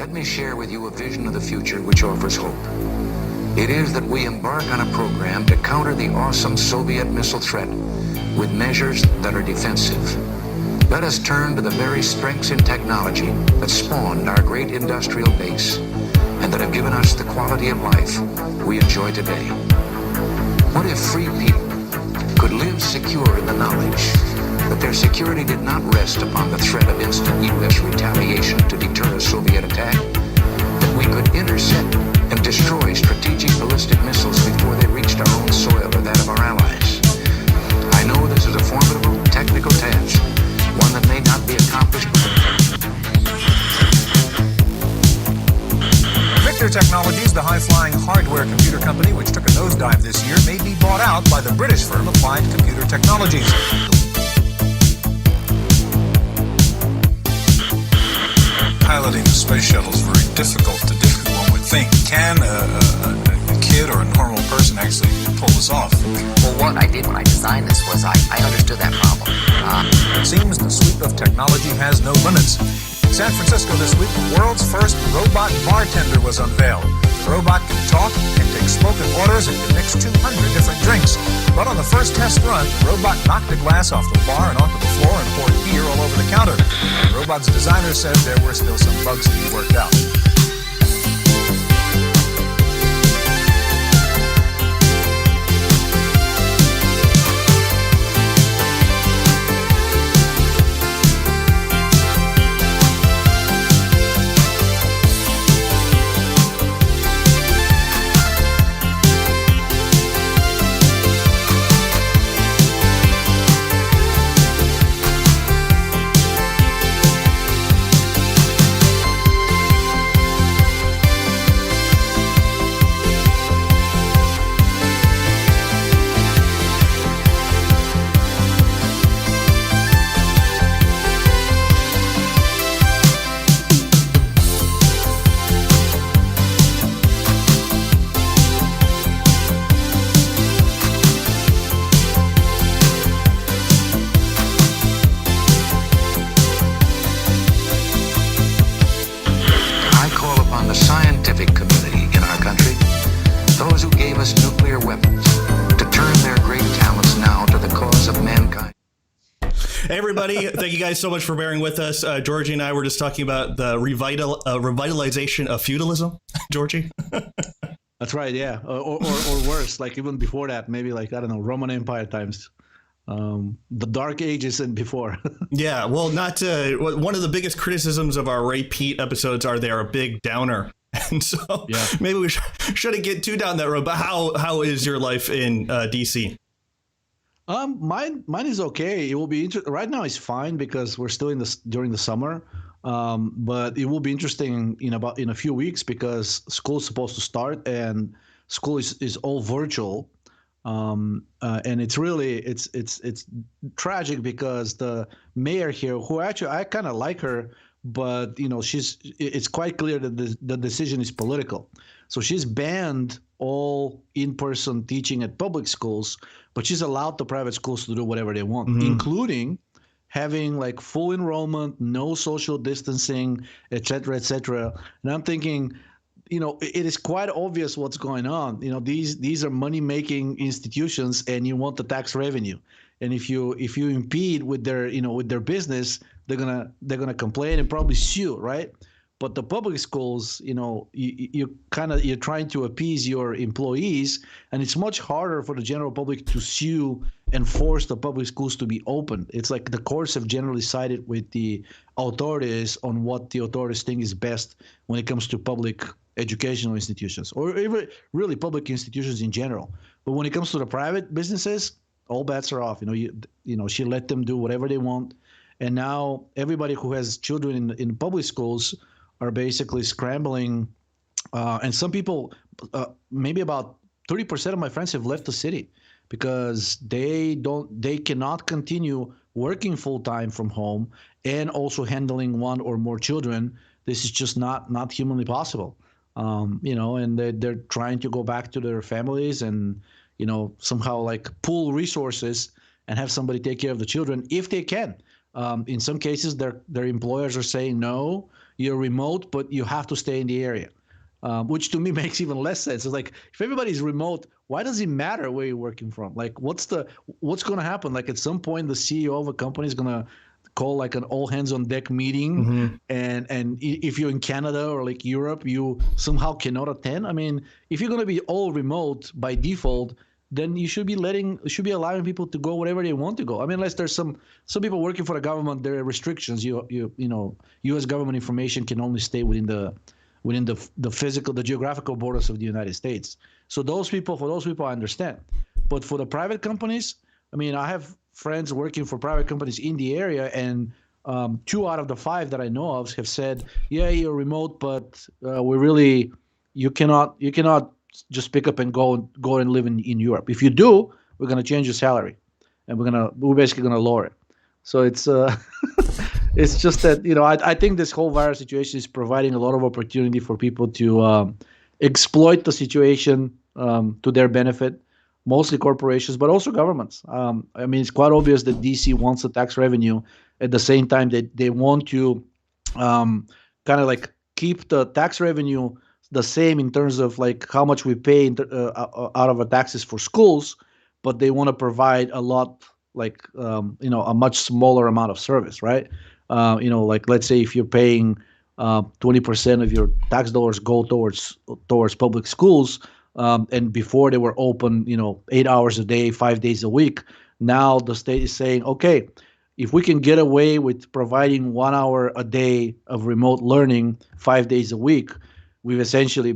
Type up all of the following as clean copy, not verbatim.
let me share with you a vision of the future which offers hope. It is that we embark on a program to counter the awesome Soviet missile threat with measures that are defensive. Let us turn to the very strengths in technology that spawned our great industrial base and that have given us the quality of life we enjoy today. What if free people could live secure in the knowledge that their security did not rest upon the threat of instant U.S. retaliation to deter a Soviet attack, that we could intercept and destroy strategic ballistic missiles before they reached our own soil or that of our allies? I know this is a formidable technical task, one that may not be accomplished with Victor Technologies, the high-flying hardware computer company which took a nosedive this year, may be bought out by the British firm Applied Computer Technologies. Piloting the space shuttle is very difficult to do, one would think. Can a kid or a normal person actually pull this off? Well, what I did when I designed this was I understood that problem. It seems the sweep of technology has no limits. In San Francisco this week, the world's first robot bartender was unveiled. The robot can talk, can take spoken orders, and can mix 200 different drinks. But on the first test run, the robot knocked a glass off the bar and onto the floor and poured beer all over the counter. The robot's designer says there were still some bugs to be worked out. Everybody, thank you guys so much for bearing with us. Georgie and I were just talking about the revitalization of feudalism. Georgie? That's right, yeah. Or worse, like even before that, maybe like, I don't know, Roman Empire times. The Dark Ages and before. Yeah, well, not one of the biggest criticisms of our Ray Pete episodes are they're a big downer. And so maybe we shouldn't get too down that road. But how is your life in D.C.? Mine is okay. It will be right now. It's fine because we're still during the summer. But it will be interesting in a few weeks because school's supposed to start and school is all virtual. And it's really it's tragic because the mayor here, who actually I kind of like her, but it's quite clear that the decision is political. So she's banned all in-person teaching at public schools, but she's allowed the private schools to do whatever they want, including having like full enrollment, no social distancing, et cetera, And I'm thinking, it is quite obvious what's going on. These are money-making institutions, and you want the tax revenue. And if you impede with their business, they're gonna complain and probably sue, right? But the public schools, you're trying to appease your employees, and it's much harder for the general public to sue and force the public schools to be open. It's like the courts have generally sided with the authorities on what the authorities think is best when it comes to public educational institutions, or even really public institutions in general. But when it comes to the private businesses, all bets are off. She let them do whatever they want, and now everybody who has children in public schools are basically scrambling, and some people, maybe about 30% of my friends have left the city because they cannot continue working full time from home and also handling one or more children. This is just not humanly possible. And they're trying to go back to their families and somehow like pool resources and have somebody take care of the children if they can. In some cases, their employers are saying no. you're remote, but you have to stay in the area, which to me makes even less sense. It's like, if everybody's remote, why does it matter where you're working from? Like, what's going to happen? Like, at some point, the CEO of a company is going to call like an all hands on deck meeting, and if you're in Canada or like Europe, you somehow cannot attend. I mean, if you're going to be all remote by default, then you should be allowing people to go wherever they want to go. I mean, unless there's some people working for the government, there are restrictions. You know, U.S. government information can only stay within the geographical borders of the United States. So for those people, I understand. But for the private companies, I mean, I have friends working for private companies in the area, and 2 out of the 5 that I know of have said, yeah, you're remote, but you cannot just pick up and go and live in Europe. If you do, we're going to change your salary, and we're basically going to lower it. So it's it's just that, you know, I think this whole virus situation is providing a lot of opportunity for people to exploit the situation to their benefit, mostly corporations, but also governments. I mean, it's quite obvious that DC wants the tax revenue. At the same time, they want to kind of like keep the tax revenue the same in terms of like how much we pay out of our taxes for schools, but they want to provide a lot, like you know, a much smaller amount of service, right? You know, like let's say if you're paying 20% of your tax dollars go towards public schools, and before they were open, you know, 8 hours a day, 5 days a week. Now the state is saying, okay, if we can get away with providing 1 hour a day of remote learning 5 days a week, we've essentially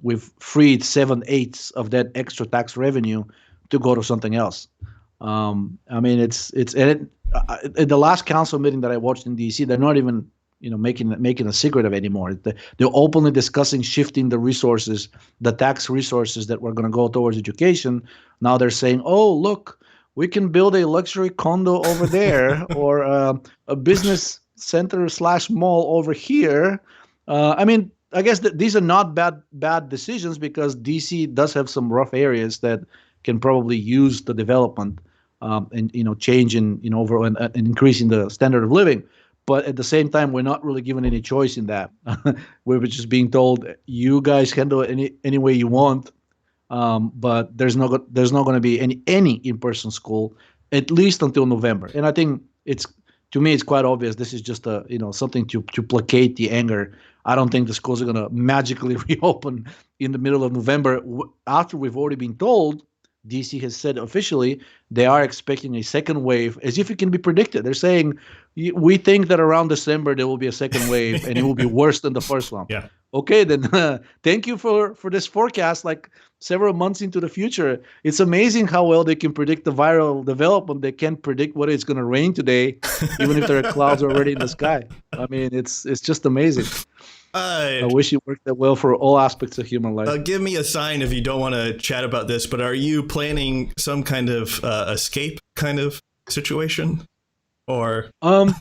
we've freed 7/8 of that extra tax revenue to go to something else. I mean, at the last council meeting that I watched in DC, they're not even, you know, making a secret of it anymore. They're openly discussing shifting the resources, the tax resources that were going to go towards education. Now they're saying, oh, look, we can build a luxury condo over there or a business center / mall over here. I mean, I guess that these are not bad decisions, because DC does have some rough areas that can probably use the development and, you know, change in, you know, overall and increasing the standard of living. But at the same time, we're not really given any choice in that. We're just being told, you guys handle it any way you want, but there's not going to be any in-person school, at least until November. And I think to me, it's quite obvious this is just something to placate the anger. I don't think the schools are going to magically reopen in the middle of November after we've already been told. DC has said officially they are expecting a second wave, as if it can be predicted. They're saying, we think that around December there will be a second wave and it will be worse than the first one. Yeah. Okay, then thank you for this forecast, like several months into the future. It's amazing how well they can predict the viral development. They can't predict whether it's going to rain today, even if there are clouds already in the sky. I mean, it's just amazing. I wish it worked that well for all aspects of human life. Give me a sign if you don't want to chat about this, but are you planning some kind of escape kind of situation? Or I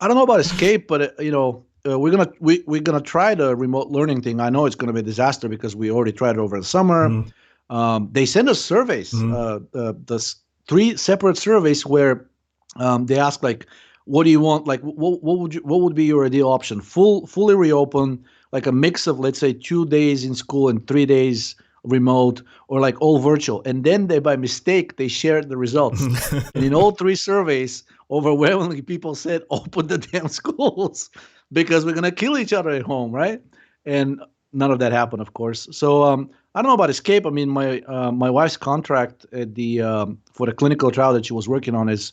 don't know about escape, but we're gonna try the remote learning thing. I know it's gonna be a disaster because we already tried it over the summer. Mm-hmm. They send us surveys, the 3 separate surveys where they ask, like, what do you want? Like, what would be your ideal option? Fully reopen, like a mix of, let's say, 2 days in school and 3 days remote, or like all virtual. And then by mistake, they shared the results. And in all 3 surveys, overwhelmingly people said, open the damn schools because we're going to kill each other at home, right? And none of that happened, of course. So I don't know about escape. I mean, my wife's contract at for the clinical trial that she was working on is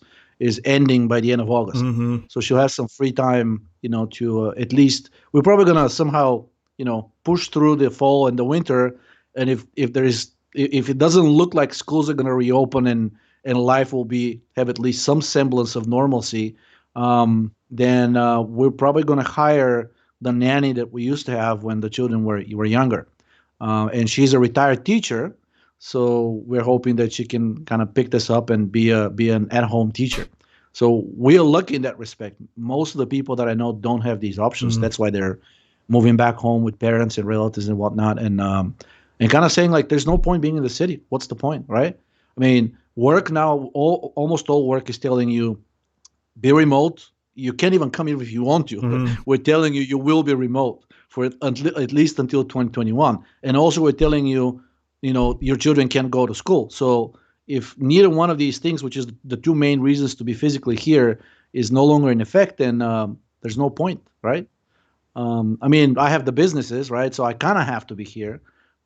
ending by the end of August. Mm-hmm. So she'll have some free time, to at least, we're probably going to somehow, push through the fall and the winter. And if it doesn't look like schools are going to reopen and life will have at least some semblance of normalcy, then we're probably going to hire the nanny that we used to have when the children were younger. And she's a retired teacher. So we're hoping that she can kind of pick this up and be an at-home teacher. So we are lucky in that respect. Most of the people that I know don't have these options. Mm-hmm. That's why they're moving back home with parents and relatives and whatnot, and kind of saying, like, there's no point being in the city. What's the point, right? I mean, work now, almost all work is telling you, be remote, you can't even come here if you want to. Mm-hmm. We're telling you will be remote for at least until 2021. And also we're telling you, your children can't go to school. So if neither one of these things, which is the two main reasons to be physically here, is no longer in effect, then there's no point, right? I mean, I have the businesses, right? So I kind of have to be here.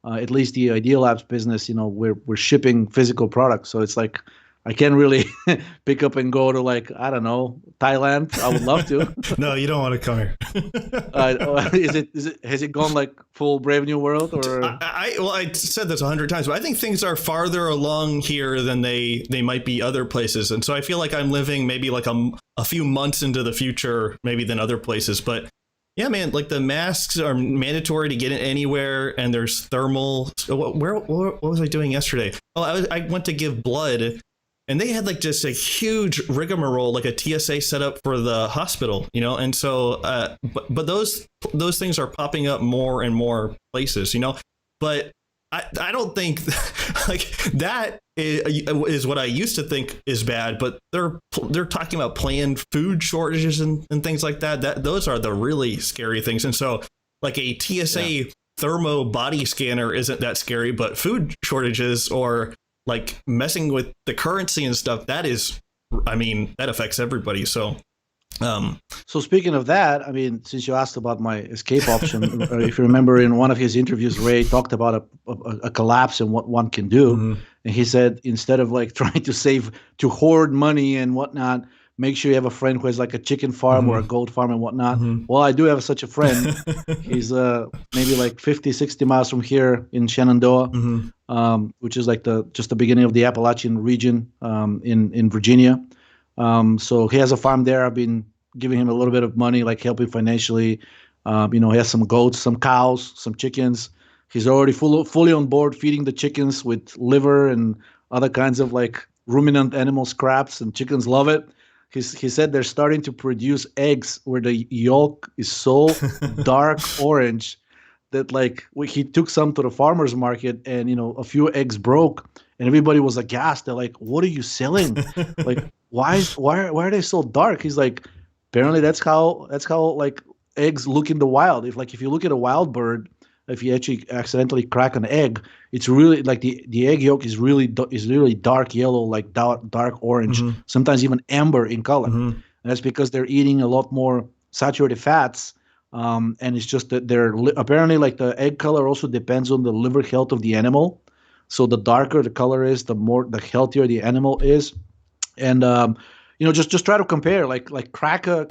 At least the Idealabs business, we're shipping physical products. So it's like I can't really pick up and go to, like, I don't know, Thailand. I would love to. No, you don't want to come here. Has it gone like full Brave New World? Or I said this 100 times, but I think things are farther along here than they might be other places. And so I feel like I'm living maybe like a few months into the future, maybe than other places. But yeah, man, like the masks are mandatory to get in anywhere, and there's thermal. What was I doing yesterday? Oh, I went to give blood, and they had like just a huge rigmarole, like a TSA setup for the hospital, and so, but those things are popping up more and more places, but I don't think like that is what I used to think is bad, but they're talking about planned food shortages and things like that. Those are the really scary things. And so like a TSA thermo body scanner isn't that scary, but food shortages or like messing with the currency and stuff, that affects everybody. So so speaking of that, I mean, since you asked about my escape option, if you remember in one of his interviews, Ray talked about a collapse and what one can do. Mm-hmm. And he said, instead of like trying to hoard money and whatnot, make sure you have a friend who has like a chicken farm or a goat farm and whatnot. Mm-hmm. Well, I do have such a friend. He's maybe like 50, 60 miles from here in Shenandoah, which is like just the beginning of the Appalachian region in Virginia. So he has a farm there. I've been giving him a little bit of money, like helping financially. He has some goats, some cows, some chickens. He's already fully on board feeding the chickens with liver and other kinds of like ruminant animal scraps, and chickens love it. He said they're starting to produce eggs where the yolk is so dark orange that like he took some to the farmer's market, and a few eggs broke, and everybody was aghast. They're like, "What are you selling? Like, why are they so dark?" He's like, apparently that's how like eggs look in the wild. If you look at a wild bird, if you actually accidentally crack an egg, it's really like the egg yolk is really dark yellow, like dark orange, sometimes even amber in color. And that's because they're eating a lot more saturated fats. And it's just that they're apparently like the egg color also depends on the liver health of the animal. So the darker the color is, the healthier the animal is. And just try to compare, like crack an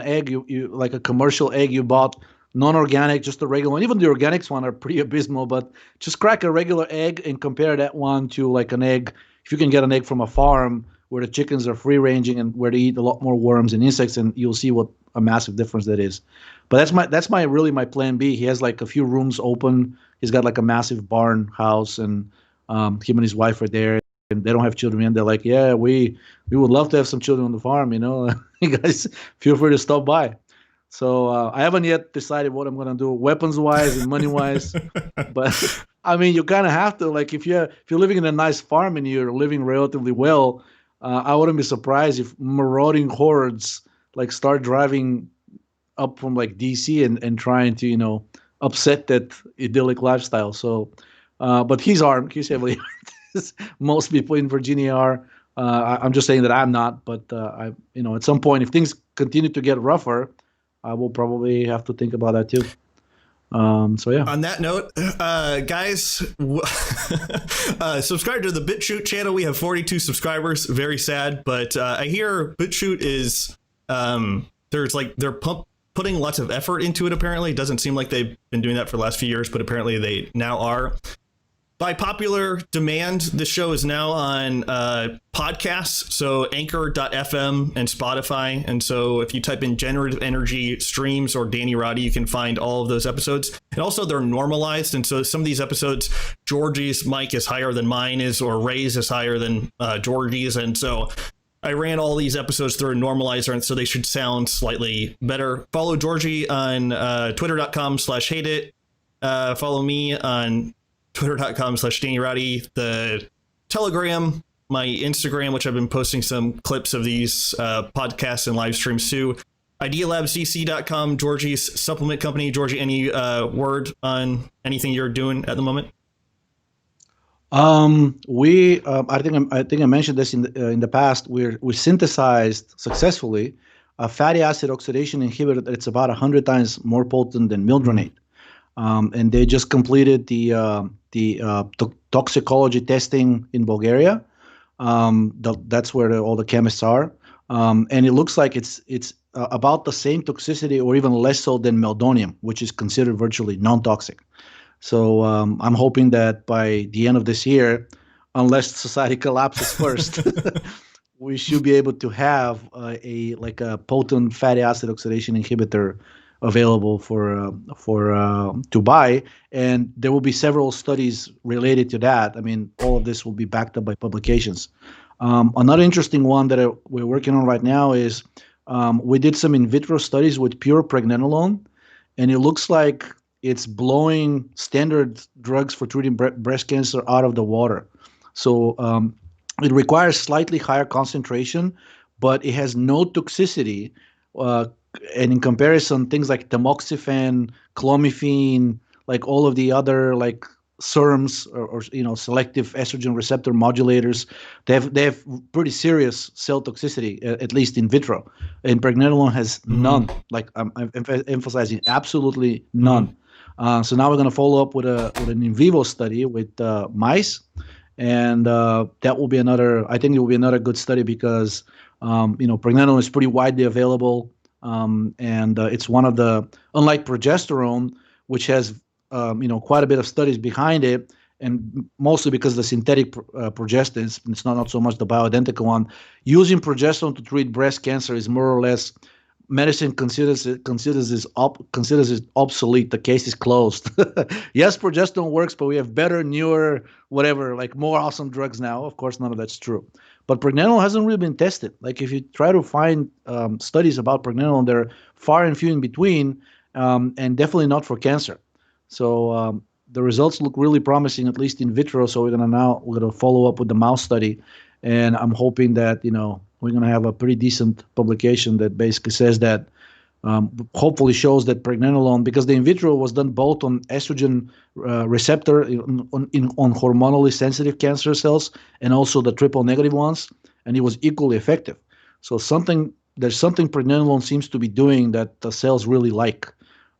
egg, you like a commercial egg you bought, non-organic, just the regular one. Even the organics one are pretty abysmal, but just crack a regular egg and compare that one to like an egg. If you can get an egg from a farm where the chickens are free ranging and where they eat a lot more worms and insects, and you'll see what a massive difference that is. But that's my plan B. He has like a few rooms open. He's got like a massive barn house, and him and his wife are there. And they don't have children, and they're like, yeah, we would love to have some children on the farm, You guys feel free to stop by. So I haven't yet decided what I'm going to do weapons-wise and money-wise. But, I mean, you kind of have to. Like, if you're living in a nice farm and you're living relatively well, I wouldn't be surprised if marauding hordes, like, start driving up from, like, D.C. and trying to, upset that idyllic lifestyle. So, but he's armed. He's heavily armed. Most people in Virginia are. I'm just saying that I'm not. But, at some point, if things continue to get rougher, I will probably have to think about that too. So yeah. On that note, guys, subscribe to the BitChute channel. We have 42 subscribers. Very sad, but I hear BitChute is they're putting lots of effort into it. Apparently, it doesn't seem like they've been doing that for the last few years, but apparently they now are. By popular demand, the show is now on podcasts, so Anchor.fm and Spotify. And so if you type in Generative Energy Streams or Danny Roddy, you can find all of those episodes. And also they're normalized. And so some of these episodes, Georgie's mic is higher than mine is, or Ray's is higher than Georgie's. And so I ran all these episodes through a normalizer, and so they should sound slightly better. Follow Georgie on twitter.com/hateit. Follow me on twitter.com/DannyRowdy, the Telegram, my Instagram, which I've been posting some clips of these podcasts and live streams too. Idealabsdc.com, Georgi's supplement company. Georgi, any word on anything you're doing at the moment? I think I mentioned this in the past. We synthesized successfully a fatty acid oxidation inhibitor that's about 100 times more potent than Mildronate. And they just completed the toxicology testing in Bulgaria. That's where all the chemists are. And it looks like it's about the same toxicity or even less so than Meldonium, which is considered virtually non-toxic. So I'm hoping that by the end of this year, unless society collapses first, we should be able to have a potent fatty acid oxidation inhibitor available to buy, and there will be several studies related to that. I mean, all of this will be backed up by publications. Another interesting one that we're working on right now is we did some in vitro studies with pure pregnenolone, and it looks like it's blowing standard drugs for treating breast cancer out of the water. So it requires slightly higher concentration, but it has no toxicity. And in comparison, things like tamoxifen, clomiphene, like all of the other like SERMs or selective estrogen receptor modulators, they have pretty serious cell toxicity, at least in vitro. And pregnenolone has none. Like I'm emphasizing, absolutely none. So now we're going to follow up with an in vivo study with mice, and that will be another. I think it will be another good study because pregnenolone is pretty widely available, and it's one of the, unlike progesterone, which has quite a bit of studies behind it, and mostly because the synthetic progestins, it's not so much the bioidentical one. Using progesterone to treat breast cancer is more or less. Medicine considers it obsolete. The case is closed. Yes, progesterone works, but we have better, newer, whatever, like more awesome drugs now. Of course, none of that's true. But pregnenolone hasn't really been tested. Like if you try to find studies about pregnenolone, they're far and few in between, and definitely not for cancer. So the results look really promising, at least in vitro. So we're gonna follow up with the mouse study, and I'm hoping that we're going to have a pretty decent publication that basically says that, hopefully shows that pregnenolone, because the in vitro was done both on estrogen receptor on hormonally sensitive cancer cells and also the triple negative ones, and it was equally effective. So there's something pregnenolone seems to be doing that the cells really like,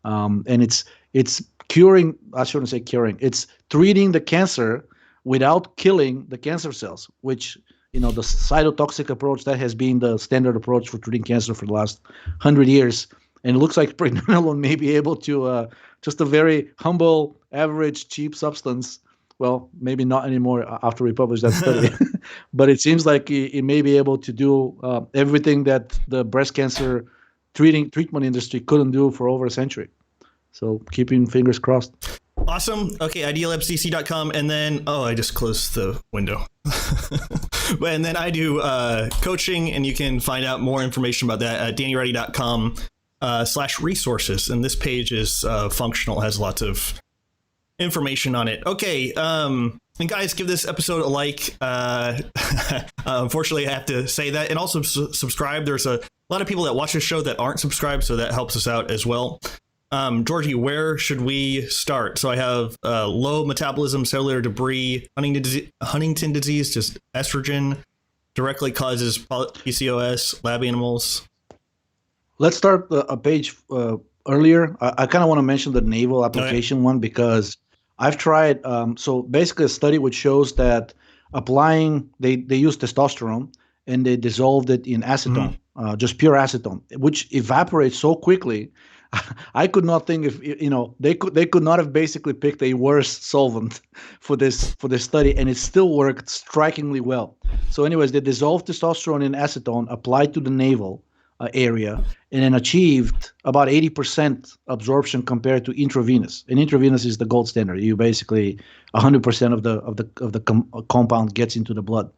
and it's curing. I shouldn't say curing. It's treating the cancer without killing the cancer cells, which the cytotoxic approach, that has been the standard approach for treating cancer for the last 100 years. And it looks like pregnenolone may be able to, just a very humble, average, cheap substance. Well, maybe not anymore after we publish that study. But it seems like it may be able to do everything that the breast cancer treatment industry couldn't do for over a century. So keeping fingers crossed. Awesome. Okay, idealabsdc.com, and then I just closed the window. And then I do coaching, and you can find out more information about that at dannyready.com/resources. And this page is functional, has lots of information on it. Okay, and guys, give this episode a like. Unfortunately, I have to say that, and also subscribe. There's a lot of people that watch this show that aren't subscribed, so that helps us out as well. Georgi, where should we start? So I have low metabolism, cellular debris, Huntington disease, just estrogen directly causes PCOS, lab animals. Let's start a page earlier. I kind of want to mention the Navel application one because I've tried. So basically a study which shows that applying, they use testosterone and they dissolved it in acetone, just pure acetone, which evaporates so quickly. I could not think if they could not have basically picked a worse solvent for this study, and it still worked strikingly well. So, anyways, they dissolved testosterone in acetone, applied to the navel area, and then achieved about 80% absorption compared to intravenous. And intravenous is the gold standard. You basically 100% of the compound gets into the blood.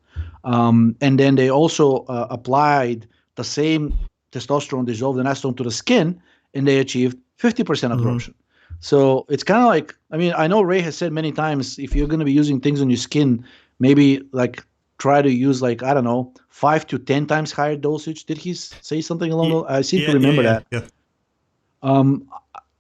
And then they also applied the same testosterone dissolved in acetone to the skin, and they achieved 50% absorption. So it's kind of like, I mean, I know Ray has said many times, if you're going to be using things on your skin, maybe like try to use like, I don't know, 5 to 10 times higher dosage. Did he say something along those? I seem to remember that. Yeah.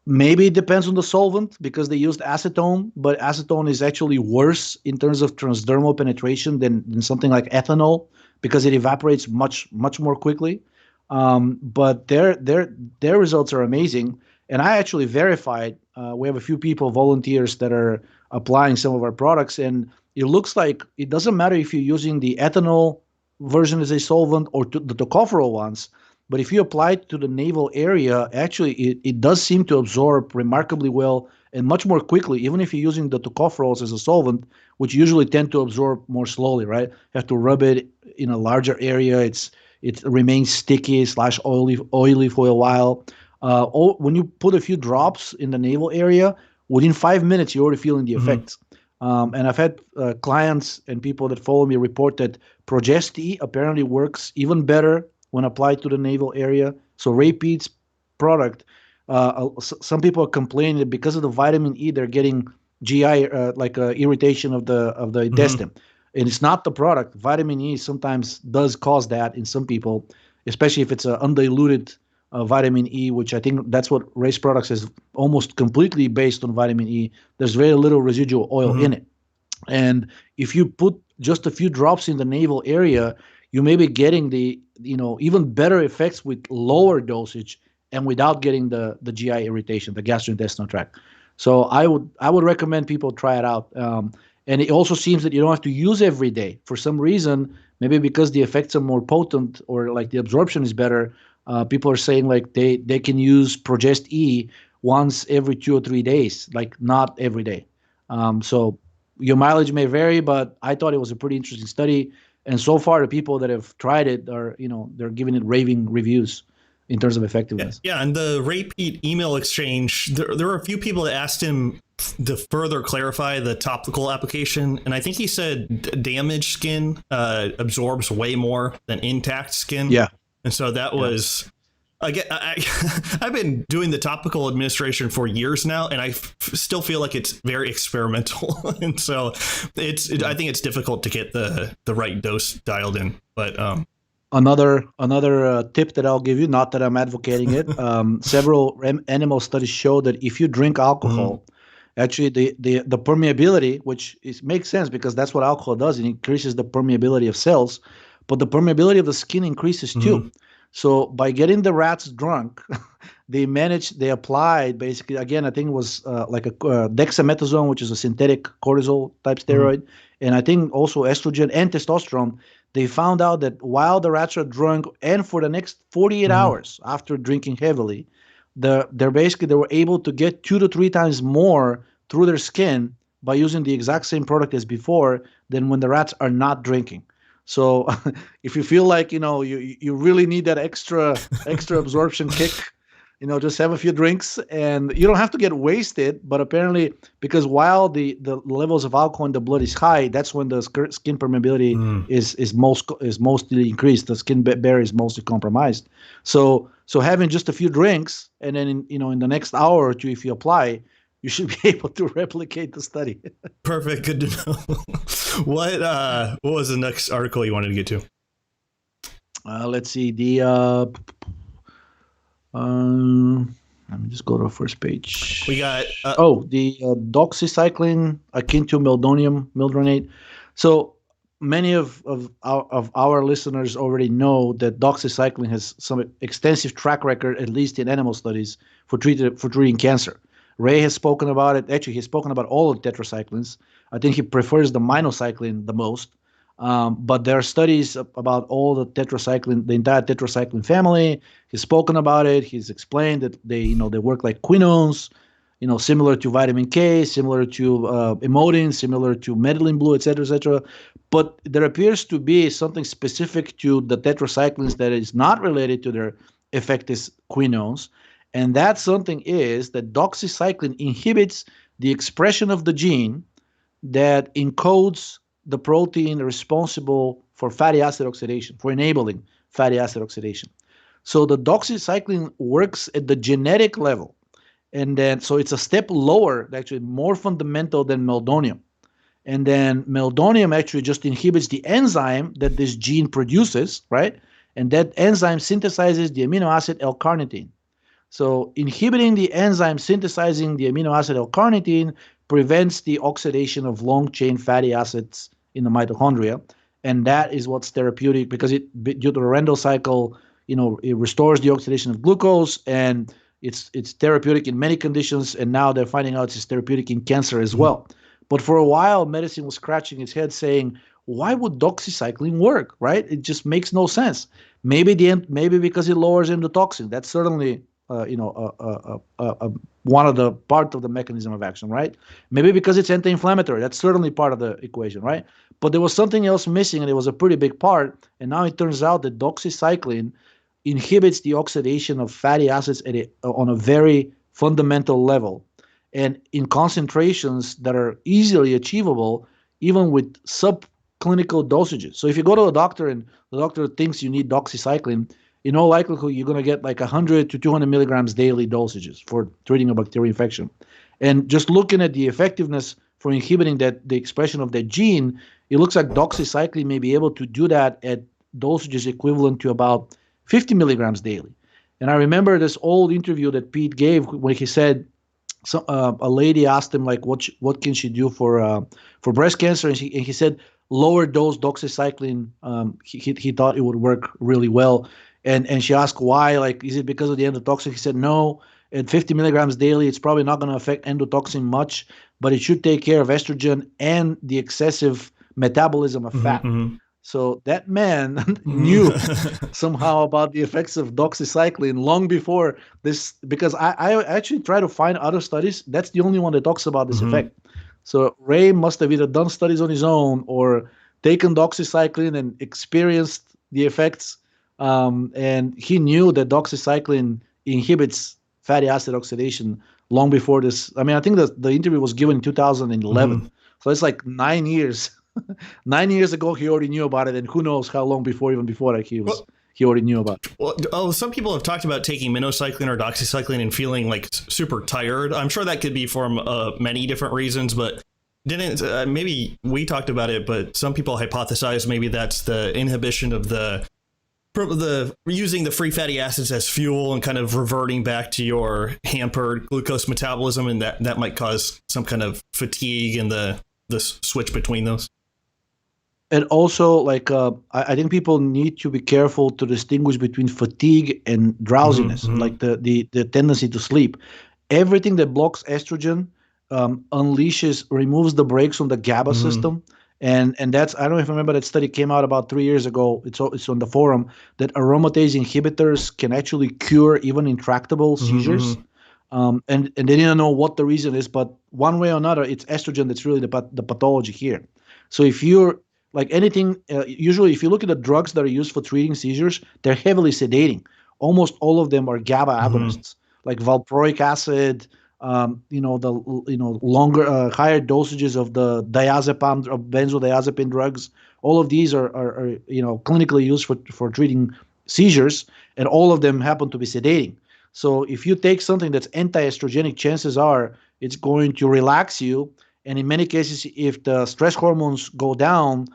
Maybe it depends on the solvent because they used acetone, but acetone is actually worse in terms of transdermal penetration than something like ethanol because it evaporates much more quickly. But their results are amazing, and I actually verified. We have a few volunteers that are applying some of our products, and it looks like it doesn't matter if you're using the ethanol version as a solvent or the tocopherol ones. But if you apply it to the navel area, actually, it does seem to absorb remarkably well and much more quickly, even if you're using the tocopherols as a solvent, which usually tend to absorb more slowly, right? You have to rub it in a larger area. It remains sticky / oily for a while. When you put a few drops in the navel area, within 5 minutes, you're already feeling the effects. And I've had clients and people that follow me report that Progesti apparently works even better when applied to the navel area. So Ray Pete's product, some people are complaining that because of the vitamin E, they're getting GI irritation of the intestine. And it's not the product. Vitamin E sometimes does cause that in some people, especially if it's an undiluted vitamin E, which I think that's what Ray's products is almost completely based on vitamin E. There's very little residual oil in it. And if you put just a few drops in the navel area, you may be getting the even better effects with lower dosage and without getting the GI irritation, the gastrointestinal tract. So I would recommend people try it out. And it also seems that you don't have to use every day. For some reason, maybe because the effects are more potent or like the absorption is better, people are saying like they can use Progest E once every 2 or 3 days, like not every day. So your mileage may vary, but I thought it was a pretty interesting study. And so far, the people that have tried it are, they're giving it raving reviews in terms of effectiveness. Yeah, and the Ray Pete email exchange, there were a few people that asked him to further clarify the topical application. And I think he said damaged skin absorbs way more than intact skin. Yeah. And so that was... Again, I've been doing the topical administration for years now, and I still feel like it's very experimental. And so I think it's difficult to get the right dose dialed in. But another tip that I'll give you, not that I'm advocating it, several animal studies show that if you drink alcohol, actually the permeability, which makes sense because that's what alcohol does, it increases the permeability of cells, but the permeability of the skin increases too. So by getting the rats drunk, they applied basically, again, I think it was like a dexamethasone, which is a synthetic cortisol type steroid. And I think also estrogen and testosterone. They found out that while the rats are drunk and for the next 48 hours after drinking heavily, they were able to get 2 to 3 times more through their skin by using the exact same product as before than when the rats are not drinking. So if you feel like, you really need that extra absorption kick, just have a few drinks, and you don't have to get wasted. But apparently, because while the levels of alcohol in the blood is high, that's when the skin permeability is mostly increased. The skin barrier is mostly compromised. So having just a few drinks, and then in the next hour or two, if you apply, you should be able to replicate the study. Perfect. Good to know. What was the next article you wanted to get to? Let's see. Let me just go to the first page. We got the doxycycline akin to Meldonium, Mildronate. So many of our listeners already know that doxycycline has some extensive track record, at least in animal studies, for treating cancer. Ray has spoken about it. Actually, he's spoken about all of the tetracyclines. I think he prefers the minocycline the most. But there are studies about all the entire tetracycline family. He's spoken about it. He's explained that they work like quinones, similar to vitamin K, similar to emodin, similar to methylene blue, et cetera, But there appears to be something specific to the tetracyclines that is not related to their effect as quinones. And that something is that doxycycline inhibits the expression of the gene that encodes the protein responsible for fatty acid oxidation, for enabling fatty acid oxidation. So the doxycycline works at the genetic level. And then, so it's a step lower, actually more fundamental than Meldonium. And then meldonium actually just inhibits the enzyme that this gene produces, right? And that enzyme synthesizes the amino acid L-carnitine. So inhibiting the enzyme synthesizing the amino acid L-carnitine prevents the oxidation of long-chain fatty acids in the mitochondria. And that is what's therapeutic because due to the Rendell cycle, it restores the oxidation of glucose, and it's therapeutic in many conditions. And now they're finding out it's therapeutic in cancer as well. But for a while, medicine was scratching its head saying, why would doxycycline work, right? It just makes no sense. Maybe because it lowers endotoxin. That's certainly one of the part of the mechanism of action, right? Maybe because it's anti-inflammatory. That's certainly part of the equation, right? But there was something else missing, and it was a pretty big part. And now it turns out that doxycycline inhibits the oxidation of fatty acids on a very fundamental level, and in concentrations that are easily achievable, even with subclinical dosages. So if you go to a doctor and the doctor thinks you need doxycycline, in all likelihood, you're going to get like 100 to 200 milligrams daily dosages for treating a bacterial infection. And just looking at the effectiveness for inhibiting the expression of that gene, it looks like doxycycline may be able to do that at dosages equivalent to about 50 milligrams daily. And I remember this old interview that Pete gave where he said, a lady asked him like, what can she do for breast cancer? And he said lower dose doxycycline. He thought it would work really well. And she asked why, like, is it because of the endotoxin? He said no. At 50 milligrams daily, it's probably not going to affect endotoxin much, but it should take care of estrogen and the excessive metabolism of fat. Mm-hmm. So that man knew somehow about the effects of doxycycline long before this, because I actually try to find other studies. That's the only one that talks about this effect. So Ray must have either done studies on his own or taken doxycycline and experienced the effects. And he knew that doxycycline inhibits fatty acid oxidation long before this. I mean, I think the interview was given in 2011. So it's like 9 years. 9 years ago, he already knew about it, and who knows how long before that he already knew about it. Well, some people have talked about taking minocycline or doxycycline and feeling like super tired. I'm sure that could be from many different reasons, but maybe we talked about it, but some people hypothesize maybe that's the inhibition of the using the free fatty acids as fuel and kind of reverting back to your hampered glucose metabolism, and that might cause some kind of fatigue and the switch between those. And also, like, I think people need to be careful to distinguish between fatigue and drowsiness, like the tendency to sleep. Everything that blocks estrogen removes the brakes on the GABA system. And that's, I don't know if you remember that study came out about 3 years ago. It's on the forum that aromatase inhibitors can actually cure even intractable seizures. And they didn't know what the reason is, but one way or another, it's estrogen that's really the pathology here. So if you're like anything, usually if you look at the drugs that are used for treating seizures, they're heavily sedating. Almost all of them are GABA agonists, like valproic acid, longer, higher dosages of the diazepam or benzodiazepine drugs. All of these are clinically used for treating seizures, and all of them happen to be sedating. So if you take something that's anti-estrogenic, chances are it's going to relax you. And in many cases, if the stress hormones go down,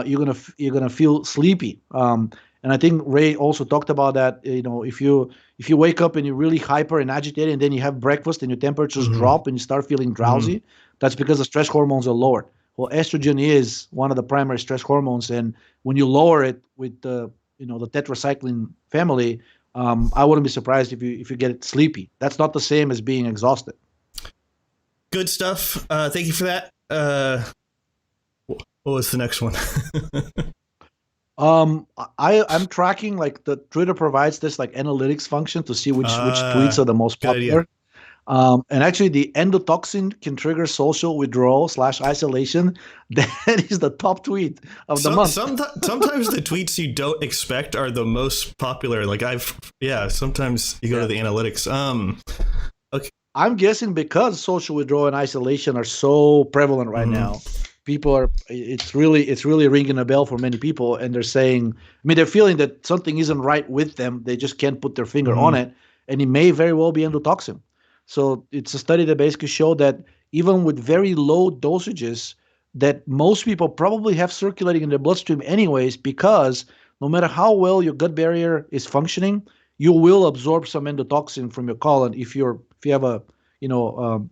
you're gonna feel sleepy. And I think Ray also talked about that. If you wake up and you're really hyper and agitated, and then you have breakfast and your temperatures drop and you start feeling drowsy, that's because the stress hormones are lowered. Well, estrogen is one of the primary stress hormones, and when you lower it with the tetracycline family, I wouldn't be surprised if you get sleepy. That's not the same as being exhausted. Good stuff. Thank you for that. What was the next one? I'm tracking, like, the Twitter provides this like analytics function to see which tweets are the most popular. And actually, the endotoxin can trigger social withdrawal / isolation. That is the top tweet of the month. Sometimes the tweets you don't expect are the most popular. Like sometimes you go to the analytics. Okay. I'm guessing because social withdrawal and isolation are so prevalent right now, it's really ringing a bell for many people, and they're saying, they're feeling that something isn't right with them. They just can't put their finger on it, and it may very well be endotoxin. So it's a study that basically showed that even with very low dosages, that most people probably have circulating in their bloodstream anyways, because no matter how well your gut barrier is functioning, you will absorb some endotoxin from your colon if you have a, even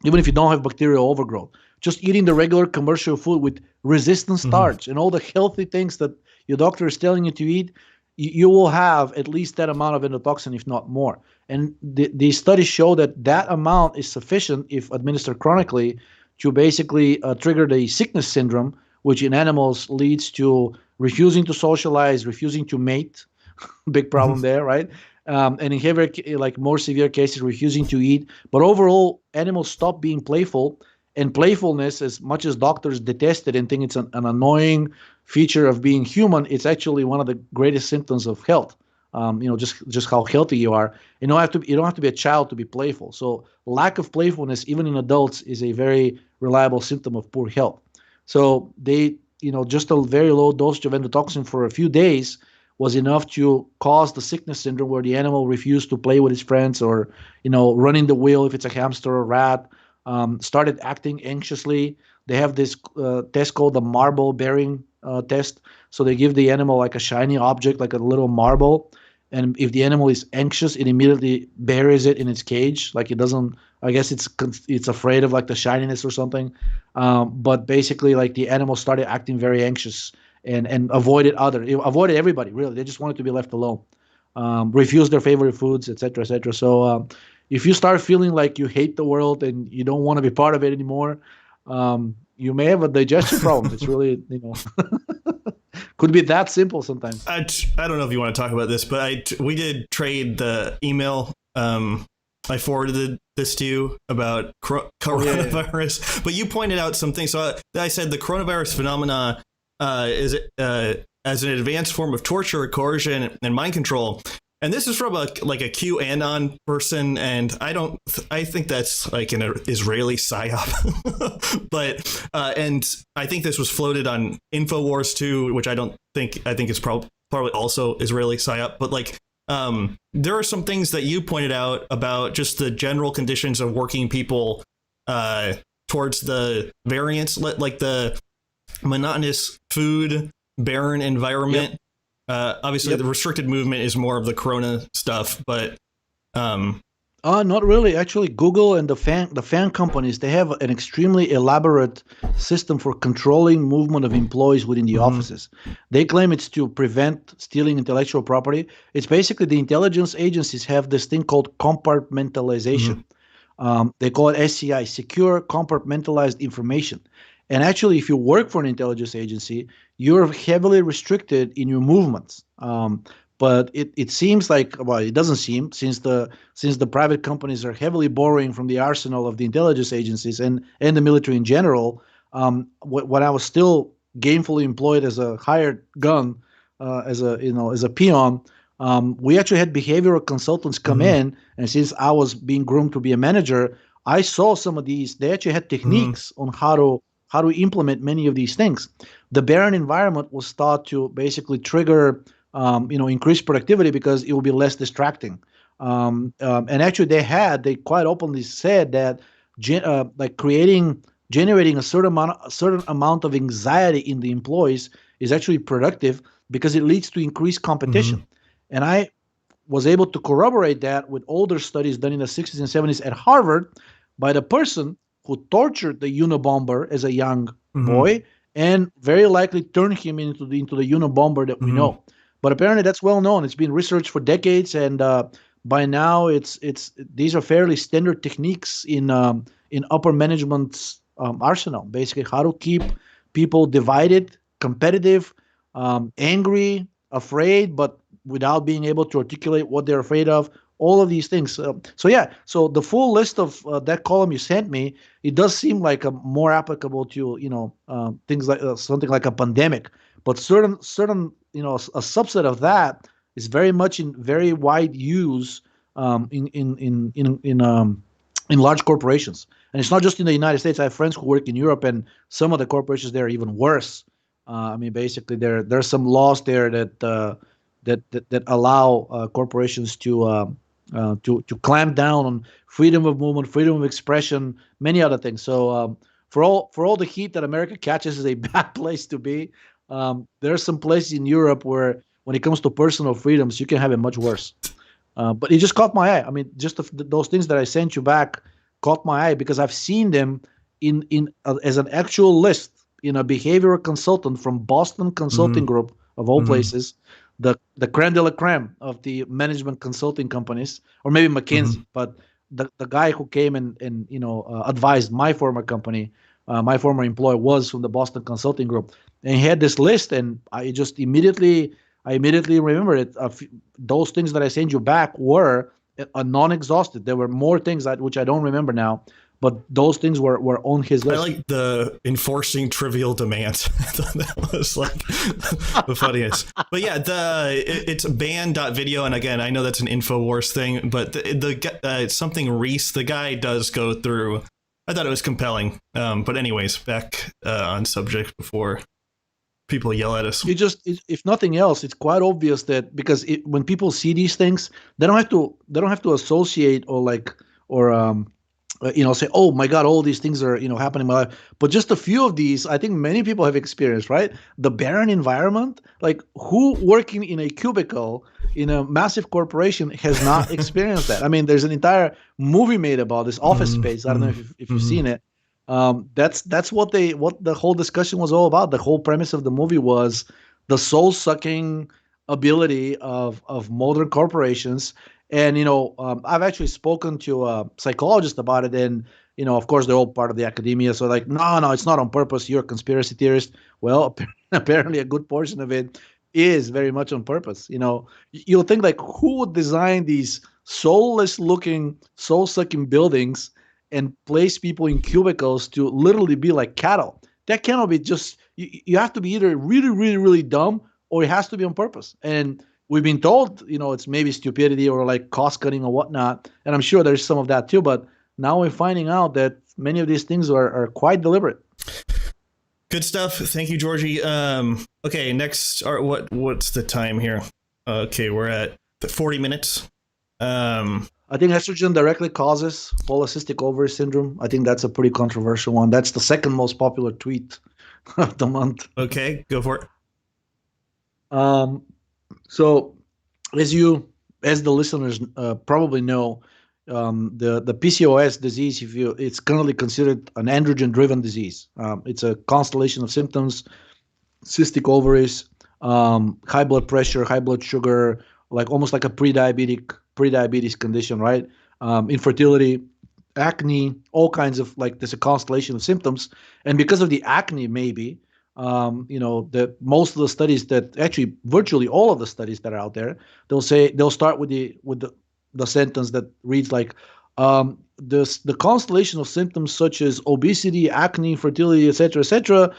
if you don't have bacterial overgrowth. Just eating the regular commercial food with resistant starch and all the healthy things that your doctor is telling you to eat, you will have at least that amount of endotoxin, if not more. And the studies show that that amount is sufficient if administered chronically to basically trigger the sickness syndrome, which in animals leads to refusing to socialize, refusing to mate, big problem there, right? And in heavier, like more severe cases, refusing to eat. But overall, animals stop being playful. And playfulness, as much as doctors detest it and think it's an annoying feature of being human, it's actually one of the greatest symptoms of health. Just how healthy you are. You don't have to be a child to be playful. So lack of playfulness, even in adults, is a very reliable symptom of poor health. So just a very low dosage of endotoxin for a few days was enough to cause the sickness syndrome, where the animal refused to play with its friends, or running the wheel if it's a hamster or rat. Started acting anxiously. They have this test called the marble bearing test. So they give the animal like a shiny object, like a little marble. And if the animal is anxious, it immediately buries it in its cage. Like it doesn't, I guess it's afraid of like the shininess or something. But basically, like the animal started acting very anxious and avoided everybody, really. They just wanted to be left alone. Refused their favorite foods, etc., etc. So if you start feeling like you hate the world and you don't want to be part of it anymore, you may have a digestion problem. It's really, could be that simple sometimes. I don't know if you want to talk about this, but we did trade the email. I forwarded this to you about coronavirus, but you pointed out some things. So I said the coronavirus phenomena is as an advanced form of torture, coercion, and mind control. And this is from a QAnon person, and I think that's like an Israeli psyop. But and I think this was floated on InfoWars too, which I think is probably also Israeli psyop. But there are some things that you pointed out about just the general conditions of working people towards the variants, like the monotonous food, barren environment. Yep. Obviously, the restricted movement is more of the corona stuff, but not really. Actually, Google and the fan companies, they have an extremely elaborate system for controlling movement of employees within the offices. They claim it's to prevent stealing intellectual property. It's basically the intelligence agencies have this thing called compartmentalization. They call it SCI, Secure Compartmentalized Information. And actually, if you work for an intelligence agency, you're heavily restricted in your movements. But it seems like, well, it doesn't seem, since the private companies are heavily borrowing from the arsenal of the intelligence agencies and the military in general. When I was still gainfully employed as a hired gun, as a peon, we actually had behavioral consultants come in, and since I was being groomed to be a manager, I saw some of these. They actually had techniques on how to implement many of these things. The barren environment was thought to basically trigger, increased productivity because it will be less distracting. And actually, they quite openly said that, generating a certain amount of anxiety in the employees is actually productive because it leads to increased competition. And I was able to corroborate that with older studies done in the 60s and 70s at Harvard by the person who tortured the Unabomber as a young boy and very likely turned him into the Unabomber that we know. But apparently that's well known. It's been researched for decades, and by now these are fairly standard techniques in upper management's arsenal. Basically, how to keep people divided, competitive, angry, afraid, but without being able to articulate what they're afraid of. All of these things. So the full list of that column you sent me, it does seem like a more applicable to things like something like a pandemic. But certain a subset of that is very much in very wide use in large corporations. And it's not just in the United States. I have friends who work in Europe, and some of the corporations there are even worse. Basically, there's some laws there that allow corporations to clamp down on freedom of movement, freedom of expression, many other things. So, for all the heat that America catches is a bad place to be. There are some places in Europe where, when it comes to personal freedoms, you can have it much worse. But it just caught my eye. I mean, just those things that I sent you back caught my eye because I've seen them as an actual list in a behavioral consultant from Boston Consulting Group, of all places, the creme de la creme of the management consulting companies, or maybe McKinsey, but the guy who came and advised my former company, my former employer, was from the Boston Consulting Group, and he had this list, and I immediately remembered it. Those things that I sent you back were non-exhausted. There were more things which I don't remember now, but those things were on his list. I like the enforcing trivial demands. That was like the funniest. But yeah, it's ban.video, and again, I know that's an InfoWars thing, but the something Reese, the guy does go through. I thought it was compelling. But anyways, back on subject before people yell at us. If nothing else, it's quite obvious that because when people see these things, they don't have to associate or say, oh my God, all these things are, happening in my life. But just a few of these, I think many people have experienced, right? The barren environment, like who working in a cubicle in a massive corporation has not experienced that? I mean, there's an entire movie made about this, Office Space. I don't know if you've seen it. That's what the whole discussion was all about. The whole premise of the movie was the soul-sucking ability of modern corporations. And, I've actually spoken to a psychologist about it. And, of course, they're all part of the academia. So like, no, it's not on purpose. You're a conspiracy theorist. Well, apparently a good portion of it is very much on purpose. You'll think like, who would design these soulless looking, soul-sucking buildings and place people in cubicles to literally be like cattle? That cannot be just, you have to be either really, really, really dumb, or it has to be on purpose. And we've been told, it's maybe stupidity or like cost cutting or whatnot. And I'm sure there's some of that too. But now we're finding out that many of these things are quite deliberate. Good stuff. Thank you, Georgi. Okay, next, what's the time here? Okay, we're at 40 minutes. I think estrogen directly causes polycystic ovary syndrome. I think that's a pretty controversial one. That's the second most popular tweet of the month. Okay, go for it. So as the listeners probably know, the PCOS disease, it's currently considered an androgen-driven disease. It's a constellation of symptoms: cystic ovaries, high blood pressure, high blood sugar, like almost like a pre-diabetes condition, right? Infertility, acne, all kinds of there's a constellation of symptoms. And because of the acne, maybe, most of the studies virtually all of the studies that are out there, they'll start with the sentence that reads like, the constellation of symptoms such as obesity, acne, fertility, etc.,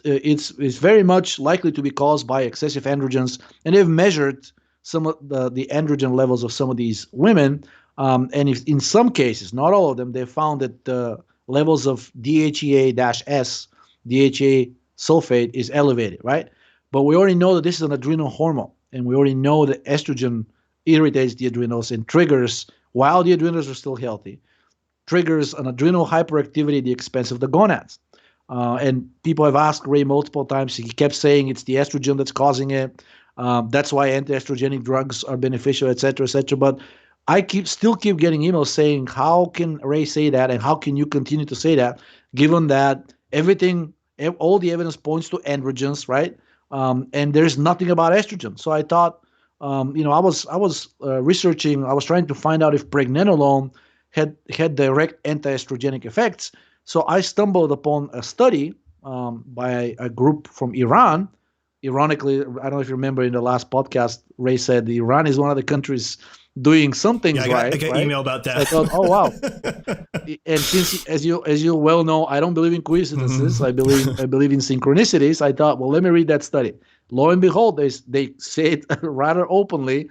it's very much likely to be caused by excessive androgens. And they've measured some of the androgen levels of some of these women, and if in some cases, not all of them, they found that the levels of DHEA-S, DHEA sulfate, is elevated, right? But we already know that this is an adrenal hormone, and we already know that estrogen irritates the adrenals and triggers, while the adrenals are still healthy, triggers an adrenal hyperactivity at the expense of the gonads. And people have asked Ray multiple times. He kept saying it's the estrogen that's causing it. That's why anti-estrogenic drugs are beneficial, et cetera, et cetera. But I still keep getting emails saying, how can Ray say that, and how can you continue to say that, given that all the evidence points to androgens, right? And there's nothing about estrogen. So I thought, I was researching. I was trying to find out if pregnenolone had direct anti-estrogenic effects. So I stumbled upon a study by a group from Iran. Ironically, I don't know if you remember in the last podcast, Ray said Iran is one of the countries doing some things right. I got right? email about that. So I thought, oh wow! And since, as you well know, I don't believe in coincidences. I believe in synchronicities. I thought, well, let me read that study. Lo and behold, they say it rather openly.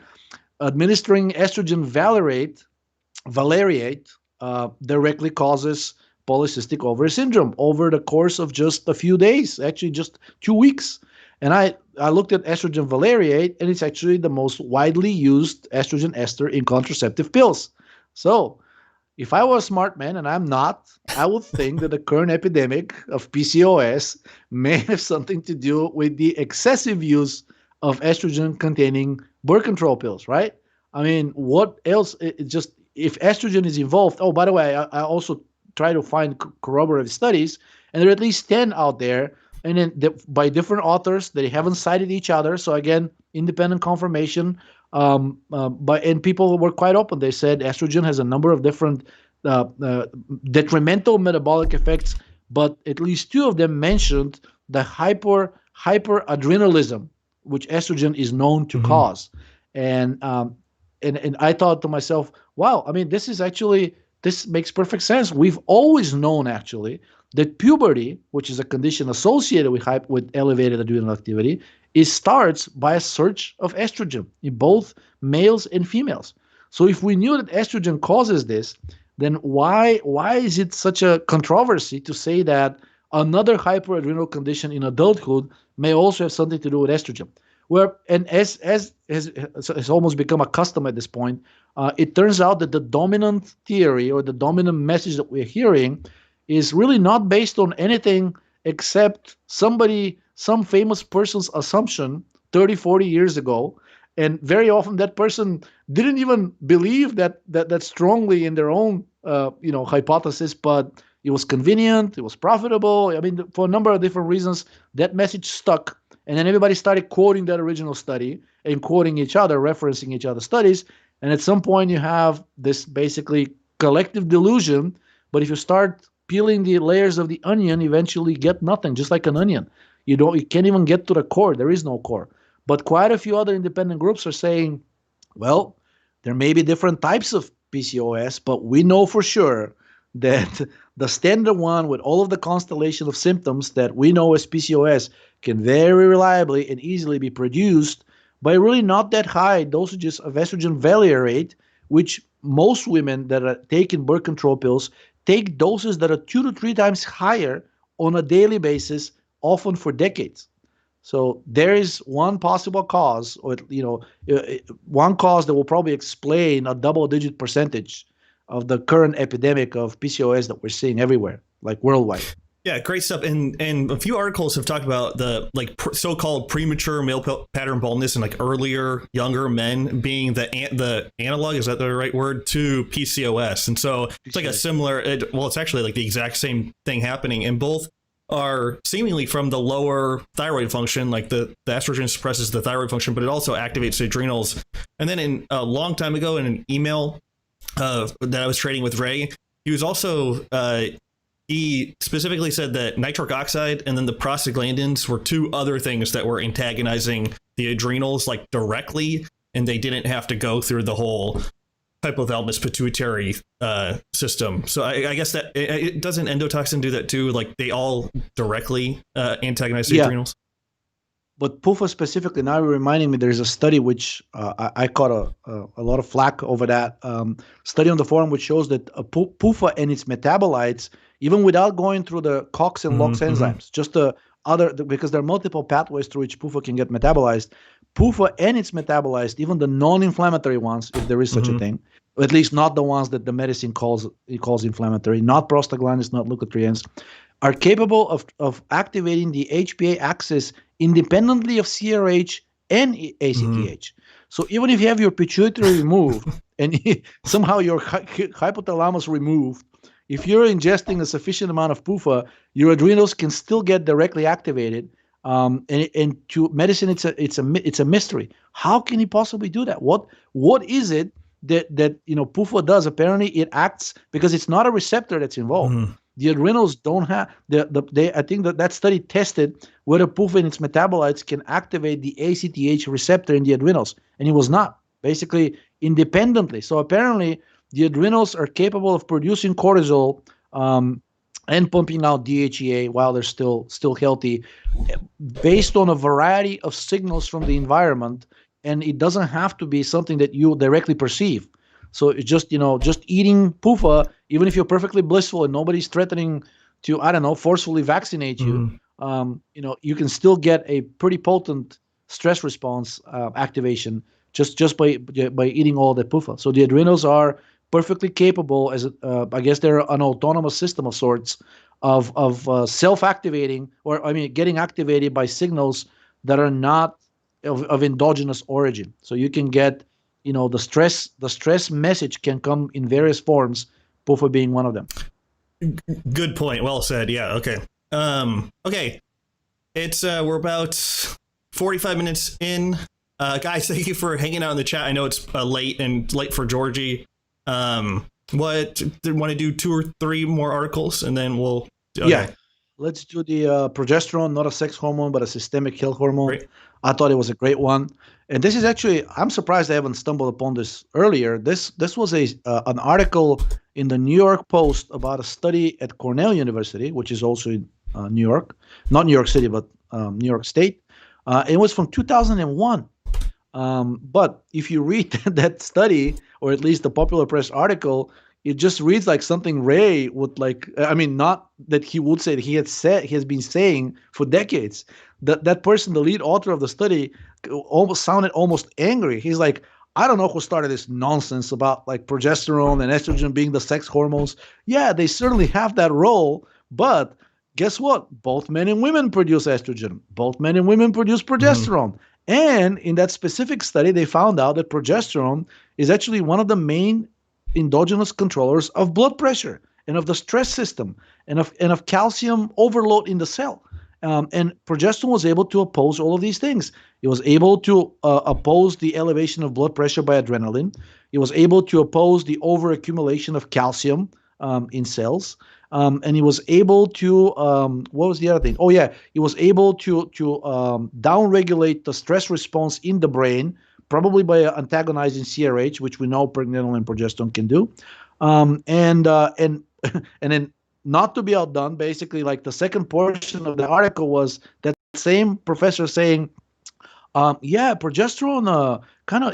Administering estrogen valeriate directly causes polycystic ovary syndrome over the course of just a few days, actually just 2 weeks. And I looked at estrogen valeriate, and it's actually the most widely used estrogen ester in contraceptive pills. So if I was a smart man, and I'm not, I would think that the current epidemic of PCOS may have something to do with the excessive use of estrogen-containing birth control pills, right? I mean, what else? Just if estrogen is involved. Oh, by the way, I also try to find corroborative studies, and there are at least 10 out there, and then by different authors. They haven't cited each other. So again, independent confirmation. And people were quite open. They said estrogen has a number of different detrimental metabolic effects, but at least 2 of them mentioned the hyperadrenalism, which estrogen is known to cause. And I thought to myself, wow, I mean, this makes perfect sense. We've always known actually that puberty, which is a condition associated with elevated adrenal activity, starts by a surge of estrogen in both males and females. So if we knew that estrogen causes this, then why is it such a controversy to say that another hyperadrenal condition in adulthood may also have something to do with estrogen? And as has almost become a custom at this point, it turns out that the dominant theory or the dominant message that we're hearing is really not based on anything except some famous person's assumption 30, 40 years ago. And very often that person didn't even believe that strongly in their own hypothesis, but it was convenient, it was profitable. I mean, for a number of different reasons, that message stuck. And then everybody started quoting that original study and quoting each other, referencing each other's studies. And at some point you have this basically collective delusion. But if you start peeling the layers of the onion, eventually you get nothing, just like an onion. You can't even get to the core. There is no core. But quite a few other independent groups are saying, well, there may be different types of PCOS, but we know for sure that the standard one with all of the constellation of symptoms that we know as PCOS can very reliably and easily be produced by really not that high dosages of estrogen valuate, which most women that are taking birth control pills take doses that are 2 to 3 times higher on a daily basis, often for decades. So there is one possible cause, or one cause that will probably explain a double-digit percentage of the current epidemic of PCOS that we're seeing everywhere, like worldwide. Yeah, great stuff. And a few articles have talked about the so-called premature male pattern baldness in earlier, younger men being the analog, is that the right word, to PCOS. And so it's like a similar, it's actually like the exact same thing happening, and both are seemingly from the lower thyroid function. Like the estrogen suppresses the thyroid function, but it also activates the adrenals. And then in a long time ago, in an email that I was trading with Ray, he was also he specifically said that nitric oxide and then the prostaglandins were 2 other things that were antagonizing the adrenals directly, and they didn't have to go through the whole hypothalamus pituitary system. So I guess that it doesn't endotoxin do that too? They all directly antagonize the adrenals? But PUFA specifically, now you're reminding me, there's a study which I caught a lot of flack over that study on the forum, which shows that PUFA and its metabolites, even without going through the COX and LOX enzymes, just because there are multiple pathways through which PUFA can get metabolized, PUFA and its metabolized, even the non-inflammatory ones, if there is such a thing, or at least not the ones that the medicine calls inflammatory, not prostaglandins, not leukotrienes, are capable of activating the HPA axis independently of CRH and ACTH. So even if you have your pituitary removed and somehow your hypothalamus removed, if you're ingesting a sufficient amount of PUFA, your adrenals can still get directly activated. And to medicine, it's a mystery. How can he possibly do that? What is it that PUFA does? Apparently, it acts because it's not a receptor that's involved. The adrenals don't have I think that study tested whether PUFA and its metabolites can activate the ACTH receptor in the adrenals, and it was not, basically independently. So apparently, the adrenals are capable of producing cortisol and pumping out DHEA while they're still healthy, based on a variety of signals from the environment, and it doesn't have to be something that you directly perceive. So it's just eating PUFA, even if you're perfectly blissful and nobody's threatening to, forcefully vaccinate you, you can still get a pretty potent stress response activation just by eating all that PUFA. So the adrenals are perfectly capable as I guess they're an autonomous system of sorts of self-activating, or I mean getting activated by signals that are not of endogenous origin. So you can get, the stress message can come in various forms, PUFA being one of them. Good point. Well said. Yeah. Okay. Okay. It's we're about 45 minutes in. Guys, thank you for hanging out in the chat. I know it's late for Georgi. Want to do 2 or 3 more articles and then we'll. Okay. Yeah. Let's do the progesterone, not a sex hormone, but a systemic health hormone. Great. I thought it was a great one. And this is actually, I'm surprised I haven't stumbled upon this earlier. This was an article in the New York Post about a study at Cornell University, which is also in New York, not New York City, but New York State. It was from 2001. But if you read that study, or at least the popular press article, it just reads like something Ray would like. I mean, not that he would say that he has been saying for decades. That person, the lead author of the study, almost sounded almost angry. He's like, I don't know who started this nonsense about like progesterone and estrogen being the sex hormones. Yeah, they certainly have that role, but guess what? Both men and women produce estrogen. Both men and women produce progesterone. And in that specific study, they found out that progesterone is actually one of the main endogenous controllers of blood pressure and of the stress system and of calcium overload in the cell. And progesterone was able to oppose all of these things. It was able to oppose the elevation of blood pressure by adrenaline. It was able to oppose the overaccumulation of calcium in cells. And it was able to, what was the other thing? Oh, yeah. It was able to downregulate the stress response in the brain, probably by antagonizing CRH, which we know pregnenolone and progesterone can do. And then, not to be outdone, basically, like the second portion of the article was that same professor saying, yeah, progesterone,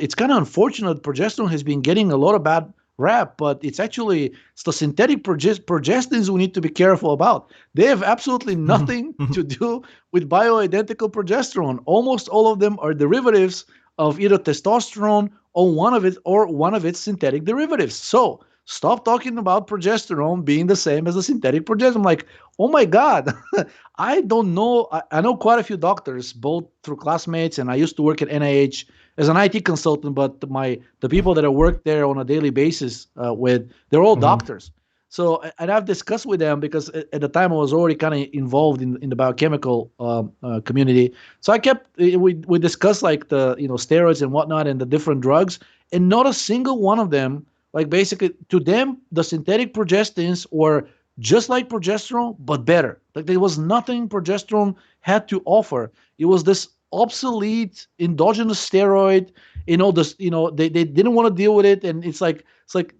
it's kind of unfortunate. Progesterone has been getting a lot of bad rap, but it's the synthetic progestins we need to be careful about. They have absolutely nothing to do with bioidentical progesterone. Almost all of them are derivatives of either testosterone or one of its synthetic derivatives. So stop talking about progesterone being the same as the synthetic progesterone. I'm like, oh my God, I don't know. I know quite a few doctors, both through classmates, and I used to work at NIH as an IT consultant, but the people that I work there on a daily basis with, they're all doctors. So, and I've discussed with them because at the time I was already kind of involved in the biochemical community. So we discussed like the, steroids and whatnot and the different drugs, and not a single one of them, like basically to them, the synthetic progestins were just like progesterone, but better. Like there was nothing progesterone had to offer. It was this obsolete endogenous steroid. They didn't want to deal with it, and it's like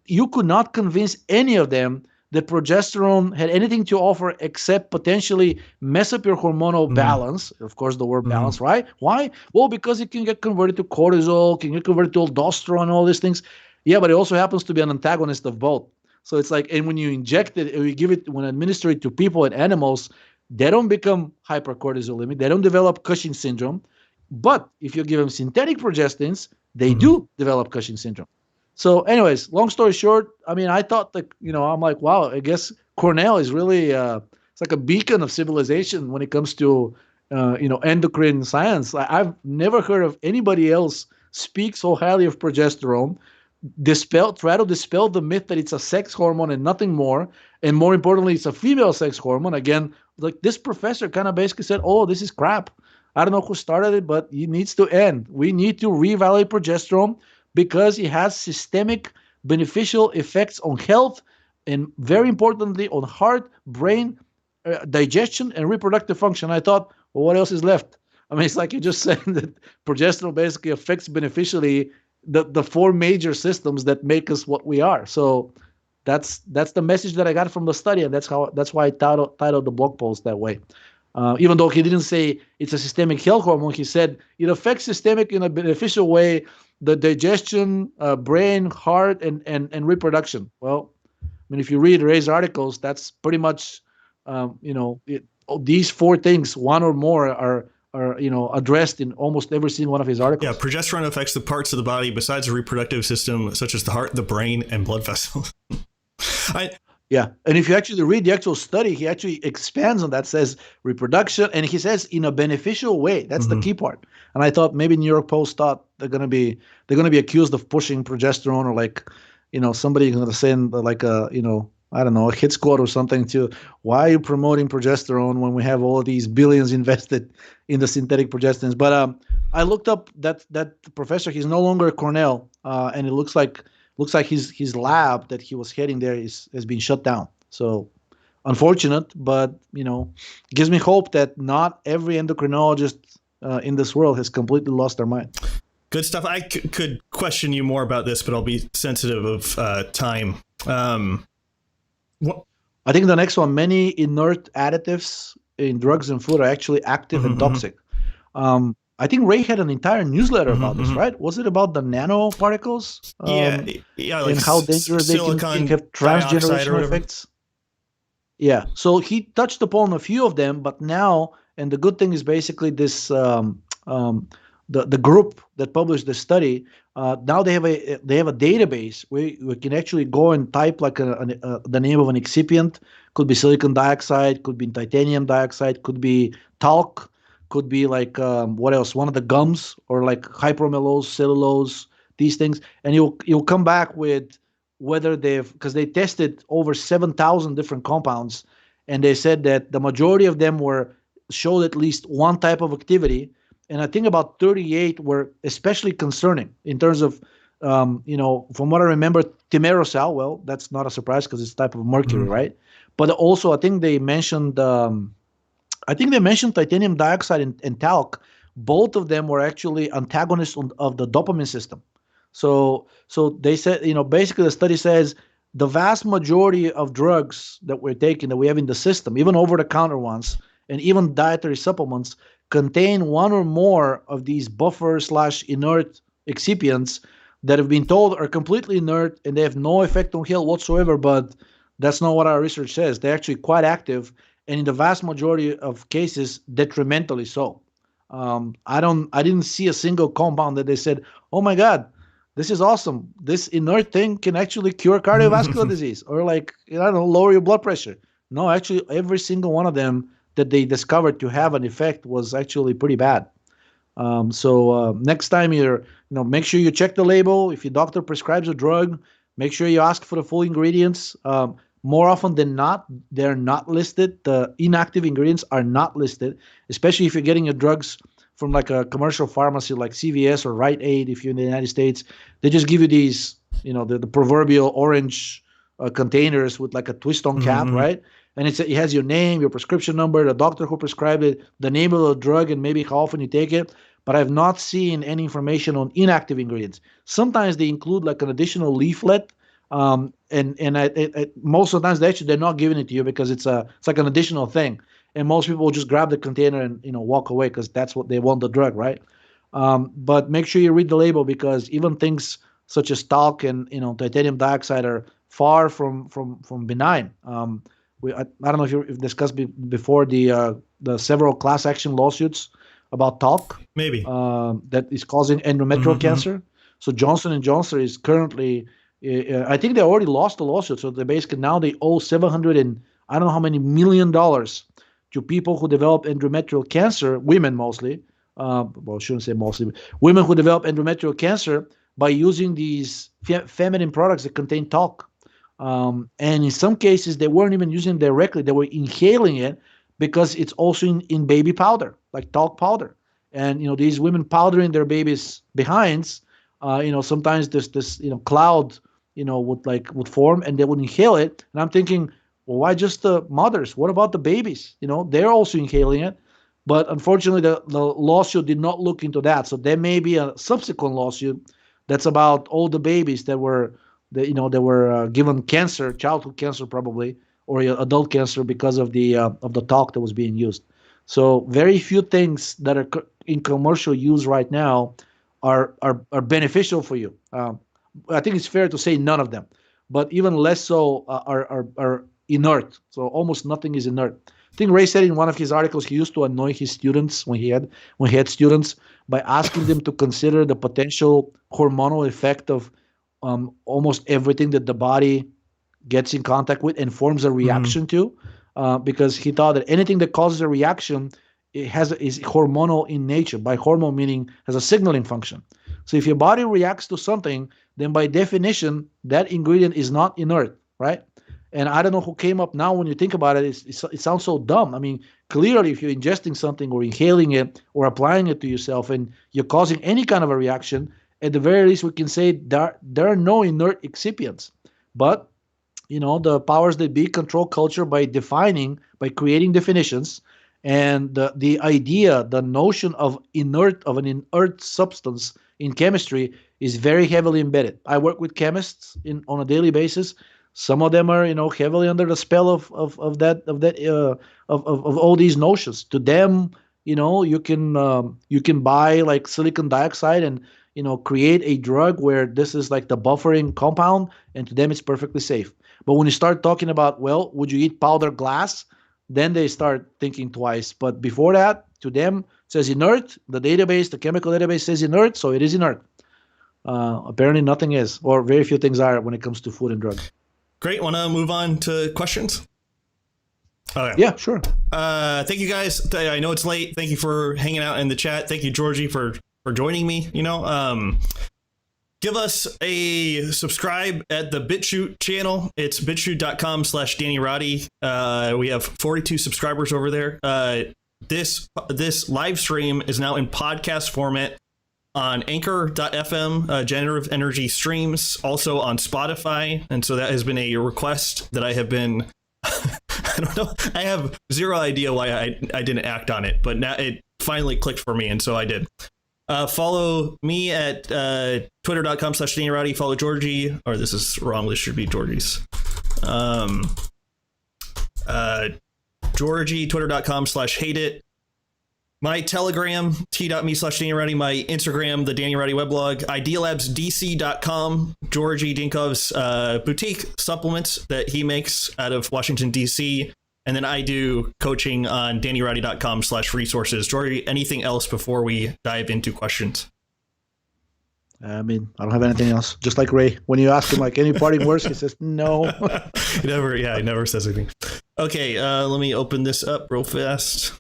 you could not convince any of them that progesterone had anything to offer except potentially mess up your hormonal balance. Of course, the word balance, right? Why? Well, because it can get converted to cortisol, can get converted to aldosterone, and all these things. Yeah, but it also happens to be an antagonist of both. So it's like, and when you inject it, or you give it, when administer it to people and animals, they don't become hypercortisolemic. They don't develop Cushing syndrome. But if you give them synthetic progestins, they do develop Cushing syndrome. So anyways, long story short, I mean, I thought that, I'm like, wow, I guess Cornell is really, it's like a beacon of civilization when it comes to, endocrine science. I've never heard of anybody else speak so highly of progesterone, try to dispel the myth that it's a sex hormone and nothing more. And more importantly, it's a female sex hormone. Again, like this professor kind of basically said, oh, this is crap. I don't know who started it, but it needs to end. We need to reevaluate progesterone because it has systemic beneficial effects on health and very importantly on heart, brain, digestion, and reproductive function. I thought, well, what else is left? I mean, it's like you're just saying that progesterone basically affects beneficially the 4 major systems that make us what we are. So that's the message that I got from the study, and that's why I titled the blog post that way. Even though he didn't say it's a systemic health hormone, he said it affects systemic in a beneficial way the digestion, brain, heart, and reproduction. Well, I mean, if you read Ray's articles, that's pretty much, these 4 things, one or more, are addressed in almost every single one of his articles. Yeah, progesterone affects the parts of the body besides the reproductive system, such as the heart, the brain, and blood vessels. Yeah, and if you actually read the actual study, he actually expands on that, says reproduction, and he says in a beneficial way. That's the key part. And I thought maybe New York Post thought they're gonna be accused of pushing progesterone, or like, somebody gonna send like a I don't know, a hit squad or something to, why are you promoting progesterone when we have all these billions invested in the synthetic progestins? But I looked up that professor. He's no longer at Cornell, and it looks like his lab that he was heading there has been shut down. So unfortunate, but gives me hope that not every endocrinologist in this world has completely lost their mind. Good stuff. I could question you more about this, but I'll be sensitive of time. I think the next one, many inert additives in drugs and food are actually active and toxic. I think Ray had an entire newsletter about this, right? Was it about the nanoparticles? Yeah, like and how dangerous they can have transgenerational effects. Yeah, so he touched upon a few of them, but now, and the good thing is basically this, the group that published the study, now they have a database where we can actually go and type like the name of an excipient. Could be silicon dioxide, could be titanium dioxide, could be talc, could be like what else? One of the gums, or like hypromellose, cellulose, these things, and you'll come back with whether because they tested over 7,000 different compounds, and they said that the majority of them showed at least one type of activity. And I think about 38 were especially concerning in terms of, from what I remember, thimerosal. Well, that's not a surprise because it's a type of mercury, right? But also, I think they mentioned, titanium dioxide and talc. Both of them were actually antagonists of the dopamine system. So they said, basically the study says the vast majority of drugs that we're taking, that we have in the system, even over-the-counter ones, and even dietary supplements, contain one or more of these buffer/inert excipients that have been told are completely inert and they have no effect on health whatsoever. But that's not what our research says. They're actually quite active, and in the vast majority of cases, detrimentally so. I didn't see a single compound that they said, oh my God, this is awesome. This inert thing can actually cure cardiovascular disease, or like, lower your blood pressure. No, actually, every single one of them that they discovered to have an effect was actually pretty bad. So next time make sure you check the label. If your doctor prescribes a drug, make sure you ask for the full ingredients. More often than not, they're not listed. The inactive ingredients are not listed, especially if you're getting your drugs from like a commercial pharmacy like CVS or Rite Aid. If you're in the United States, they just give you these, the proverbial orange containers with like a twist on cap, right? And it has your name, your prescription number, the doctor who prescribed it, the name of the drug, and maybe how often you take it. But I've not seen any information on inactive ingredients. Sometimes they include like an additional leaflet, and most of the times they're not giving it to you because it's like an additional thing. And most people will just grab the container and walk away because that's what they want, the drug, right? But make sure you read the label, because even things such as talc and titanium dioxide are far from benign. I don't know if you've discussed before the several class action lawsuits about talc. Maybe. That is causing endometrial cancer. So Johnson & Johnson is currently, I think they already lost the lawsuit. So they basically now they owe $700 and I don't know how many $million to people who develop endometrial cancer, women mostly. Well, I shouldn't say mostly, but women who develop endometrial cancer by using these feminine products that contain talc. And in some cases, they weren't even using it directly. They were inhaling it because it's also in baby powder, like talc powder. And, these women powdering their babies' behinds, sometimes this cloud, would form and they would inhale it. And I'm thinking, well, why just the mothers? What about the babies? They're also inhaling it. But unfortunately, the lawsuit did not look into that. So there may be a subsequent lawsuit that's about all the babies that were given cancer, childhood cancer probably, or adult cancer because of the talc that was being used. So very few things that are in commercial use right now are beneficial for you. I think it's fair to say none of them, but even less so are inert. So almost nothing is inert. I think Ray said in one of his articles he used to annoy his students when he had students by asking them to consider the potential hormonal effect of almost everything that the body gets in contact with and forms a reaction to, because he thought that anything that causes a reaction is hormonal in nature. By hormone meaning has a signaling function. So if your body reacts to something, then by definition that ingredient is not inert, right? And I don't know who came up now when you think about it. It sounds so dumb. I mean, clearly, if you're ingesting something or inhaling it or applying it to yourself and you're causing any kind of a reaction, at the very least, we can say there are no inert excipients. But, the powers that be control culture by creating definitions. And the idea, the notion of an inert substance in chemistry is very heavily embedded. I work with chemists on a daily basis. Some of them are, heavily under the spell of all these notions. To them, you can buy like silicon dioxide and create a drug where this is like the buffering compound, and to them it's perfectly safe. But when you start talking about, well, would you eat powdered glass? Then they start thinking twice. But before that, to them, it says inert. The chemical database says inert, so it is inert. Apparently nothing is, or very few things are when it comes to food and drugs. Great. Want to move on to questions? Okay. Yeah, sure. Thank you guys. I know it's late. Thank you for hanging out in the chat. Thank you, Georgi, for joining me. Give us a subscribe at the BitChute channel. It's bitchute.com/DannyRoddy. We have 42 subscribers over there. This live stream is now in podcast format on Anchor.fm, Generative Energy Streams, also on Spotify. And so that has been a request that I have been, I don't know, I have zero idea why I didn't act on it, but now it finally clicked for me, and so I did. Follow me at twitter.com/DannyRoddy. Follow Georgi, or this is wrong, this should be Georgi's. Georgi, twitter.com/hateit. My Telegram, t.me/DannyRoddy. My Instagram, the Danny Roddy weblog. Idealabsdc.com. Georgi Dinkov's boutique supplements that he makes out of Washington, D.C. And then I do coaching on DannyRoddy.com/resources. Georgi, anything else before we dive into questions? I mean, I don't have anything else. Just like Ray, when you ask him like any parting words, he says no. He never says anything. Okay, let me open this up real fast.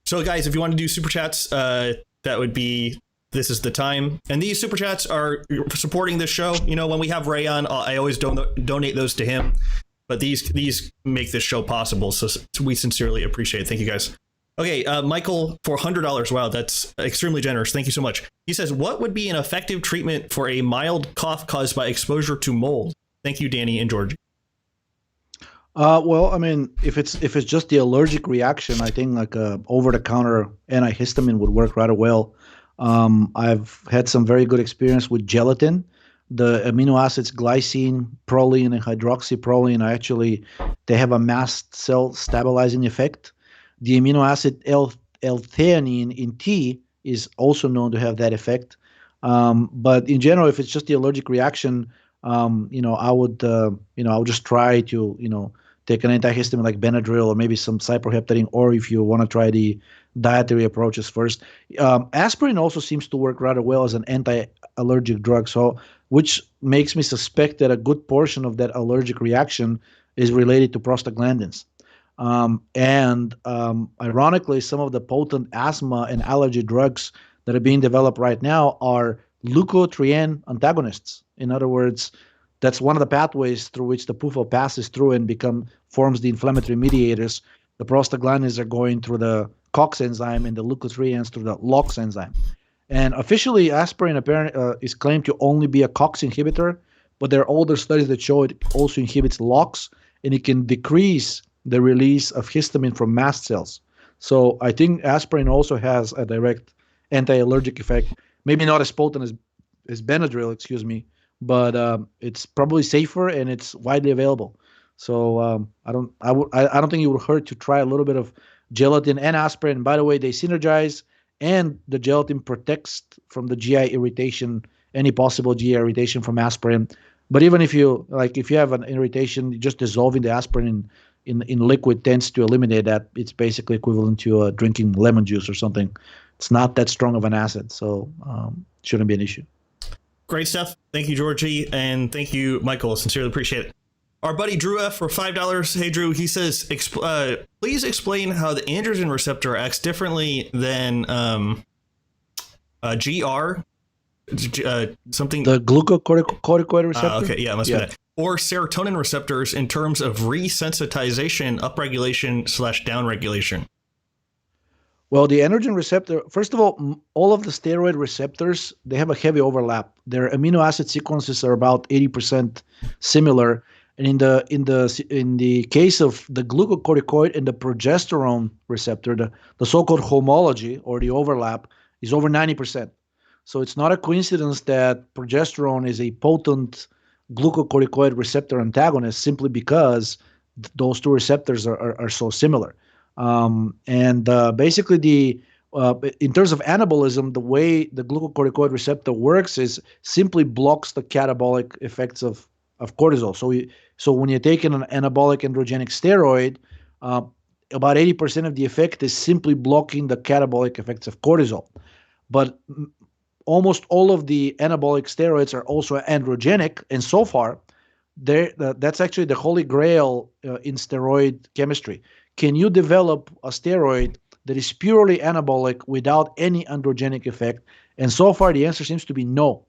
So guys, if you want to do super chats, this is the time. And these super chats are supporting this show. When we have Ray on, I always donate those to him. But these make this show possible. So we sincerely appreciate it. Thank you guys. Okay, Michael, for $100. Wow, that's extremely generous. Thank you so much. He says, what would be an effective treatment for a mild cough caused by exposure to mold? Thank you, Danny and Georgi. Well, I mean, if it's just the allergic reaction, I think like a over-the-counter antihistamine would work rather well. I've had some very good experience with gelatin. The amino acids glycine, proline, and hydroxyproline they have a mast cell stabilizing effect. The amino acid L-theanine in tea is also known to have that effect. But in general, if it's just the allergic reaction, I would just try to take an antihistamine like Benadryl or maybe some cyproheptadine, or if you want to try the dietary approaches first. Aspirin also seems to work rather well as an anti-allergic drug, which makes me suspect that a good portion of that allergic reaction is related to prostaglandins. Ironically, some of the potent asthma and allergy drugs that are being developed right now are leukotriene antagonists. In other words, that's one of the pathways through which the PUFA passes through and forms the inflammatory mediators. The prostaglandins are going through the COX enzyme and the leukotrienes through the LOX enzyme. And officially, aspirin apparently is claimed to only be a COX inhibitor, but there are older studies that show it also inhibits LOX, and it can decrease the release of histamine from mast cells. So I think aspirin also has a direct anti-allergic effect. Maybe not as potent as Benadryl, but it's probably safer and it's widely available. So I don't think it would hurt to try a little bit of gelatin and aspirin. By the way, they synergize, and the gelatin protects from the GI irritation, any possible GI irritation from aspirin. But even if you have an irritation, just dissolving the aspirin in liquid tends to eliminate that. It's basically equivalent to drinking lemon juice or something. It's not that strong of an acid, so shouldn't be an issue. Great stuff. Thank you, Georgi, and thank you, Michael. Sincerely appreciate it. Our buddy Drew F for $5. Hey, Drew. He says, please explain how the androgen receptor acts differently than GR, something. The glucocorticoid receptor. Okay, yeah, must be that. Or serotonin receptors in terms of resensitization, upregulation / downregulation. Well, the androgen receptor, first of all of the steroid receptors, they have a heavy overlap. Their amino acid sequences are about 80% similar. And in the case of the glucocorticoid and the progesterone receptor, the so-called homology or the overlap is over 90%. So it's not a coincidence that progesterone is a potent glucocorticoid receptor antagonist simply because those two receptors are so similar. Basically, in terms of anabolism, the way the glucocorticoid receptor works is simply blocks the catabolic effects of cortisol. So when you're taking an anabolic androgenic steroid, about 80% of the effect is simply blocking the catabolic effects of cortisol. But almost all of the anabolic steroids are also androgenic, and so far, that's actually the holy grail in steroid chemistry. Can you develop a steroid that is purely anabolic without any androgenic effect? And so far, the answer seems to be no.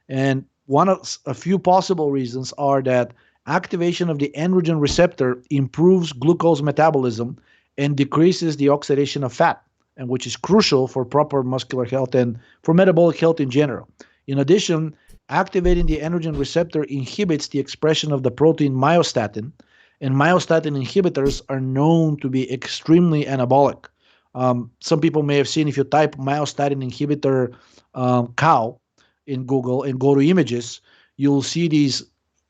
And a few possible reasons are that activation of the androgen receptor improves glucose metabolism and decreases the oxidation of fat, and which is crucial for proper muscular health and for metabolic health in general. In addition, activating the androgen receptor inhibits the expression of the protein myostatin, and myostatin inhibitors are known to be extremely anabolic. Some people may have seen, if you type myostatin inhibitor cow in Google and go to images, you'll see these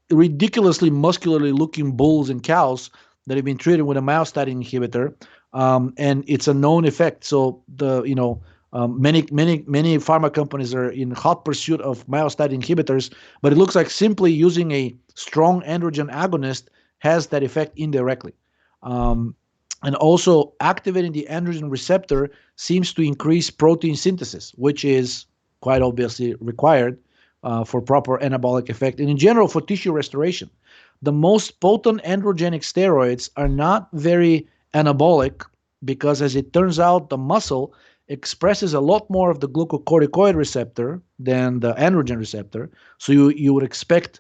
ridiculously muscularly looking bulls and cows that have been treated with a myostatin inhibitor, and it's a known effect. So many pharma companies are in hot pursuit of myostatin inhibitors, but it looks like simply using a strong androgen agonist has that effect indirectly. And also activating the androgen receptor seems to increase protein synthesis, which is quite obviously required for proper anabolic effect and in general for tissue restoration. The most potent androgenic steroids are not very anabolic because, as it turns out, the muscle expresses a lot more of the glucocorticoid receptor than the androgen receptor. So you would expect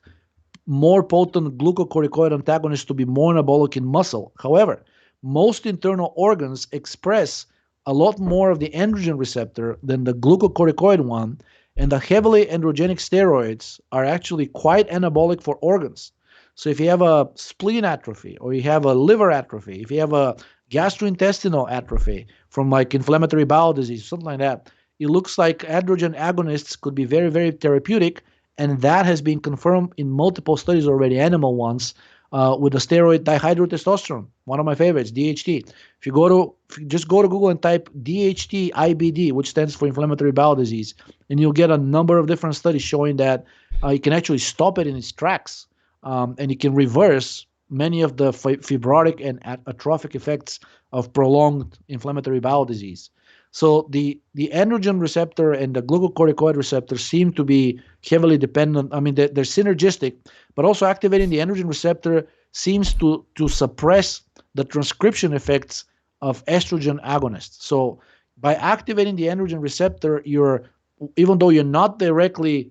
more potent glucocorticoid antagonists to be more anabolic in muscle. However, most internal organs express a lot more of the androgen receptor than the glucocorticoid one, and the heavily androgenic steroids are actually quite anabolic for organs. So if you have a spleen atrophy, or you have a liver atrophy, if you have a gastrointestinal atrophy from like inflammatory bowel disease, something like that, it looks like androgen agonists could be very, very therapeutic, and that has been confirmed in multiple studies already, animal ones, with the steroid dihydrotestosterone, one of my favorites, DHT. If you just go to Google and type DHT IBD, which stands for inflammatory bowel disease, and you'll get a number of different studies showing that you can actually stop it in its tracks, and you can reverse many of the fibrotic and atrophic effects of prolonged inflammatory bowel disease. So the androgen receptor and the glucocorticoid receptor seem to be heavily dependent. I mean, they're synergistic, but also activating the androgen receptor seems to suppress the transcription effects of estrogen agonists. So by activating the androgen receptor, even though you're not directly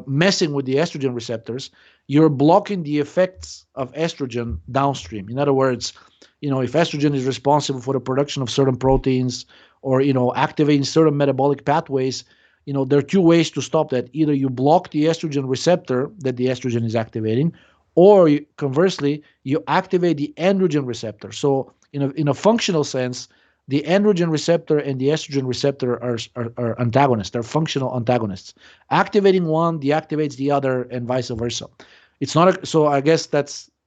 messing with the estrogen receptors, you're blocking the effects of estrogen downstream. In other words, if estrogen is responsible for the production of certain proteins or, activating certain metabolic pathways, there are two ways to stop that. Either you block the estrogen receptor that the estrogen is activating, or conversely, you activate the androgen receptor. So in a functional sense, the androgen receptor and the estrogen receptor are antagonists. They're functional antagonists. Activating one deactivates the other, and vice versa. It's not so I guess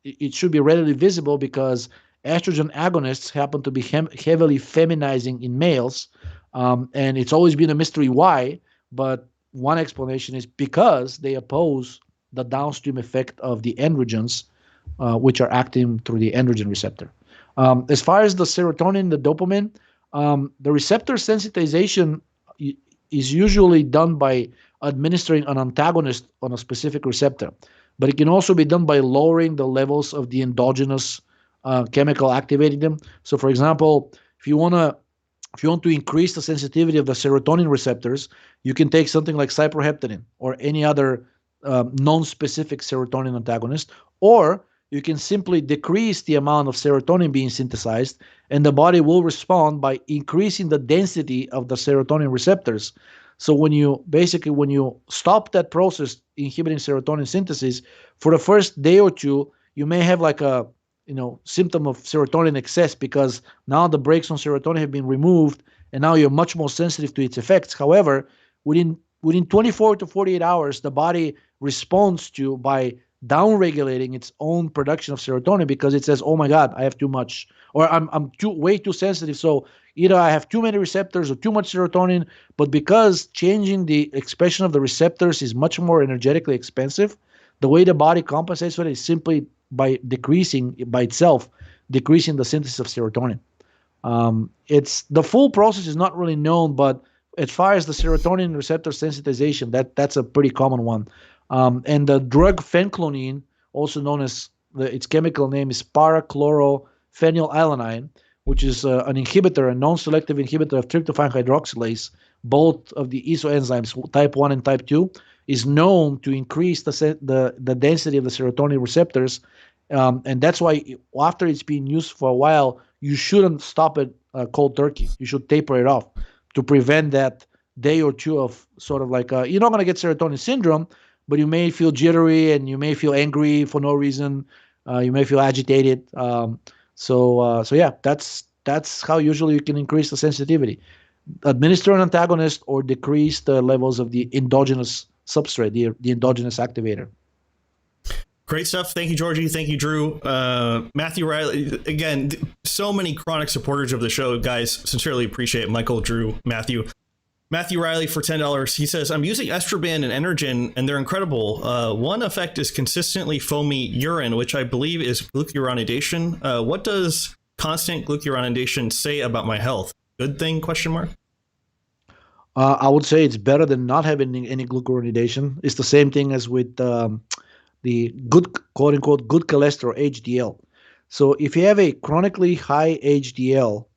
it should be readily visible because estrogen agonists happen to be heavily feminizing in males, and it's always been a mystery why. But one explanation is because they oppose the downstream effect of the androgens which are acting through the androgen receptor. As far as the serotonin, the dopamine, the receptor sensitization is usually done by administering an antagonist on a specific receptor, but it can also be done by lowering the levels of the endogenous chemical activating them. So, for example, if you want to increase the sensitivity of the serotonin receptors, you can take something like cyproheptadine or any other non-specific serotonin antagonist, or you can simply decrease the amount of serotonin being synthesized, and the body will respond by increasing the density of the serotonin receptors. So when you stop that process inhibiting serotonin synthesis, for the first day or two, you may have like a symptom of serotonin excess, because now the brakes on serotonin have been removed, and now you're much more sensitive to its effects. However, within 24 to 48 hours, the body responds to by downregulating its own production of serotonin, because it says, "Oh my God, I have too much, or I'm way too sensitive." So either I have too many receptors or too much serotonin. But because changing the expression of the receptors is much more energetically expensive, the way the body compensates for it is simply by decreasing the synthesis of serotonin. It's the full process is not really known, but as far as the serotonin receptor sensitization, that's a pretty common one. And the drug phenclonine, also known as its chemical name is parachlorophenylalanine, which is an inhibitor, a non-selective inhibitor of tryptophan hydroxylase, both of the isoenzymes type 1 and type 2, is known to increase the density of the serotonin receptors. And that's why after it's been used for a while, you shouldn't stop it cold turkey. You should taper it off to prevent that day or two of sort of like, you're not going to get serotonin syndrome, but you may feel jittery and you may feel angry for no reason. You may feel agitated. So yeah, that's how usually you can increase the sensitivity. Administer an antagonist or decrease the levels of the endogenous substrate, the endogenous activator. Great stuff. Thank you, Georgi. Thank you, Drew. Matthew Riley, again, so many chronic supporters of the show, guys. Sincerely appreciate it. Michael, Drew, Matthew. Matthew Riley for $10. He says, "I'm using Estrogen and Endogen, and they're incredible. One effect is consistently foamy urine, which I believe is glucuronidation. What does constant glucuronidation say about my health? Good thing? Question mark." I would say it's better than not having any glucuronidation. It's the same thing as with the good, quote unquote, good cholesterol, HDL. So if you have a chronically high HDL,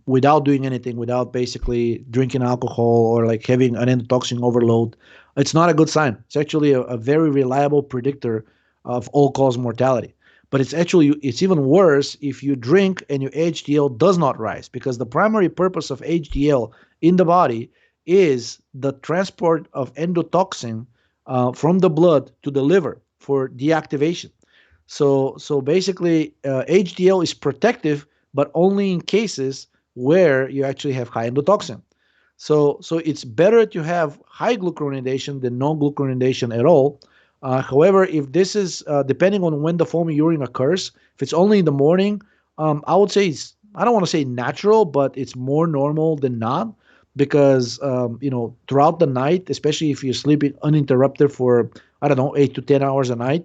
without doing anything, without basically drinking alcohol or like having an endotoxin overload, it's not a good sign. It's actually a very reliable predictor of all-cause mortality. But it's even worse if you drink and your HDL does not rise, because the primary purpose of HDL in the body is the transport of endotoxin from the blood to the liver for deactivation. So basically, HDL is protective, but only in cases where you actually have high endotoxin. So it's better to have high glucuronidation than no glucuronidation at all. However, if this is depending on when the foamy urine occurs, if it's only in the morning, I would say I don't want to say natural, but it's more normal than not, because throughout the night, especially if you're sleeping uninterrupted for 8 to 10 hours a night,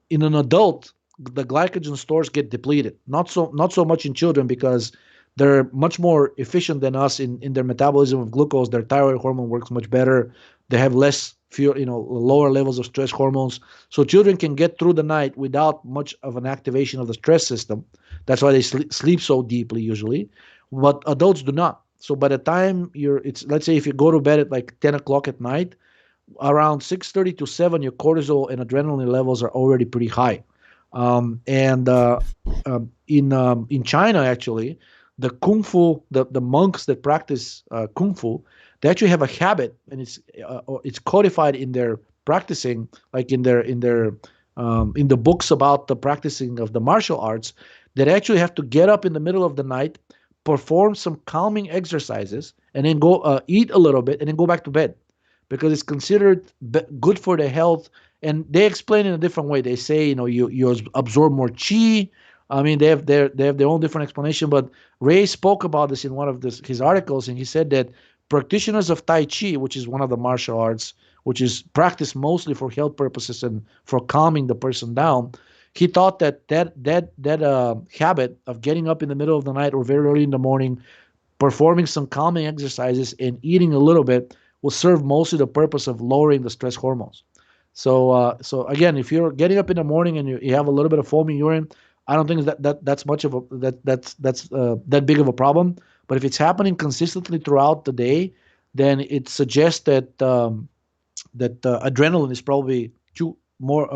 in an adult, the glycogen stores get depleted. Not so much in children, because they're much more efficient than us in their metabolism of glucose. Their thyroid hormone works much better. They have lower levels of stress hormones. So children can get through the night without much of an activation of the stress system. That's why they sleep so deeply usually. But adults do not. So by the time let's say if you go to bed at like 10 o'clock at night, around 6:30 to 7, your cortisol and adrenaline levels are already pretty high. In China, actually, the kung fu, the monks that practice kung fu, they actually have a habit, and it's codified in their practicing, like in the books about the practicing of the martial arts, that actually have to get up in the middle of the night, perform some calming exercises, and then go eat a little bit, and then go back to bed, because it's considered good for the health. And they explain in a different way. They say, you absorb more chi. I mean, they have their own different explanation. But Ray spoke about this in one of his articles, and he said that practitioners of Tai Chi, which is one of the martial arts, which is practiced mostly for health purposes and for calming the person down, he thought that habit of getting up in the middle of the night or very early in the morning, performing some calming exercises and eating a little bit will serve mostly the purpose of lowering the stress hormones. So again, if you're getting up in the morning and you have a little bit of foamy urine, I don't think that's much of that big of a problem. But if it's happening consistently throughout the day, then it suggests that adrenaline is probably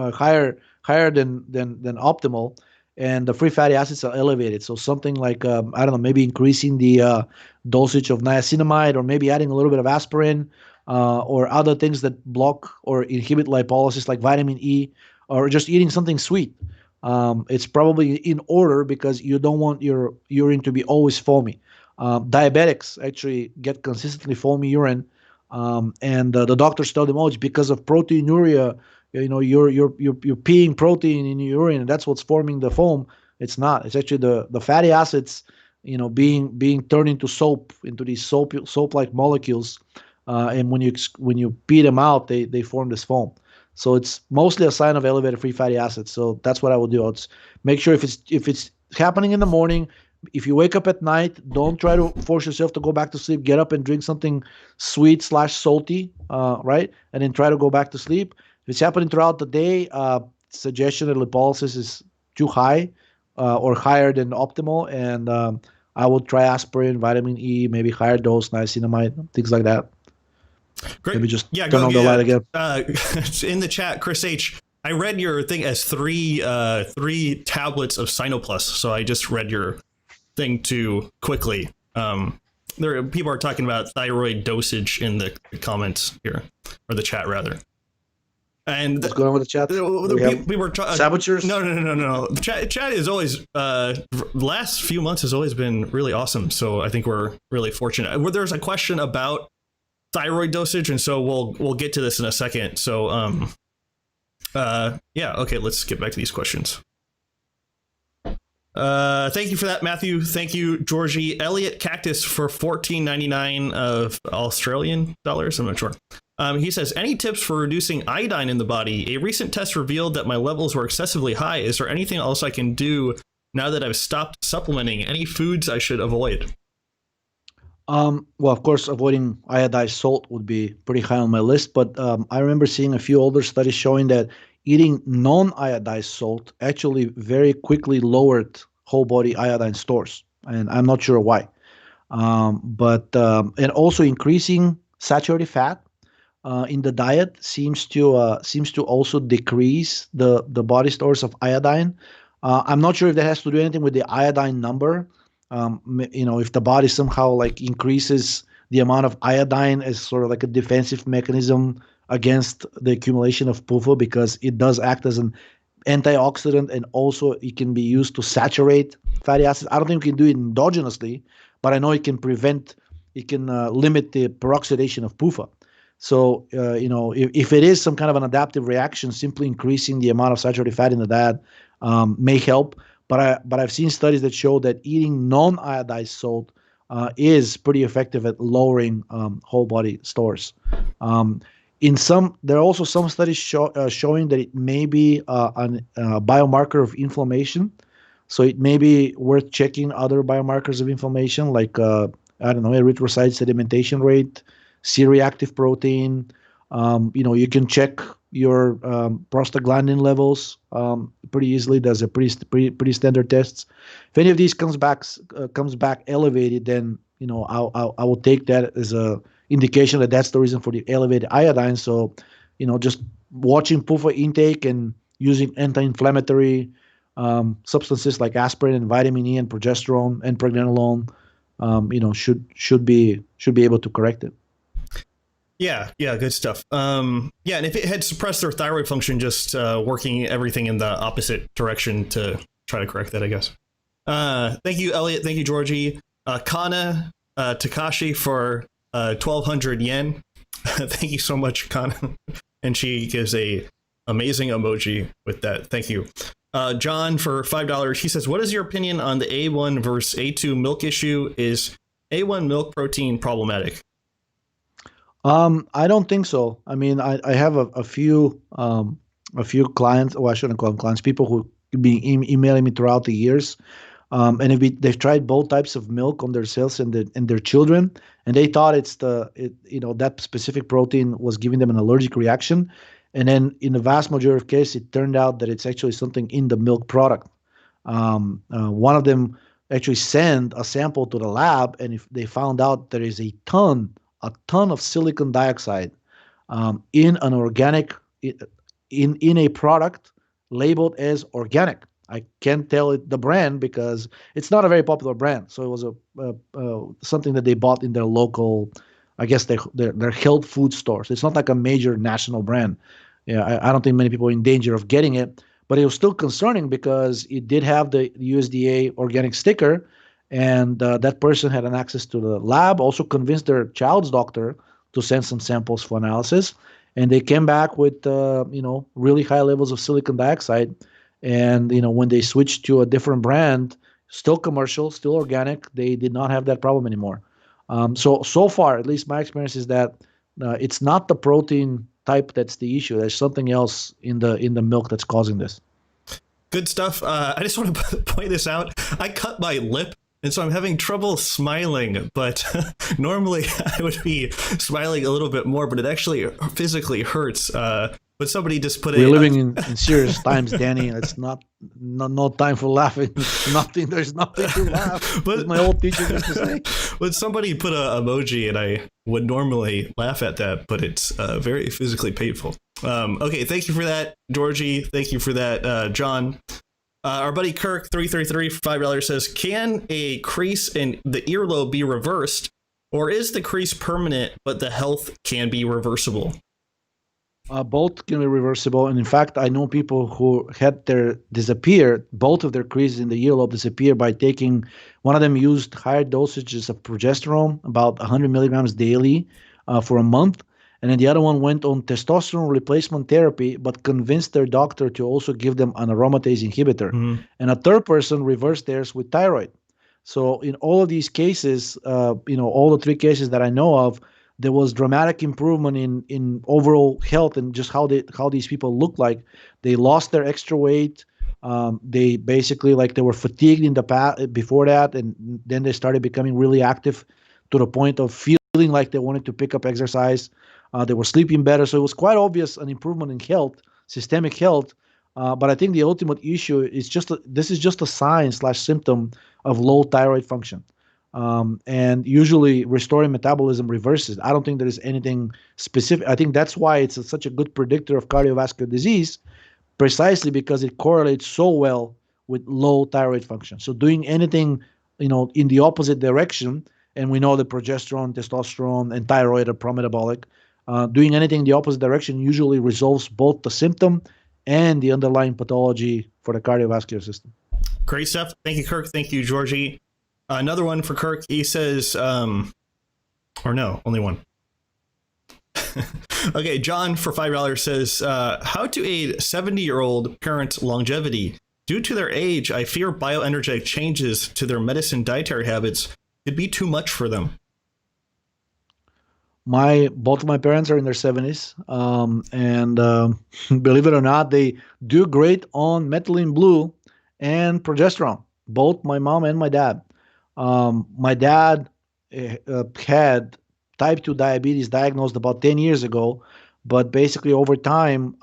higher than optimal, and the free fatty acids are elevated. So something like I don't know, maybe increasing the dosage of niacinamide, or maybe adding a little bit of aspirin, or other things that block or inhibit lipolysis, like vitamin E, or just eating something sweet. It's probably in order because you don't want your urine to be always foamy. Diabetics actually get consistently foamy urine, and the doctors tell them, oh, it's because of proteinuria. You're peeing protein in your urine, and that's what's forming the foam. It's not. It's actually the fatty acids, being turned into these soap-like molecules, and when you pee them out, they form this foam. So it's mostly a sign of elevated free fatty acids. So that's what I would do. I'll make sure if it's happening in the morning. If you wake up at night, don't try to force yourself to go back to sleep. Get up and drink something sweet / salty, right? And then try to go back to sleep. If it's happening throughout the day, suggestion that lipolysis is too high or higher than optimal. And I would try aspirin, vitamin E, maybe higher dose, niacinamide, things like that. Great. Maybe just turn on the light again. In the chat, Chris H., I read your thing as three tablets of Sinoplus. So I just read your thing too quickly. People are talking about thyroid dosage in the comments here, or the chat rather. And what's going on with the chat? People were saboteurs. No. The chat is always last few months has always been really awesome. So I think we're really fortunate. There's a question about thyroid dosage, and so we'll get to this in a second. So okay, let's get back to these questions. Thank you for that, Matthew. Thank you, Georgie. Elliot Cactus for $14.99 of Australian dollars. I'm not sure. He says, any tips for reducing iodine in the body? A recent test revealed that my levels were excessively high. Is there anything else I can do now that I've stopped supplementing? Any foods I should avoid? Well, of course, avoiding iodized salt would be pretty high on my list. But I remember seeing a few older studies showing that eating non-iodized salt actually very quickly lowered whole body iodine stores, and I'm not sure why. And also increasing saturated fat in the diet seems to also decrease the body stores of iodine. I'm not sure if that has to do anything with the iodine number. If the body somehow like increases the amount of iodine as sort of like a defensive mechanism against the accumulation of PUFA, because it does act as an antioxidant, and also it can be used to saturate fatty acids. I don't think we can do it endogenously, but I know it can limit the peroxidation of PUFA. So, if it is some kind of an adaptive reaction, simply increasing the amount of saturated fat in the diet may help. But I've seen studies that show that eating non-iodized salt is pretty effective at lowering whole body stores. There are also some studies showing that it may be a biomarker of inflammation. So it may be worth checking other biomarkers of inflammation, like erythrocyte sedimentation rate, C-reactive protein. You can check your prostaglandin levels pretty easily. There's a pretty standard tests. If any of these comes back elevated, then I will take that as a indication that that's the reason for the elevated iodine. So, just watching PUFA intake and using anti-inflammatory substances like aspirin and vitamin E and progesterone and pregnenolone, should be able to correct it. Yeah, good stuff. And if it had suppressed their thyroid function, just working everything in the opposite direction to try to correct that, I guess. Thank you, Elliot. Thank you, Georgie. Kana Takashi for 1,200 yen. Thank you so much, Kana. And she gives a amazing emoji with that. Thank you. John for $5. He says, what is your opinion on the A1 versus A2 milk issue? Is A1 milk protein problematic? I don't think so. I mean, I have a few clients, or I shouldn't call them clients, people who been emailing me throughout the years. And they've tried both types of milk on themselves and their children, and they thought that specific protein was giving them an allergic reaction. And then in the vast majority of cases, it turned out that it's actually something in the milk product. One of them actually sent a sample to the lab, and if they found out there is a ton of silicon dioxide in an organic in a product labeled as organic. I can't tell it the brand because it's not a very popular brand. So it was something that they bought in their local, I guess their health food stores. It's not like a major national brand. Yeah, I don't think many people are in danger of getting it, but it was still concerning because it did have the USDA organic sticker, and that person had an access to the lab, also convinced their child's doctor to send some samples for analysis, and they came back with really high levels of silicon dioxide. And when they switched to a different brand, still commercial, still organic, they did not have that problem anymore. So far, at least my experience is that it's not the protein type that's the issue. There's something else in the milk that's causing this. Good stuff. I just want to point this out. I cut my lip, and so I'm having trouble smiling, but normally I would be smiling a little bit more, but it actually physically hurts. But somebody just put We're living in serious times, Danny. It's no time for laughing. There's nothing to laugh. But my old teacher used to say. But somebody put an emoji, and I would normally laugh at that, but it's very physically painful. Okay, thank you for that, Georgi. Thank you for that, John. Our buddy Kirk 333 for $5 says, can a crease in the earlobe be reversed, or is the crease permanent but the health can be reversible? Both can be reversible, and in fact, I know people who had both of their creases in the earlobe disappear by taking. One of them used higher dosages of progesterone, about 100 milligrams daily, for a month, and then the other one went on testosterone replacement therapy, but convinced their doctor to also give them an aromatase inhibitor. Mm-hmm. And a third person reversed theirs with thyroid. So in all of these cases, all the three cases that I know of, there was dramatic improvement in overall health and just how these people look like. They lost their extra weight. They basically they were fatigued in the past before that, and then they started becoming really active to the point of feeling like they wanted to pick up exercise. They were sleeping better, so it was quite obvious an improvement in health, systemic health. But I think the ultimate issue is this is just a sign/symptom of low thyroid function. And usually restoring metabolism reverses. I don't think there is anything specific. I think that's why it's such a good predictor of cardiovascular disease, precisely because it correlates so well with low thyroid function. So doing anything, in the opposite direction, and we know that progesterone, testosterone, and thyroid are pro-metabolic, doing anything in the opposite direction usually resolves both the symptom and the underlying pathology for the cardiovascular system. Great stuff. Thank you, Kirk. Thank you, Georgi. Another one for Kirk. He says, only one. Okay, John for $5 says, how to aid 70-year-old parents' longevity? Due to their age, I fear bioenergetic changes to their medicine dietary habits could be too much for them. Both of my parents are in their 70s, and believe it or not, they do great on methylene blue and progesterone, both my mom and my dad. My dad had type 2 diabetes diagnosed about 10 years ago, but basically over time,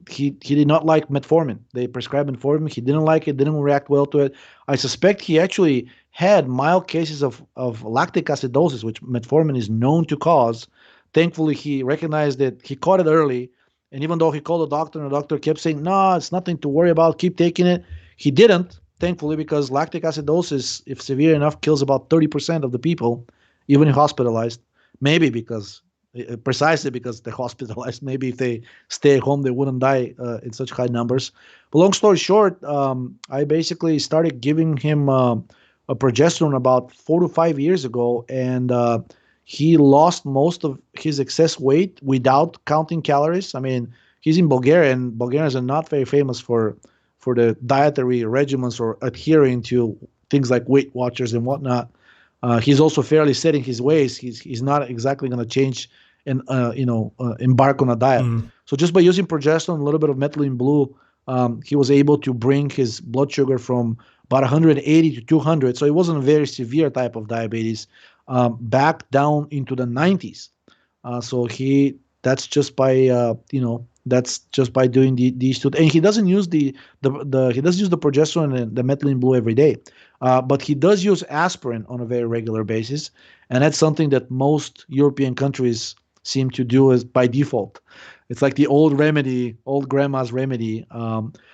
he did not like metformin. They prescribed metformin. He didn't like it, didn't react well to it. I suspect he actually had mild cases of lactic acidosis, which metformin is known to cause. Thankfully, he recognized it. He caught it early. And even though he called the doctor and the doctor kept saying, no, it's nothing to worry about, keep taking it, he didn't. Thankfully, because lactic acidosis, if severe enough, kills about 30% of the people, even if hospitalized. Maybe precisely because they're hospitalized. Maybe if they stay at home, they wouldn't die in such high numbers. But long story short, I basically started giving him a progesterone about 4 to 5 years ago, and he lost most of his excess weight without counting calories. I mean, he's in Bulgaria, and Bulgarians are not very famous for the dietary regimens or adhering to things like Weight Watchers and whatnot. He's also fairly set in his ways. He's not exactly going to change and embark on a diet. So just by using progesterone, a little bit of methylene blue, he was able to bring his blood sugar from about 180 to 200. So it wasn't a very severe type of diabetes, back down into the 90s. So that's just by that's just by doing these two. And he doesn't use he doesn't use the progesterone and the methylene blue every day, but he does use aspirin on a very regular basis, and that's something that most European countries seem to do as by default. It's like the old remedy, old grandma's remedy.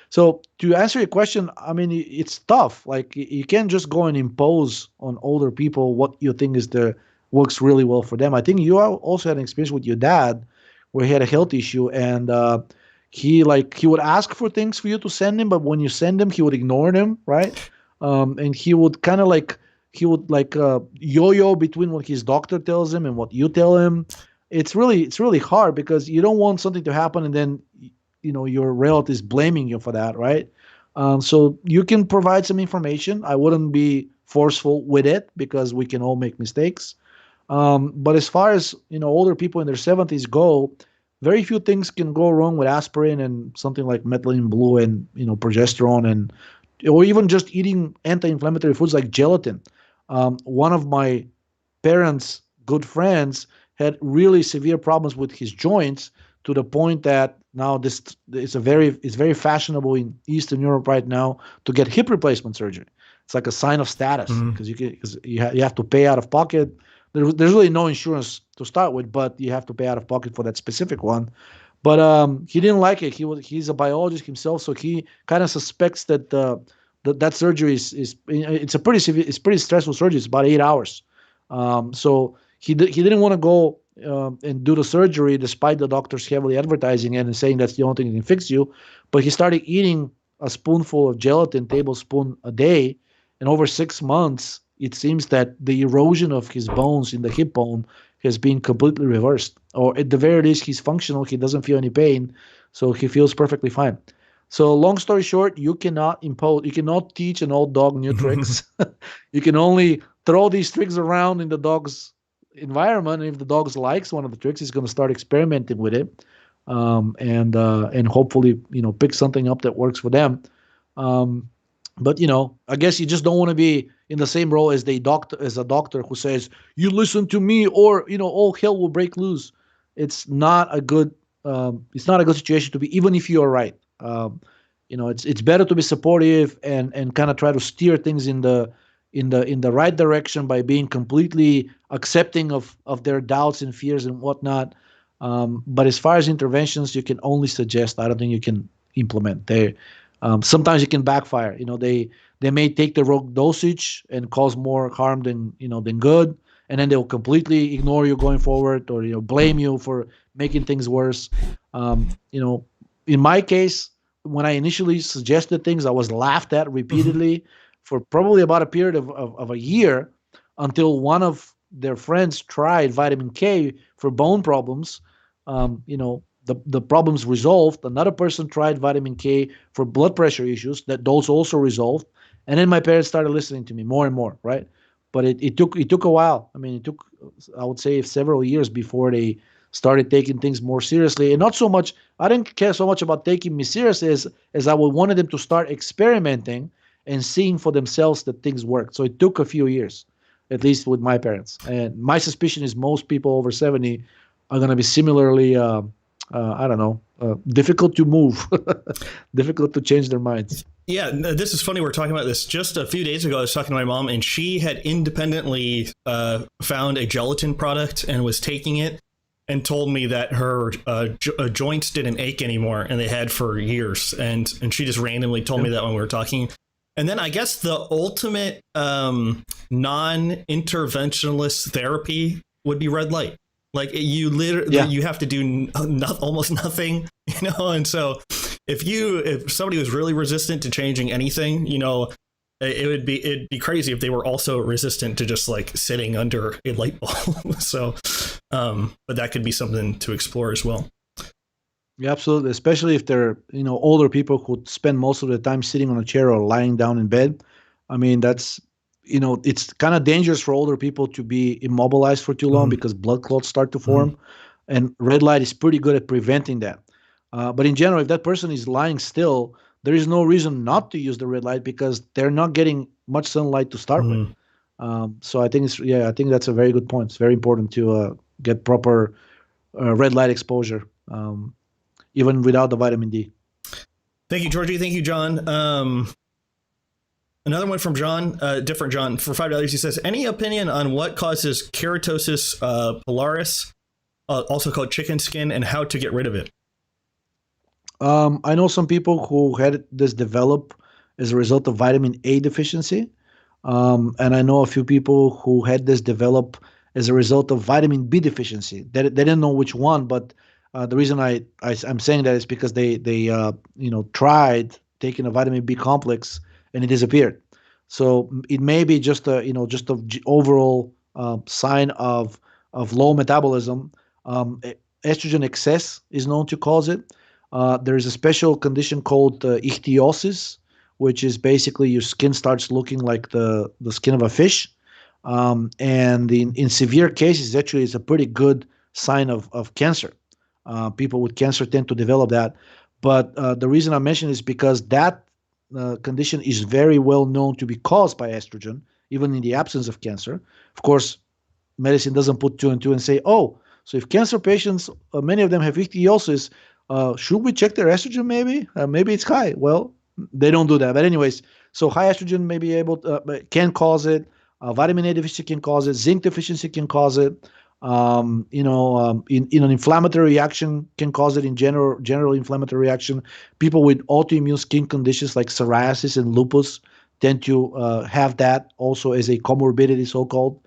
So to answer your question, I mean, it's tough. Like you can't just go and impose on older people what you think works really well for them. I think you also had an experience with your dad where he had a health issue, and he would ask for things for you to send him, but when you send him, he would ignore them, right? And he would kind of yo-yo between what his doctor tells him and what you tell him. It's really hard because you don't want something to happen and then your relatives blaming you for that, right? So you can provide some information. I wouldn't be forceful with it because we can all make mistakes. But as far as older people in their 70s go, very few things can go wrong with aspirin and something like methylene blue and progesterone or even just eating anti-inflammatory foods like gelatin. One of my parents' good friends had really severe problems with his joints to the point that now it's very fashionable in Eastern Europe right now to get hip replacement surgery. It's like a sign of status because you have to pay out of pocket. There's really no insurance to start with, but you have to pay out of pocket for that specific one. But he didn't like it. He's a biologist himself, so he kind of suspects that that surgery is pretty stressful surgery. It's about 8 hours. So he didn't want to go and do the surgery despite the doctors heavily advertising it and saying that's the only thing that can fix you. But he started eating a spoonful of gelatin, tablespoon a day, and over 6 months, it seems that the erosion of his bones in the hip bone has been completely reversed. Or at the very least, he's functional. He doesn't feel any pain, so he feels perfectly fine. So long story short, you cannot teach an old dog new tricks. You can only throw these tricks around in the dog's environment, and if the dog likes one of the tricks, he's going to start experimenting with it, and hopefully pick something up that works for them. But I guess you just don't want to be in the same role as a doctor who says you listen to me or all hell will break loose. It's not a good situation to be, even if you are right. It's better to be supportive and kind of try to steer things in the right direction by being completely accepting of their doubts and fears and whatnot. But as far as interventions, you can only suggest. I don't think you can implement. Sometimes it can backfire. They may take the wrong dosage and cause more harm than good, and then they'll completely ignore you going forward, or blame you for making things worse. In my case, when I initially suggested things, I was laughed at repeatedly for probably about a period of a year, until one of their friends tried vitamin K for bone problems. The problems resolved. Another person tried vitamin K for blood pressure issues. Those also resolved. And then my parents started listening to me more and more, right? But it took a while. I mean, I would say, several years before they started taking things more seriously. And not so much, I didn't care so much about taking me seriously as I wanted them to start experimenting and seeing for themselves that things worked. So it took a few years, at least with my parents. And my suspicion is most people over 70 are going to be similarly, difficult to move, difficult to change their minds. Yeah, this is funny. We're talking about this just a few days ago. I was talking to my mom, and she had independently found a gelatin product and was taking it, and told me that her joints didn't ache anymore, and they had for years. And she just randomly told me that when we were talking. And then I guess the ultimate non-interventionalist therapy would be red light. Like you have to do almost nothing, And so if somebody was really resistant to changing anything, it'd be crazy if they were also resistant to just like sitting under a light bulb. So, but that could be something to explore as well. Yeah, absolutely. Especially if they're, older people who spend most of the time sitting on a chair or lying down in bed. I mean, that's, it's kind of dangerous for older people to be immobilized for too long because blood clots start to form. And red light is pretty good at preventing that. But in general, if that person is lying still, there is no reason not to use the red light because they're not getting much sunlight to start with. So I think I think that's a very good point. It's very important to get proper red light exposure, even without the vitamin D. Thank you, Georgie. Thank you, John. Another one from John, different John, for $5. He says, any opinion on what causes keratosis pilaris, also called chicken skin, and how to get rid of it? I know some people who had this develop as a result of vitamin A deficiency. And I know a few people who had this develop as a result of vitamin B deficiency. They didn't know which one, but the reason I'm saying that is because they tried taking a vitamin B complex and it disappeared. So it may be just a overall sign of low metabolism. Estrogen excess is known to cause it. There is a special condition called ichthyosis, which is basically your skin starts looking like the skin of a fish. And in severe cases, actually, it's a pretty good sign of cancer. People with cancer tend to develop that. But the reason I mention is because that condition is very well known to be caused by estrogen, even in the absence of cancer. Of course, medicine doesn't put two and two and say, oh, so if cancer patients, many of them have ichthyosis, should we check their estrogen maybe? Maybe it's high. Well, they don't do that. But anyways, so high estrogen may be can cause it. Vitamin A deficiency can cause it. Zinc deficiency can cause it. In an inflammatory reaction can cause it in general inflammatory reaction. People with autoimmune skin conditions like psoriasis and lupus tend to have that also as a comorbidity, so-called.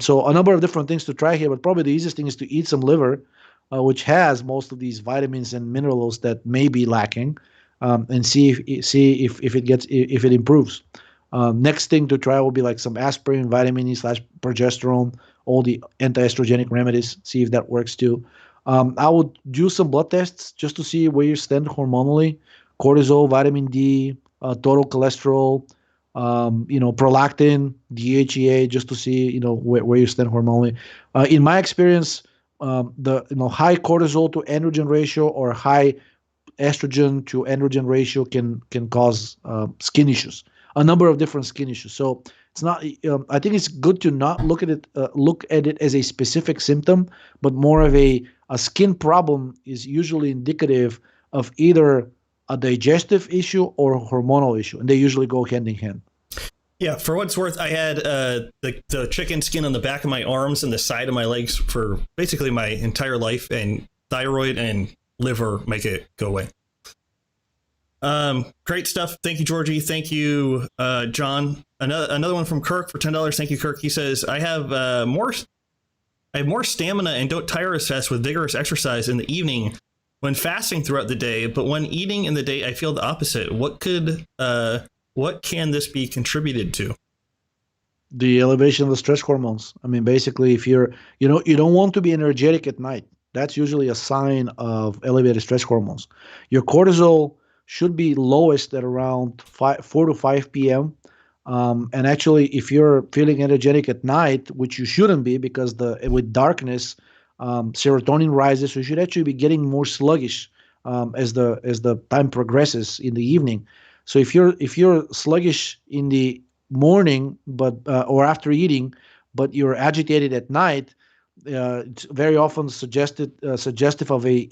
So a number of different things to try here, but probably the easiest thing is to eat some liver, which has most of these vitamins and minerals that may be lacking, and see if it improves. Next thing to try will be like some aspirin, vitamin E / progesterone, all the anti-estrogenic remedies, see if that works too. I would do some blood tests just to see where you stand hormonally, cortisol, vitamin D, total cholesterol, prolactin, DHEA, just to see, where you stand hormonally. In my experience, the high cortisol to androgen ratio or high estrogen to androgen ratio can cause skin issues, a number of different skin issues. So it's not. I think it's good to not look at it as a specific symptom, but more of a skin problem is usually indicative of either a digestive issue or a hormonal issue, and they usually go hand in hand. Yeah, for what it's worth, I had the chicken skin on the back of my arms and the side of my legs for basically my entire life, and thyroid and liver make it go away. Great stuff. Thank you, Georgie. Thank you, John. Another one from Kirk for $10. Thank you, Kirk. He says, I have more stamina and don't tire as fast with vigorous exercise in the evening when fasting throughout the day, but when eating in the day, I feel the opposite. What can this be contributed to? The elevation of the stress hormones. I mean, basically, if you don't want to be energetic at night, that's usually a sign of elevated stress hormones. Your cortisol should be lowest at around 4 to 5 p.m. And actually, if you're feeling energetic at night, which you shouldn't be because with darkness, serotonin rises, so you should actually be getting more sluggish as the time progresses in the evening. So if you're sluggish in the morning, but or after eating, but you're agitated at night, it's very often suggestive of a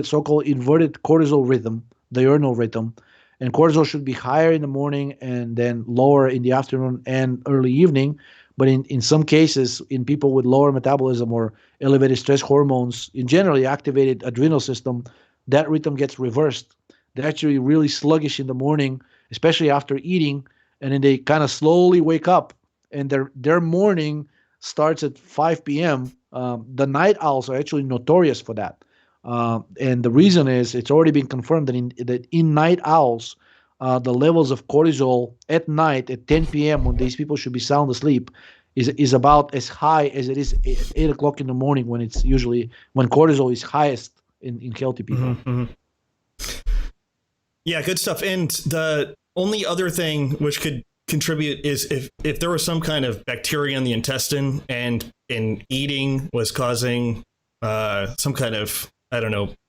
so-called inverted cortisol rhythm, diurnal rhythm, and cortisol should be higher in the morning and then lower in the afternoon and early evening. But in some cases, in people with lower metabolism or elevated stress hormones, in generally activated adrenal system, that rhythm gets reversed. They're actually really sluggish in the morning, especially after eating, and then they kind of slowly wake up, and their morning starts at 5 p.m. The night owls are actually notorious for that. And the reason is it's already been confirmed that in night owls, the levels of cortisol at night at 10 p.m. when these people should be sound asleep is about as high as it is at 8 o'clock in the morning when cortisol is highest in healthy people. Mm-hmm. Yeah, good stuff. And the only other thing which could contribute is if there was some kind of bacteria in the intestine and eating was causing some kind of,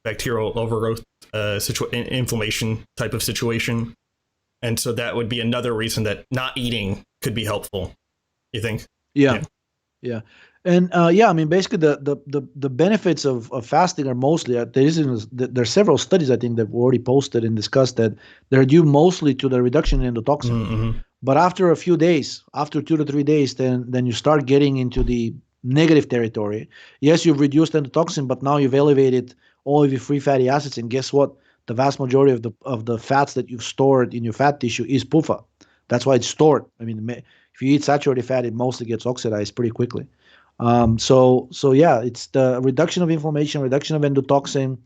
bacterial overgrowth inflammation type of situation. And so that would be another reason that not eating could be helpful, you think? Yeah. And I mean, basically the benefits of fasting are mostly, there's several studies I think that were already posted and discussed that they're due mostly to the reduction in endotoxin. Mm-hmm. But after a few days, after 2 to 3 days, then you start getting into the negative territory. Yes, you've reduced endotoxin, but now you've elevated all of your free fatty acids. And guess what? The vast majority of the fats that you've stored in your fat tissue is PUFA. That's why it's stored. I mean, if you eat saturated fat, it mostly gets oxidized pretty quickly. So yeah, it's the reduction of inflammation, reduction of endotoxin,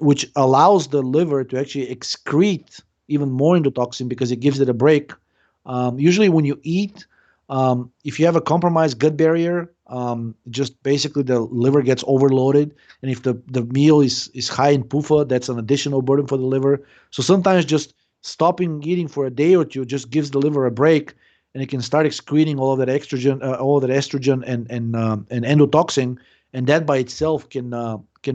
which allows the liver to actually excrete even more endotoxin because it gives it a break. Usually when you eat, if you have a compromised gut barrier, just basically the liver gets overloaded. And if the meal is high in PUFA, that's an additional burden for the liver. So sometimes just stopping eating for a day or two just gives the liver a break, and it can start excreting all of that estrogen and endotoxin, and that by itself can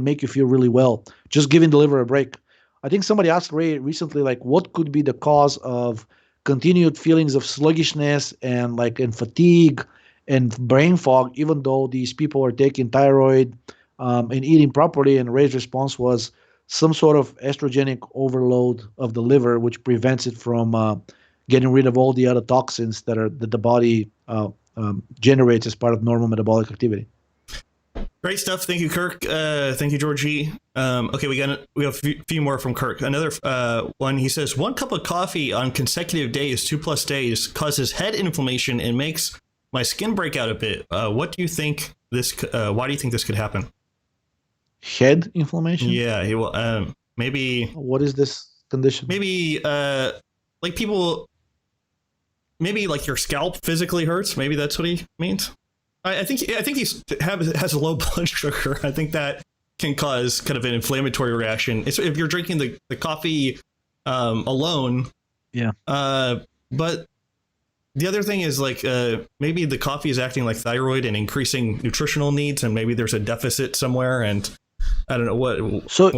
make you feel really well. Just giving the liver a break. I think somebody asked Ray recently, like, what could be the cause of continued feelings of sluggishness and fatigue and brain fog, even though these people are taking thyroid and eating properly. And Ray's response was some sort of estrogenic overload of the liver, which prevents it from getting rid of all the other toxins that the body generates as part of normal metabolic activity. Great stuff. Thank you, Kirk. Thank you, Georgie. Okay, we got a few more from Kirk. Another one. He says 1 cup of coffee on consecutive days, 2+ days, causes head inflammation and makes my skin break out a bit. What do you think this? Why do you think this could happen? Head inflammation? Yeah. Maybe. What is this condition? Maybe like people. Maybe like your scalp physically hurts. Maybe that's what he means. I think he has a low blood sugar. I think that can cause kind of an inflammatory reaction. It's if you're drinking the coffee alone. Yeah. But the other thing is maybe the coffee is acting like thyroid and increasing nutritional needs, and maybe there's a deficit somewhere. And I don't know what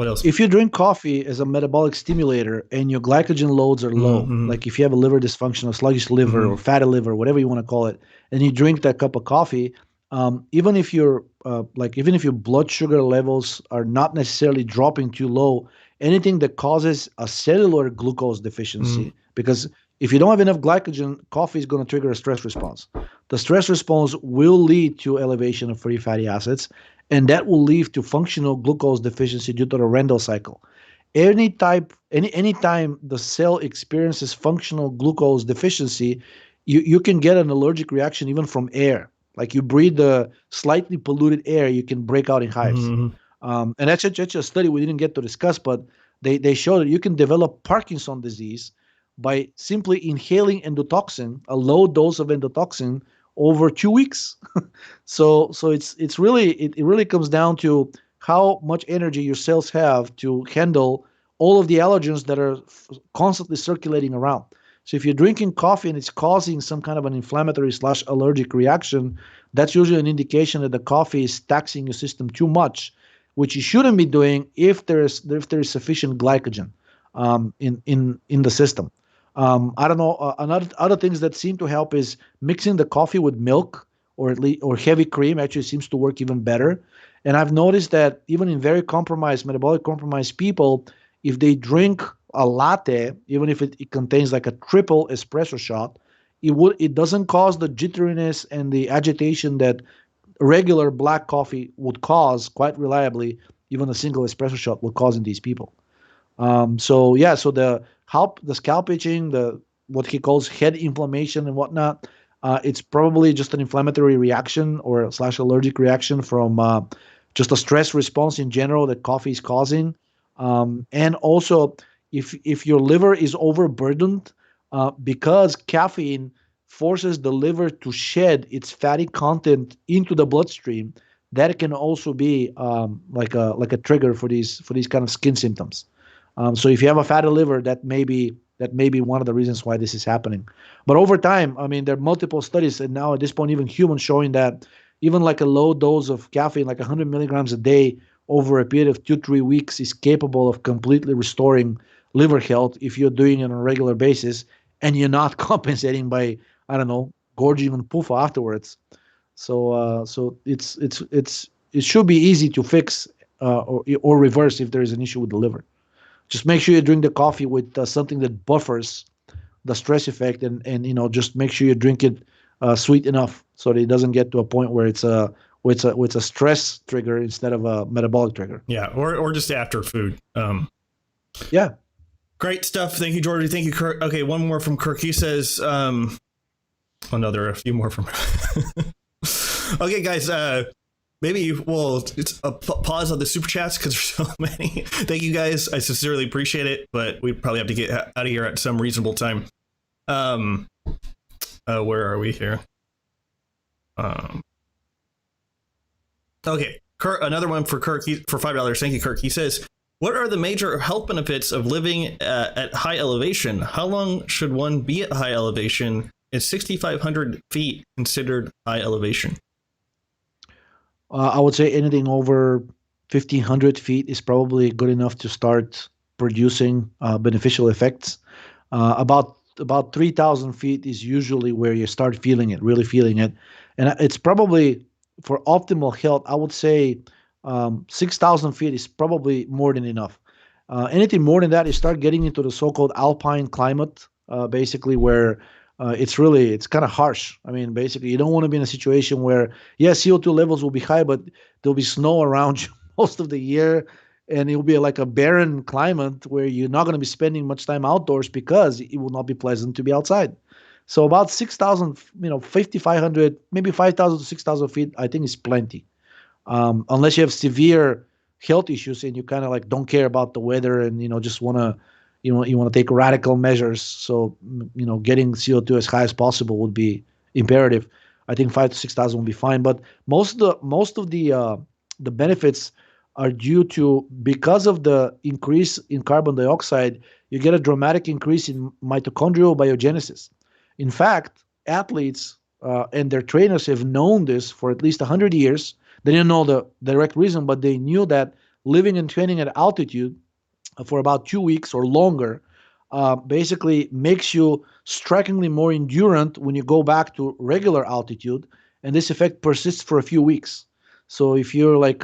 else. If you drink coffee as a metabolic stimulator and your glycogen loads are low, like if you have a liver dysfunction, a sluggish liver or fatty liver, whatever you want to call it, and you drink that cup of coffee, even if your blood sugar levels are not necessarily dropping too low, anything that causes a cellular glucose deficiency, because if you don't have enough glycogen, coffee is going to trigger a stress response. The stress response will lead to elevation of free fatty acids, and that will lead to functional glucose deficiency due to the Rendell cycle. Anytime the cell experiences functional glucose deficiency, you can get an allergic reaction even from air. Like you breathe the slightly polluted air, you can break out in hives. And that's a study we didn't get to discuss, but they show that you can develop Parkinson's disease by simply inhaling endotoxin, a low dose of endotoxin, over 2 weeks. So it really comes down to how much energy your cells have to handle all of the allergens that are constantly circulating around. So if you're drinking coffee and it's causing some kind of an inflammatory / allergic reaction, that's usually an indication that the coffee is taxing your system too much, which you shouldn't be doing if there is sufficient glycogen in the system. I don't know. Other things that seem to help is mixing the coffee with milk or heavy cream. Actually seems to work even better. And I've noticed that even in very metabolic compromised people, if they drink a latte, even if it contains like a triple espresso shot, it doesn't cause the jitteriness and the agitation that regular black coffee would cause quite reliably. Even a single espresso shot will cause in these people. So the scalp itching, what he calls head inflammation and whatnot, it's probably just an inflammatory reaction or / allergic reaction from just a stress response in general that coffee is causing. And also, if your liver is overburdened, because caffeine forces the liver to shed its fatty content into the bloodstream, that can also be like a trigger for these kind of skin symptoms. So if you have a fatty liver, that may be one of the reasons why this is happening. But over time, I mean, there are multiple studies, and now at this point, even humans showing that even like a low dose of caffeine, like 100 milligrams a day, over a period of 2-3 weeks is capable of completely restoring liver health if you're doing it on a regular basis and you're not compensating by, I don't know, gorging on PUFA afterwards. So it should be easy to fix or reverse if there is an issue with the liver. Just make sure you drink the coffee with something that buffers the stress effect, and just make sure you drink it sweet enough so that it doesn't get to a point where it's a stress trigger instead of a metabolic trigger. Yeah, or just after food. Yeah. Great stuff. Thank you, Georgie. Thank you, Kirk. Okay, one more from Kirk. He says, a few more from Okay, guys, maybe we'll pause on the super chats because there's so many. Thank you, guys. I sincerely appreciate it, but we probably have to get out of here at some reasonable time. Where are we here? Okay, Kirk, another one for Kirk, for $5. Thank you, Kirk. He says, what are the major health benefits of living at high elevation? How long should one be at high elevation? Is 6,500 feet considered high elevation? I would say anything over 1,500 feet is probably good enough to start producing beneficial effects. About 3,000 feet is usually where you start feeling it, really feeling it. And it's probably, for optimal health, I would say 6,000 feet is probably more than enough. Anything more than that, you start getting into the so-called alpine climate, basically where it's kind of harsh. I mean, basically, you don't want to be in a situation where, CO2 levels will be high, but there'll be snow around you most of the year, and it'll be like a barren climate where you're not going to be spending much time outdoors because it will not be pleasant to be outside. So about 6,000, 5,500, maybe 5,000 to 6,000 feet, I think is plenty. Unless you have severe health issues and you kind of like don't care about the weather and, just want to, you want to take radical measures. So, getting CO2 as high as possible would be imperative. I think 5,000 to 6,000 would be fine. But most of the benefits are due to, because of the increase in carbon dioxide, you get a dramatic increase in mitochondrial biogenesis. In fact, athletes and their trainers have known this for at least 100 years. They didn't know the direct reason, but they knew that living and training at altitude for about 2 weeks or longer basically makes you strikingly more endurant when you go back to regular altitude, and this effect persists for a few weeks. So if you're like,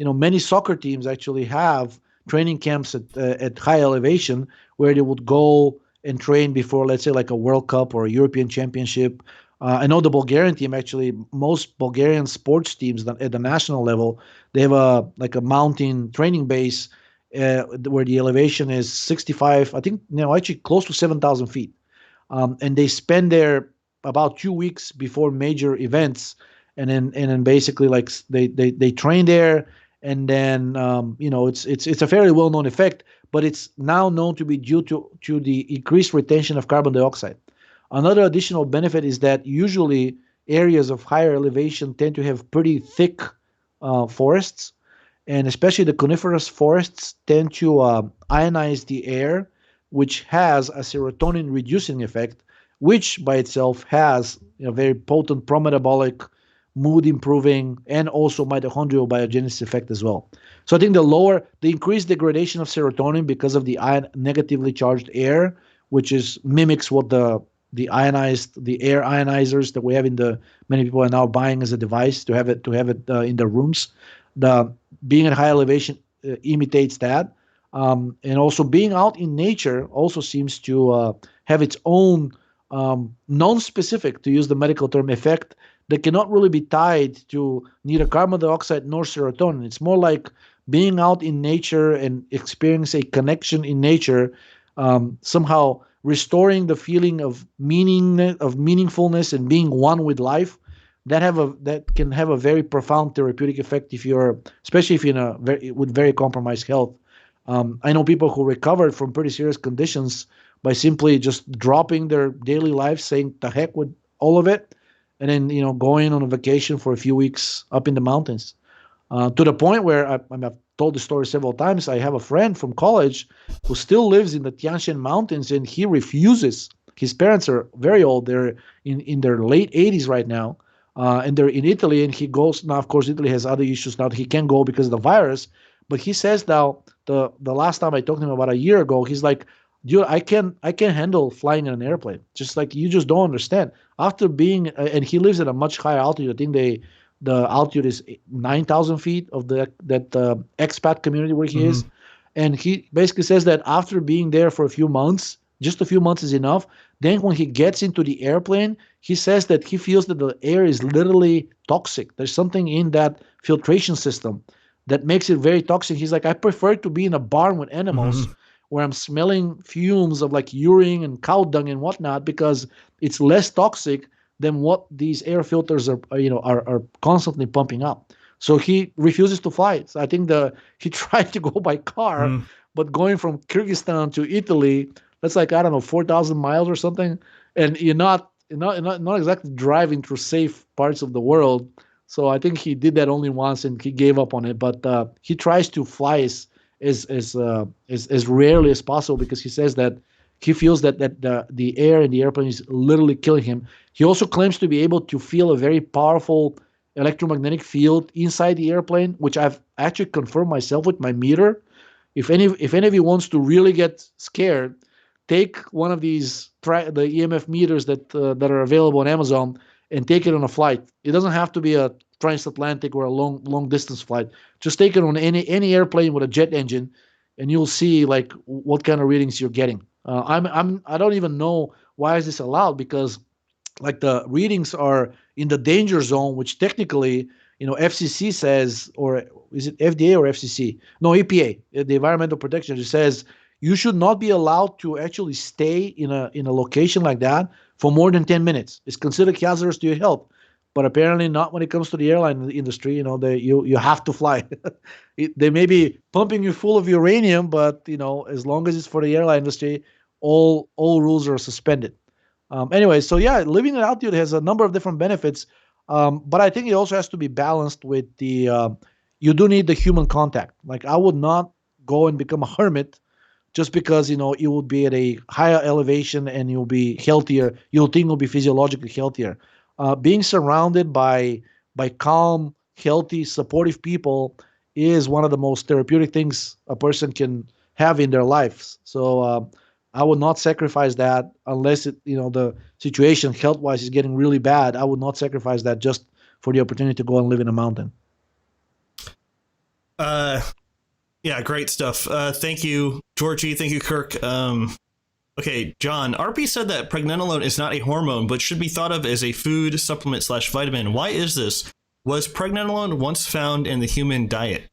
many soccer teams actually have training camps at high elevation where they would go and train before, let's say, like a World Cup or a European Championship. I know the Bulgarian team, actually, most Bulgarian sports teams at the national level, they have a mountain training base where the elevation is 65, I think, actually close to 7,000 feet. And they spend there about 2 weeks before major events. And then basically like they train there. And then, it's a fairly well-known effect, but it's now known to be due to the increased retention of carbon dioxide. Another additional benefit is that usually areas of higher elevation tend to have pretty thick forests, and especially the coniferous forests tend to ionize the air, which has a serotonin reducing effect, which by itself has a very potent pro-metabolic, mood improving, and also mitochondrial biogenesis effect as well. So I think the increased degradation of serotonin because of the negatively charged air, which mimics what the air ionizers that we have many people are now buying as a device to have it in their rooms. The being at high elevation imitates that, and also being out in nature also seems to have its own non-specific, to use the medical term, effect that cannot really be tied to neither carbon dioxide nor serotonin. It's more like being out in nature and experiencing a connection in nature, somehow restoring the feeling of meaningfulness and being one with life. That can have a very profound therapeutic effect especially if you're with very compromised health. I know people who recovered from pretty serious conditions by simply just dropping their daily life, saying the heck with all of it, and then going on a vacation for a few weeks up in the mountains. To the point where I've told the story several times. I have a friend from college who still lives in the Tian Shan Mountains, and he refuses. His parents are very old; they're in their late 80s right now. and they're in Italy, and he goes now. Of course, Italy has other issues now. He can't go because of the virus. But he says now the last time I talked to him about a year ago, he's like, dude, I can handle flying in an airplane. Just like you just don't understand. After being and he lives at a much higher altitude. I think the altitude is 9,000 feet of that expat community where he is, and he basically says that after being there for a few months, just a few months is enough. Then when he gets into the airplane, he says that he feels that the air is literally toxic. There's something in that filtration system that makes it very toxic. He's like, I prefer to be in a barn with animals where I'm smelling fumes of like urine and cow dung and whatnot, because it's less toxic than what these air filters are constantly pumping up. So he refuses to fly. So I think he tried to go by car, but going from Kyrgyzstan to Italy, that's like, I don't know, 4,000 miles or something, and you're not exactly driving through safe parts of the world. So I think he did that only once and he gave up on it. But he tries to fly as rarely as possible, because he says that he feels that the air in the airplane is literally killing him. He also claims to be able to feel a very powerful electromagnetic field inside the airplane, which I've actually confirmed myself with my meter. If any of you wants to really get scared, take one of these the EMF meters that are available on Amazon and take it on a flight. It doesn't have to be a transatlantic or a long distance flight. Just take it on any airplane with a jet engine, and you'll see like what kind of readings you're getting. I don't even know why is this allowed, because like the readings are in the danger zone, which technically, FCC says, or is it FDA or FCC? No, EPA, the Environmental Protection Agency, says you should not be allowed to actually stay in a location like that for more than 10 minutes. It's considered hazardous to your health, but apparently not when it comes to the airline industry. You have to fly. They may be pumping you full of uranium, but as long as it's for the airline industry, all rules are suspended. Anyway, so yeah, living at altitude has a number of different benefits, but I think it also has to be balanced with you do need the human contact. Like I would not go and become a hermit just because you will be at a higher elevation and you'll be healthier. You'll think you'll be physiologically healthier. Being surrounded by calm, healthy, supportive people is one of the most therapeutic things a person can have in their lives. So I would not sacrifice that unless the situation health-wise is getting really bad. I would not sacrifice that just for the opportunity to go and live in a mountain. Yeah, great stuff. Thank you, Georgi. Thank you, Kirk. Okay, John, RP said that pregnenolone is not a hormone, but should be thought of as a food supplement / vitamin. Why is this? Was pregnenolone once found in the human diet?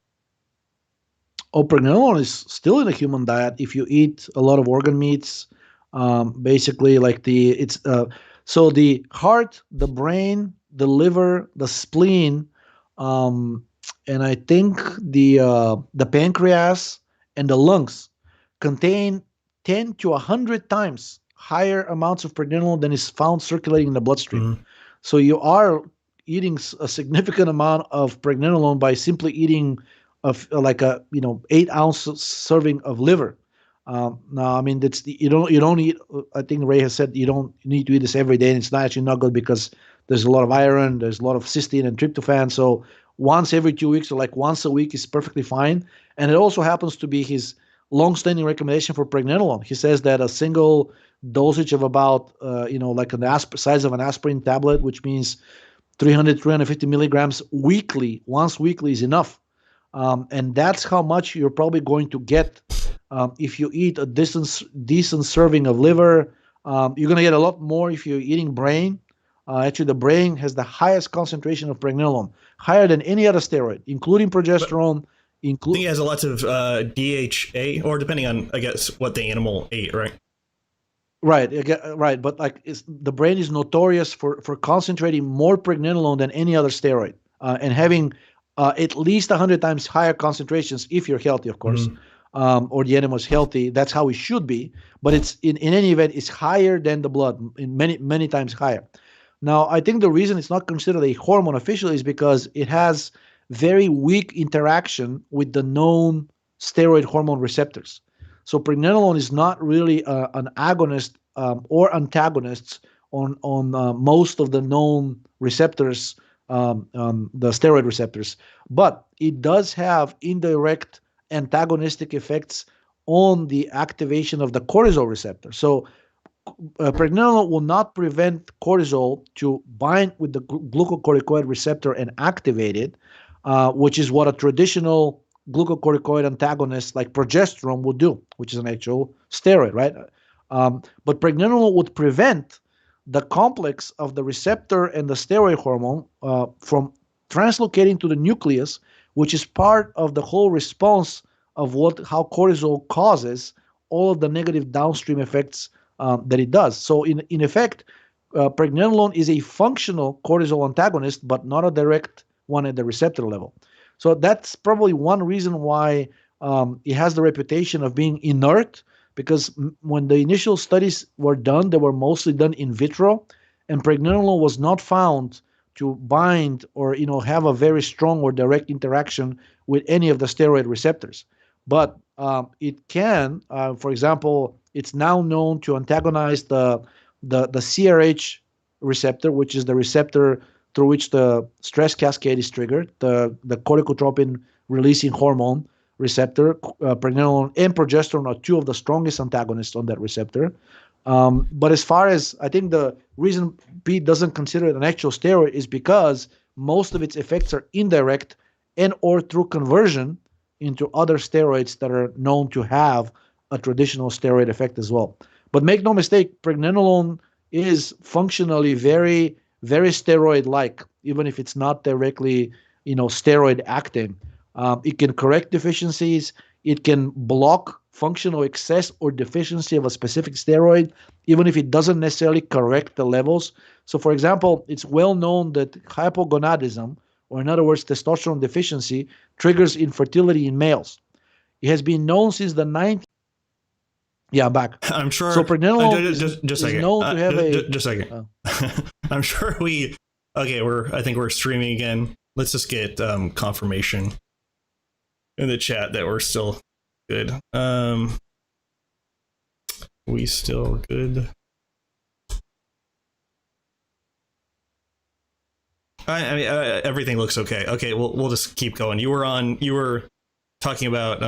Oh, pregnenolone is still in the human diet if you eat a lot of organ meats. Basically, like so the heart, the brain, the liver, the spleen, and I think the pancreas and the lungs contain 10 to 100 times higher amounts of pregnenolone than is found circulating in the bloodstream. So you are eating a significant amount of pregnenolone by simply eating like a 8-ounce serving of liver. Now, I mean, you don't eat. I think Ray has said you don't need to eat this every day, and it's actually not good because there's a lot of iron, there's a lot of cysteine and tryptophan. So once every 2 weeks or like once a week is perfectly fine. And it also happens to be his long-standing recommendation for pregnenolone. He says that a single dosage of about like size of an aspirin tablet, which means 350 milligrams weekly, once weekly, is enough. And that's how much you're probably going to get if you eat a decent serving of liver. You're going to get a lot more if you're eating brain. Actually, the brain has the highest concentration of pregnenolone, higher than any other steroid, including progesterone. I think it has lots of DHA, or depending on, I guess, what the animal ate, right? Right. But like, the brain is notorious for concentrating more pregnenolone than any other steroid, and having at least 100 times higher concentrations if you're healthy, of course, or the animal is healthy. That's how it should be. But it's in any event, it's higher than the blood, in many times higher. Now, I think the reason it's not considered a hormone officially is because it has very weak interaction with the known steroid hormone receptors. So pregnenolone is not really an agonist or antagonist on most of the known receptors, the steroid receptors, but it does have indirect antagonistic effects on the activation of the cortisol receptor. So pregnenolone will not prevent cortisol to bind with the glucocorticoid receptor and activate it, which is what a traditional glucocorticoid antagonist like progesterone will do, which is an actual steroid, right? But pregnenolone would prevent the complex of the receptor and the steroid hormone from translocating to the nucleus, which is part of the whole response of how cortisol causes all of the negative downstream effects that it does. So in effect, pregnenolone is a functional cortisol antagonist, but not a direct one at the receptor level. So that's probably one reason why it has the reputation of being inert, because when the initial studies were done, they were mostly done in vitro, and pregnenolone was not found to bind or have a very strong or direct interaction with any of the steroid receptors. But it can, for example, it's now known to antagonize the CRH receptor, which is the receptor through which the stress cascade is triggered, the corticotropin releasing hormone receptor. Pregnenolone and progesterone are two of the strongest antagonists on that receptor. But as far as, I think the reason Pete doesn't consider it an actual steroid is because most of its effects are indirect and or through conversion into other steroids that are known to have a traditional steroid effect as well. But make no mistake, pregnenolone is functionally very, very steroid-like, even if it's not directly, steroid acting. It can correct deficiencies. It can block functional excess or deficiency of a specific steroid, even if it doesn't necessarily correct the levels. So, for example, it's well known that hypogonadism, or in other words, testosterone deficiency, triggers infertility in males. It has been known since the 90s. Yeah, I'm back. I'm sure. So pregnenolone is known to have just a second. I'm sure I think we're streaming again. Let's just get confirmation in the chat that we're still good. We still good? I mean, everything looks okay. Okay, we'll just keep going. You were talking about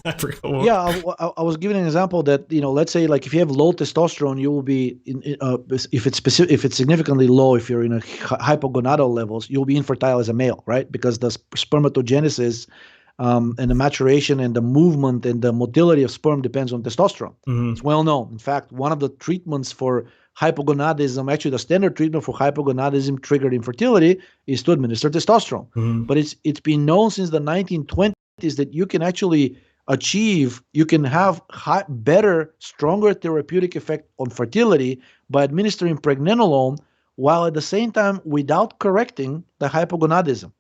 I forgot what. Yeah, I was giving an example that let's say like if you have low testosterone, you will be if it's significantly low, if you're in a hypogonadal levels, you'll be infertile as a male, right? Because the spermatogenesis and the maturation and the movement and the motility of sperm depends on testosterone. Mm-hmm. It's well known. In fact, one of the treatments for hypogonadism, actually the standard treatment for hypogonadism triggered infertility, is to administer testosterone. Mm-hmm. But it's been known since the 1920s that you can actually have better, stronger therapeutic effect on fertility by administering pregnenolone, while at the same time without correcting the hypogonadism.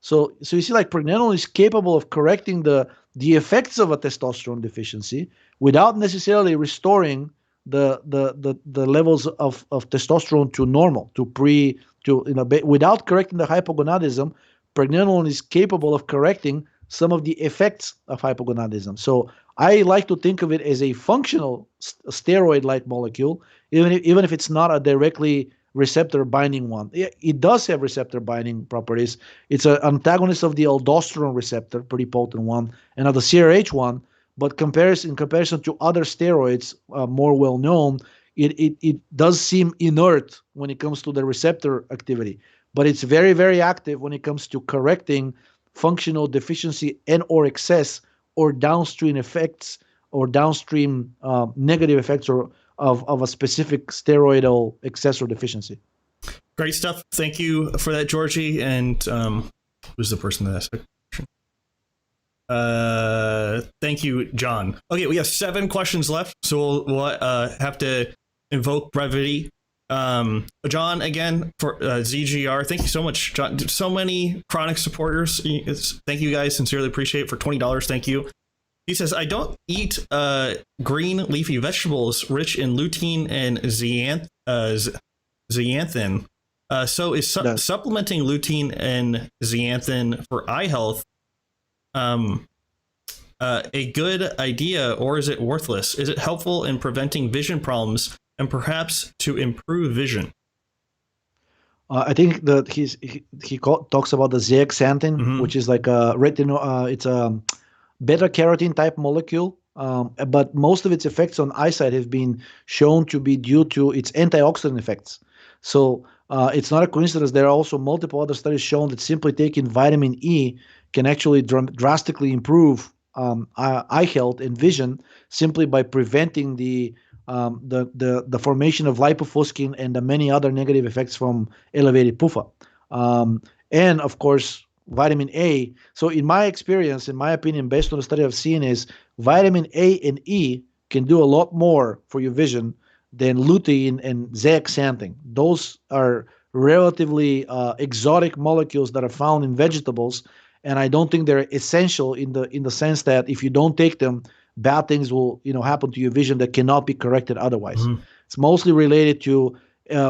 So you see, like pregnenolone is capable of correcting the effects of a testosterone deficiency without necessarily restoring the levels of testosterone to normal, without correcting the hypogonadism. Pregnenolone is capable of correcting some of the effects of hypogonadism. So I like to think of it as a functional steroid-like molecule, even if it's not a directly receptor binding one. It does have receptor binding properties. It's an antagonist of the aldosterone receptor, pretty potent one, and of the CRH one. But in comparison to other steroids, more well known, it does seem inert when it comes to the receptor activity. But it's very, very active when it comes to correcting functional deficiency and or excess or downstream effects or downstream negative effects of a specific steroidal excess or deficiency. Great stuff. Thank you for that, Georgi. And who's the person that asked that question? Thank you, John. Okay, we have 7 questions left, so we'll have to invoke brevity. John, again, for ZGR, thank you so much, John. So many chronic supporters. Thank you guys. Sincerely appreciate it. For $20, thank you. He says, I don't eat green leafy vegetables rich in lutein and zeaxanthin. So is supplementing lutein and zeaxanthin for eye health a good idea, or is it worthless? Is it helpful in preventing vision problems and perhaps to improve vision? I think that talks about the zeaxanthin, which is like a it's a beta carotene type molecule. But most of its effects on eyesight have been shown to be due to its antioxidant effects. So it's not a coincidence. There are also multiple other studies showing that simply taking vitamin E can actually drastically improve eye health and vision simply by preventing the formation of lipofuscin and the many other negative effects from elevated PUFA. And of course, vitamin A. So in my experience, in my opinion, based on the study I've seen, is vitamin A and E can do a lot more for your vision than lutein and zeaxanthin. Those are relatively exotic molecules that are found in vegetables, and I don't think they're essential in the sense that if you don't take them, bad things will happen to your vision that cannot be corrected otherwise. It's mostly related to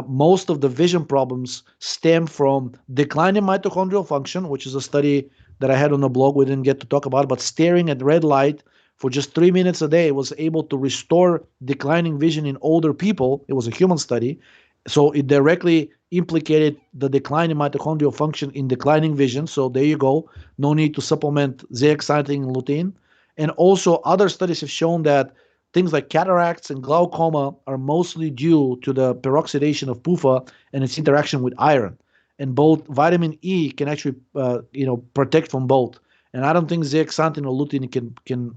most of the vision problems stem from declining mitochondrial function, which is a study that I had on the blog we didn't get to talk about, but staring at red light for just 3 minutes a day was able to restore declining vision in older people. It was a human study. So it directly implicated the decline in mitochondrial function in declining vision. So there you go. No need to supplement zeaxanthin and lutein. And also other studies have shown that things like cataracts and glaucoma are mostly due to the peroxidation of PUFA and its interaction with iron. And both vitamin E can actually protect from both. And I don't think zeaxanthin or lutein can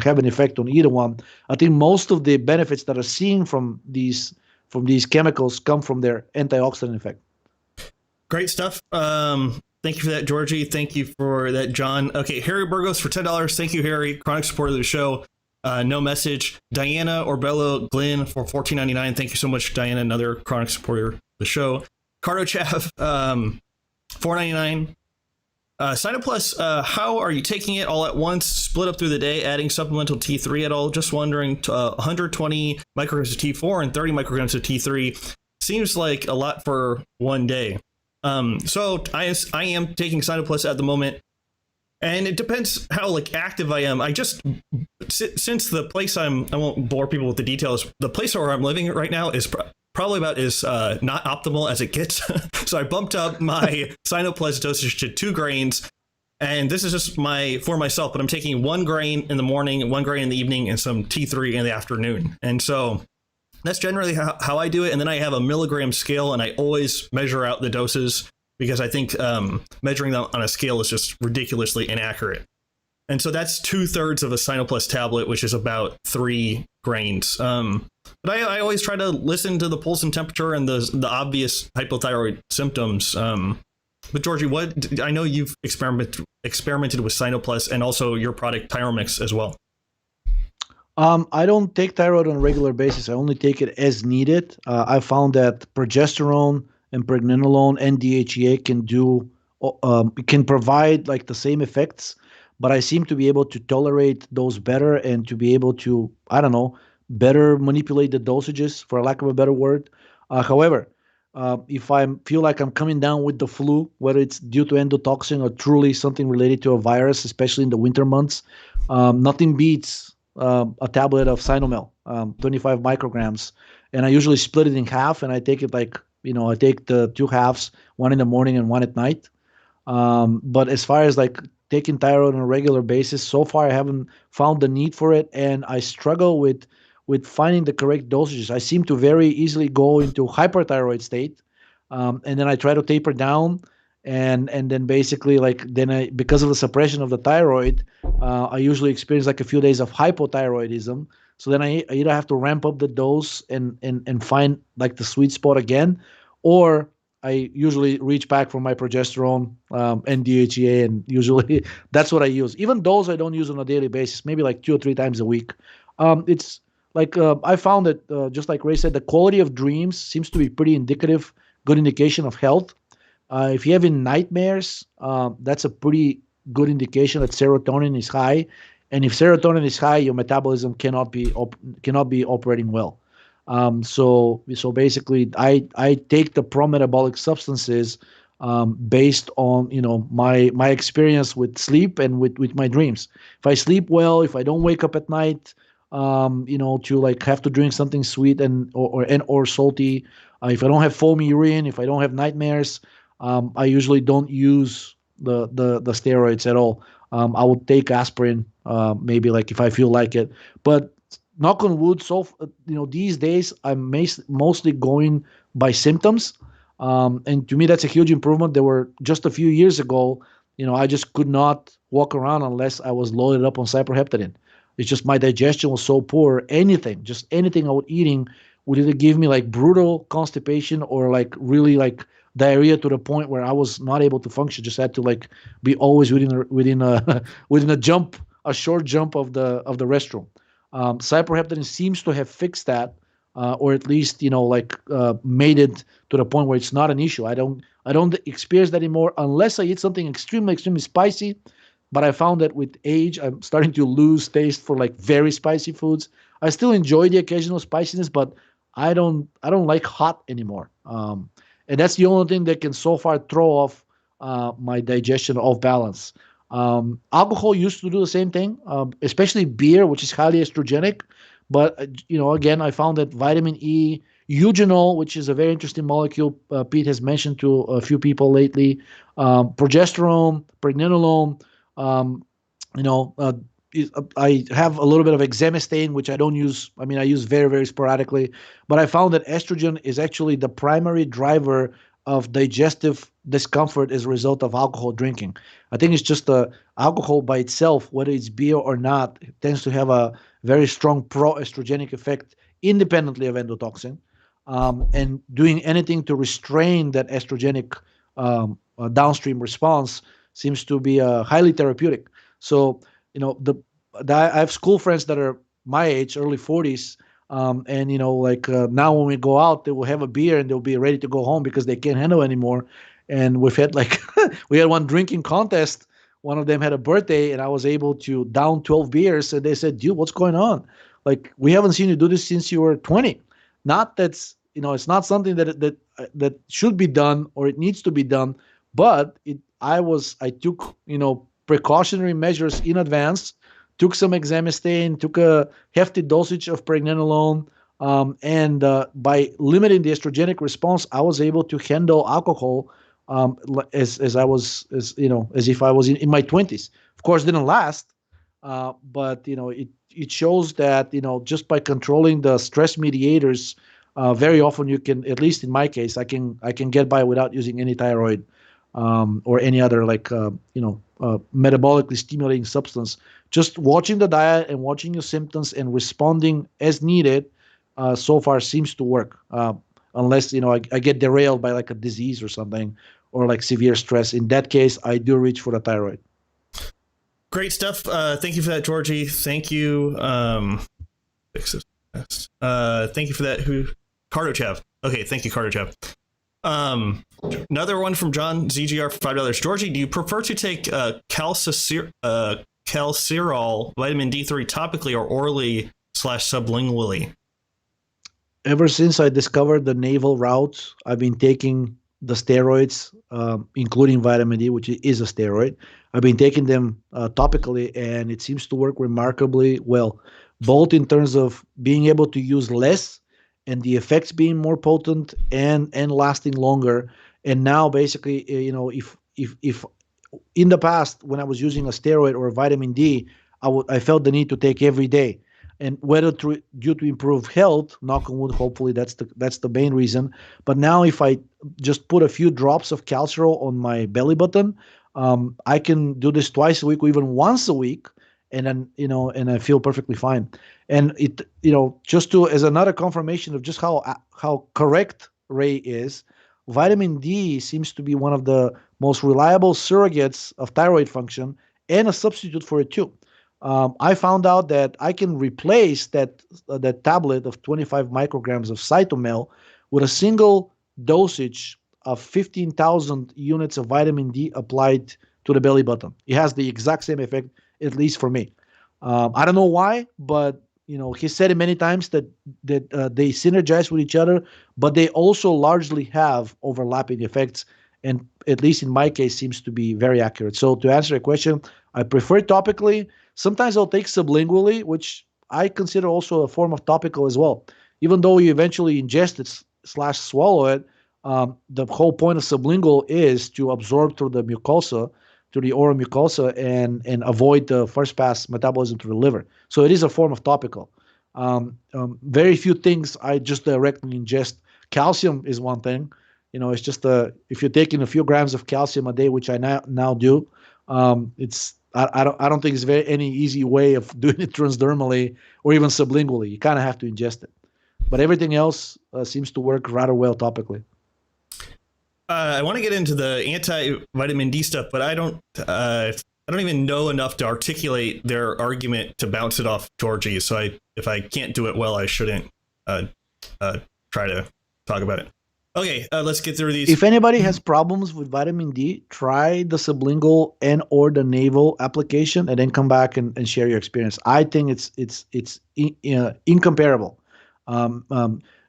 have an effect on either one. I think most of the benefits that are seen from these chemicals come from their antioxidant effect. Great stuff. Thank you for that, Georgi. Thank you for that, John. Okay, Harry Burgos for $10. Thank you, Harry. Chronic supporter of the show. No message. Diana Orbello Glenn for $14.99. Thank you so much, Diana, another chronic supporter of the show. Cardo Chav, $4.99. Cytoplus, how are you taking it all at once, split up through the day, adding supplemental T3 at all? Just wondering, 120 micrograms of T4 and 30 micrograms of T3 seems like a lot for one day. So I am taking Cytoplus at the moment, and it depends how active I am. I just, since the place I won't bore people with the details, the place where I'm living right now is probably about as not optimal as it gets. So I bumped up my Cytoplus dosage to 2 grains, and this is just for myself, but I'm taking 1 grain in the morning, 1 grain in the evening, and some T3 in the afternoon. And so that's generally how I do it. And then I have a milligram scale, and I always measure out the doses because I think measuring them on a scale is just ridiculously inaccurate. And so that's 2/3 of a Cytoplus tablet, which is about 3 grains. But I always try to listen to the pulse and temperature and the obvious hypothyroid symptoms. But Georgi, I know you've experimented with Cytoplus and also your product Tyromix as well. I don't take thyroid on a regular basis. I only take it as needed. I found that progesterone and pregnenolone and DHEA can provide the same effects, but I seem to be able to tolerate those better and to be able to, better manipulate the dosages, for lack of a better word. However, if I feel like I'm coming down with the flu, whether it's due to endotoxin or truly something related to a virus, especially in the winter months, nothing beats a tablet of Cytomel, 25 micrograms. And I usually split it in half, and I take it I take the 2 halves, 1 in the morning and 1 at night. But as far as taking thyroid on a regular basis, so far I haven't found the need for it, and I struggle with finding the correct dosages. I seem to very easily go into hyperthyroid state, and then I try to taper down, and then basically because of the suppression of the thyroid, I usually experience a few days of hypothyroidism. So then I either have to ramp up the dose and find the sweet spot again, or I usually reach back for my progesterone and DHEA, and usually that's what I use. Even those I don't use on a daily basis, maybe 2 or 3 times a week. It's I found that, just like Ray said, the quality of dreams seems to be pretty good indication of health. If you're having nightmares, that's a pretty good indication that serotonin is high. And if serotonin is high, your metabolism cannot be operating well. So basically, I take the pro-metabolic substances based on my experience with sleep and with my dreams. If I sleep well, if I don't wake up at night, to like have to drink something sweet or salty. If I don't have foamy urine, if I don't have nightmares, I usually don't use the steroids at all. I would take aspirin, maybe like if I feel like it. But knock on wood, these days I'm mostly going by symptoms. And to me, that's a huge improvement. There were just a few years ago, I just could not walk around unless I was loaded up on cyproheptadine. It's just my digestion was so poor. Just anything I was eating would either give me like brutal constipation or like really like diarrhea to the point where I was not able to function. Just had to like be always within a short jump of the restroom. Cyproheptadine seems to have fixed that, or at least made it to the point where it's not an issue. I don't experience that anymore unless I eat something extremely spicy. But I found that with age, I'm starting to lose taste for like very spicy foods. I still enjoy the occasional spiciness, but I don't like hot anymore. And that's the only thing that can so far throw off my digestion off balance. Alcohol used to do the same thing, especially beer, which is highly estrogenic. But again, I found that vitamin E, eugenol, which is a very interesting molecule, Pete has mentioned to a few people lately, progesterone, pregnenolone. I have a little bit of exemestane, which I don't use. I mean, I use very, very sporadically. But I found that estrogen is actually the primary driver of digestive discomfort as a result of alcohol drinking. I think it's just alcohol by itself, whether it's beer or not, it tends to have a very strong pro-estrogenic effect independently of endotoxin. And doing anything to restrain that estrogenic downstream response seems to be highly therapeutic. So, I have school friends that are my age, early 40s, and now when we go out, they will have a beer and they'll be ready to go home because they can't handle anymore. And we've had we had one drinking contest. One of them had a birthday, and I was able to down 12 beers. And they said, "Dude, what's going on? Like, we haven't seen you do this since you were 20." Not that's it's not something that should be done or it needs to be done, but I took precautionary measures in advance, took some exemestane, took a hefty dosage of pregnenolone, and by limiting the estrogenic response, I was able to handle alcohol as if I was in my 20s. Of course, it didn't last, but it shows that just by controlling the stress mediators, very often you can, at least in my case, I can get by without using any thyroid or any other metabolically stimulating substance. Just watching the diet and watching your symptoms and responding as needed so far seems to work. Unless I get derailed by like a disease or something, or like severe stress. In that case, I do reach for the thyroid. Great stuff. Thank you for that, Georgi. Thank you. Thank you for that. Cardochav. Okay, thank you, Cardochav. Another one from John, ZGR for $5. Georgi, do you prefer to take calciferol, vitamin D3 topically or orally / sublingually? Ever since I discovered the Navel route, I've been taking the steroids, including vitamin D, which is a steroid. I've been taking them topically, and it seems to work remarkably well, both in terms of being able to use less and the effects being more potent and lasting longer. And now basically, if in the past when I was using a steroid or a vitamin D, I felt the need to take every day. And whether due to improve health, knock on wood, hopefully that's the main reason. But now if I just put a few drops of calciferol on my belly button, I can do this twice a week or even once a week, and then and I feel perfectly fine. And it just as another confirmation of just how correct Ray is, vitamin D seems to be one of the most reliable surrogates of thyroid function and a substitute for it too. I found out that I can replace that tablet of 25 micrograms of Cytomel with a single dosage of 15,000 units of vitamin D applied to the belly button. It has the exact same effect, at least for me. I don't know why, but he said it many times that they synergize with each other, but they also largely have overlapping effects, and at least in my case, seems to be very accurate. So to answer your question, I prefer topically. Sometimes I'll take sublingually, which I consider also a form of topical as well. Even though you eventually ingest it / swallow it, the whole point of sublingual is to absorb through the mucosa, through the oral mucosa, and avoid the first pass metabolism to the liver. So it is a form of topical. Very few things I just directly ingest. Calcium is one thing. It's just if you're taking a few grams of calcium a day, which I now do, I don't think it's any easy way of doing it transdermally or even sublingually. You kind of have to ingest it, but everything else seems to work rather well topically. I want to get into the anti-vitamin D stuff, but I don't even know enough to articulate their argument to bounce it off Georgi. So if I can't do it well, I shouldn't try to talk about it. Okay, let's get through these. If anybody has problems with vitamin D, try the sublingual and or the navel application, and then come back and share your experience. I think it's incomparable.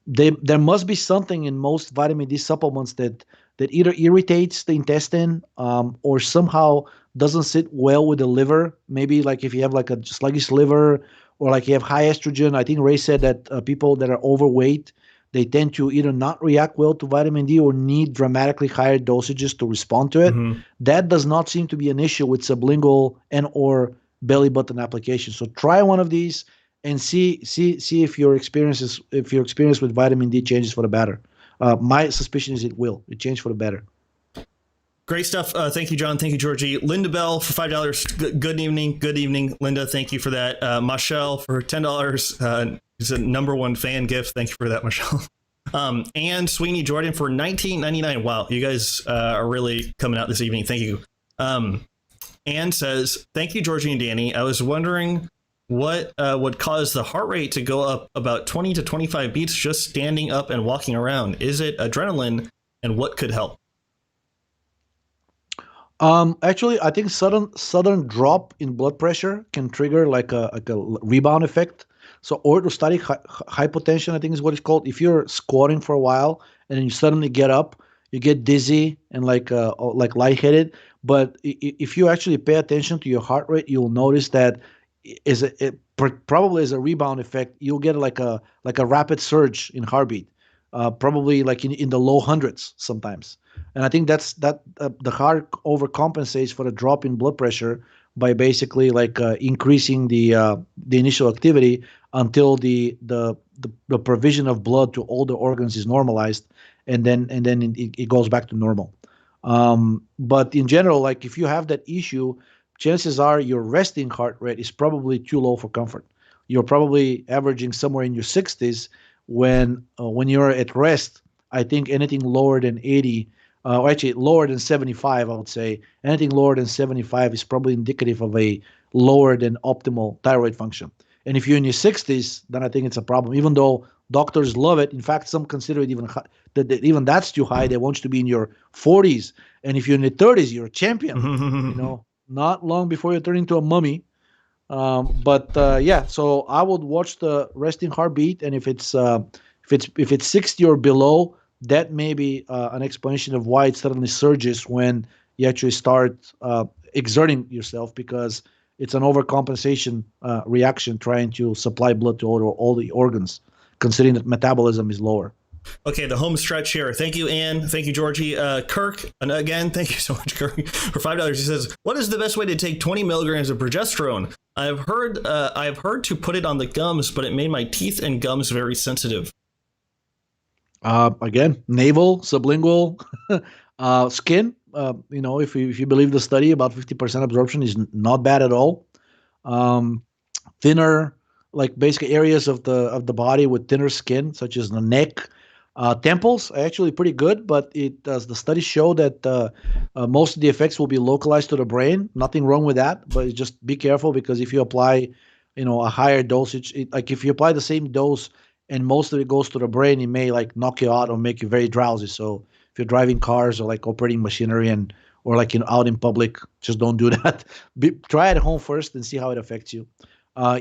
There must be something in most vitamin D supplements that either irritates the intestine or somehow doesn't sit well with the liver. Maybe like if you have like a sluggish liver or like you have high estrogen. I think Ray said that people that are overweight, they tend to either not react well to vitamin D or need dramatically higher dosages to respond to it. Mm-hmm. That does not seem to be an issue with sublingual and or belly button application. So try one of these and see if your experience with vitamin D changes for the better. My suspicion is it will. It changed for the better. Great stuff. Thank you, John. Thank you, Georgi. Linda Bell for $5. Good evening. Good evening, Linda. Thank you for that. Michelle for $10. It's a #1 fan gift. Thank you for that, Michelle. And Sweeney Jordan for $19.99. Wow, you guys are really coming out this evening. Thank you. Anne says, thank you, Georgi and Danny. I was wondering what would cause the heart rate to go up about 20 to 25 beats just standing up and walking around. Is it adrenaline, and what could help? Actually, I think sudden drop in blood pressure can trigger like a rebound effect. So orthostatic hypotension, I think is what it's called. If you're squatting for a while and then you suddenly get up, you get dizzy and like lightheaded. But if you actually pay attention to your heart rate, you'll notice that probably as a rebound effect, you'll get like a rapid surge in heartbeat, probably like in the low hundreds sometimes. And I think that the heart overcompensates for the drop in blood pressure by basically like increasing the initial activity until the provision of blood to all the organs is normalized, and then it goes back to normal. But in general, like if you have that issue, chances are your resting heart rate is probably too low for comfort. You're probably averaging somewhere in your 60s when you're at rest. I think anything lower than 80, or actually lower than 75, I would say anything lower than 75 is probably indicative of a lower than optimal thyroid function. And if you're in your 60s, then I think it's a problem, even though doctors love it. In fact, some consider it even that's too high. They want you to be in your 40s. And if you're in your 30s, you're a champion, not long before you turn into a mummy. Yeah, so I would watch the resting heartbeat. And if it's 60 or below, that may be an explanation of why it suddenly surges when you actually start exerting yourself, because it's an overcompensation reaction trying to supply blood to all the organs, considering that metabolism is lower. Okay, the home stretch here. Thank you, Anne. Thank you, Georgi. Kirk, and again, thank you so much, Kirk, for $5. He says, what is the best way to take 20 milligrams of progesterone? I've heard to put it on the gums, but it made my teeth and gums very sensitive. Again, navel, sublingual, skin. If you believe the study, about 50% absorption is not bad at all. Thinner, like basic areas of the body with thinner skin, such as the neck, temples, are actually pretty good. But the studies show that most of the effects will be localized to the brain. Nothing wrong with that, but just be careful, because if you apply, a higher dosage, like if you apply the same dose and most of it goes to the brain, it may like knock you out or make you very drowsy. So if you're driving cars or like operating machinery or like out in public, just don't do that. Try it at home first and see how it affects you.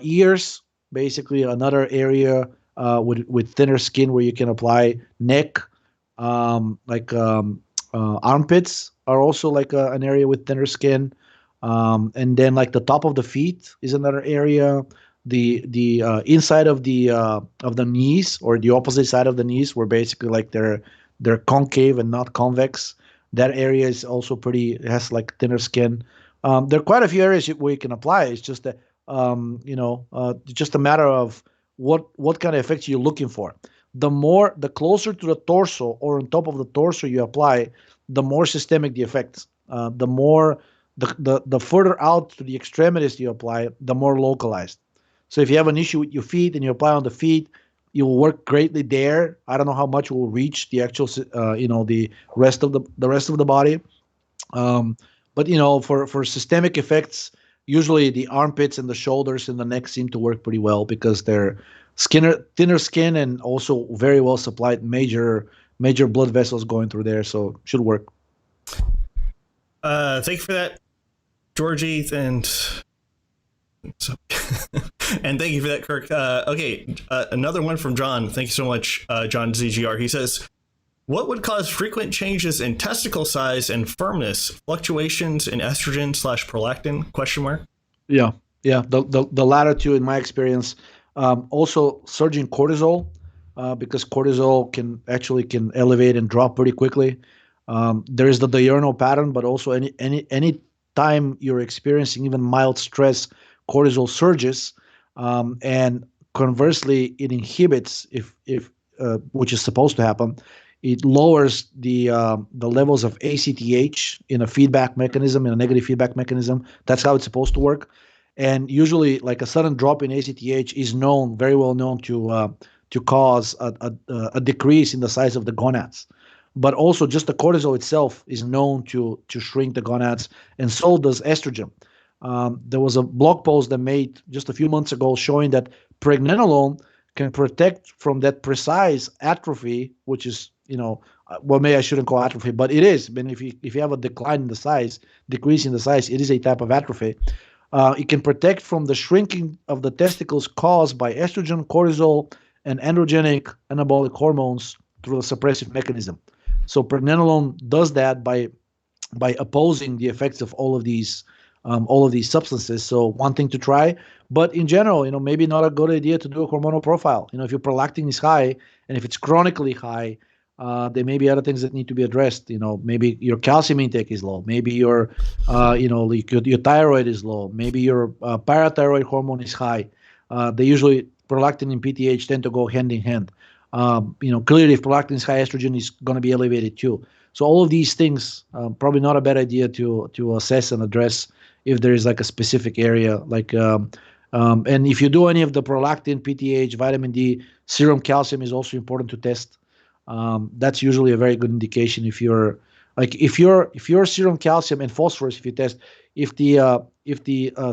Ears, basically another area with thinner skin where you can apply. Neck, armpits are also like an area with thinner skin. And then like the top of the feet is another area. the inside of the knees, or the opposite side of the knees, where basically like they're concave and not convex. That area is also it has like thinner skin. There are quite a few areas where you can apply. It's just that just a matter of what kind of effects you're looking for. The closer to the torso or on top of the torso you apply, the more systemic the effects. The further out to the extremities you apply, the more localized. So if you have an issue with your feet and you apply on the feet, it will work greatly there. I don't know how much it will reach the actual, the rest of the body. But for systemic effects, usually the armpits and the shoulders and the neck seem to work pretty well because they're thinner skin and also very well supplied, major blood vessels going through there, so should work. Thank you for that, Georgie, and and thank you for that, Kirk. Okay, another one from John. Thank you so much, John ZGR. He says, what would cause frequent changes in testicle size and firmness? Fluctuations in estrogen/prolactin? Question mark. Yeah. The latter two, in my experience. Also, surging cortisol, because cortisol can elevate and drop pretty quickly. There is the diurnal pattern, but also any time you're experiencing even mild stress, cortisol surges, and conversely, it inhibits if which is supposed to happen. It lowers the levels of ACTH in a feedback mechanism, in a negative feedback mechanism. That's how it's supposed to work. And usually, like a sudden drop in ACTH is very well known to cause a decrease in the size of the gonads. But also, just the cortisol itself is known to shrink the gonads, and so does estrogen. There was a blog post that made just a few months ago showing that pregnenolone can protect from that precise atrophy, which is, maybe I shouldn't call atrophy, but it is. I mean, if you have a decrease in the size, it is a type of atrophy. It can protect from the shrinking of the testicles caused by estrogen, cortisol, and androgenic anabolic hormones through a suppressive mechanism. So pregnenolone does that by opposing the effects of all of these substances. So one thing to try, but in general, maybe not a good idea to do a hormonal profile. If your prolactin is high and if it's chronically high, there may be other things that need to be addressed. Maybe your calcium intake is low. Maybe your thyroid is low. Maybe your parathyroid hormone is high. Prolactin and PTH tend to go hand in hand. Clearly, if prolactin is high, estrogen is going to be elevated too. So all of these things, probably not a bad idea to assess and address if there is like a specific area. And if you do any of the prolactin, PTH, vitamin D, serum calcium is also important to test. That's usually a very good indication if your serum calcium and phosphorus, if you test, if the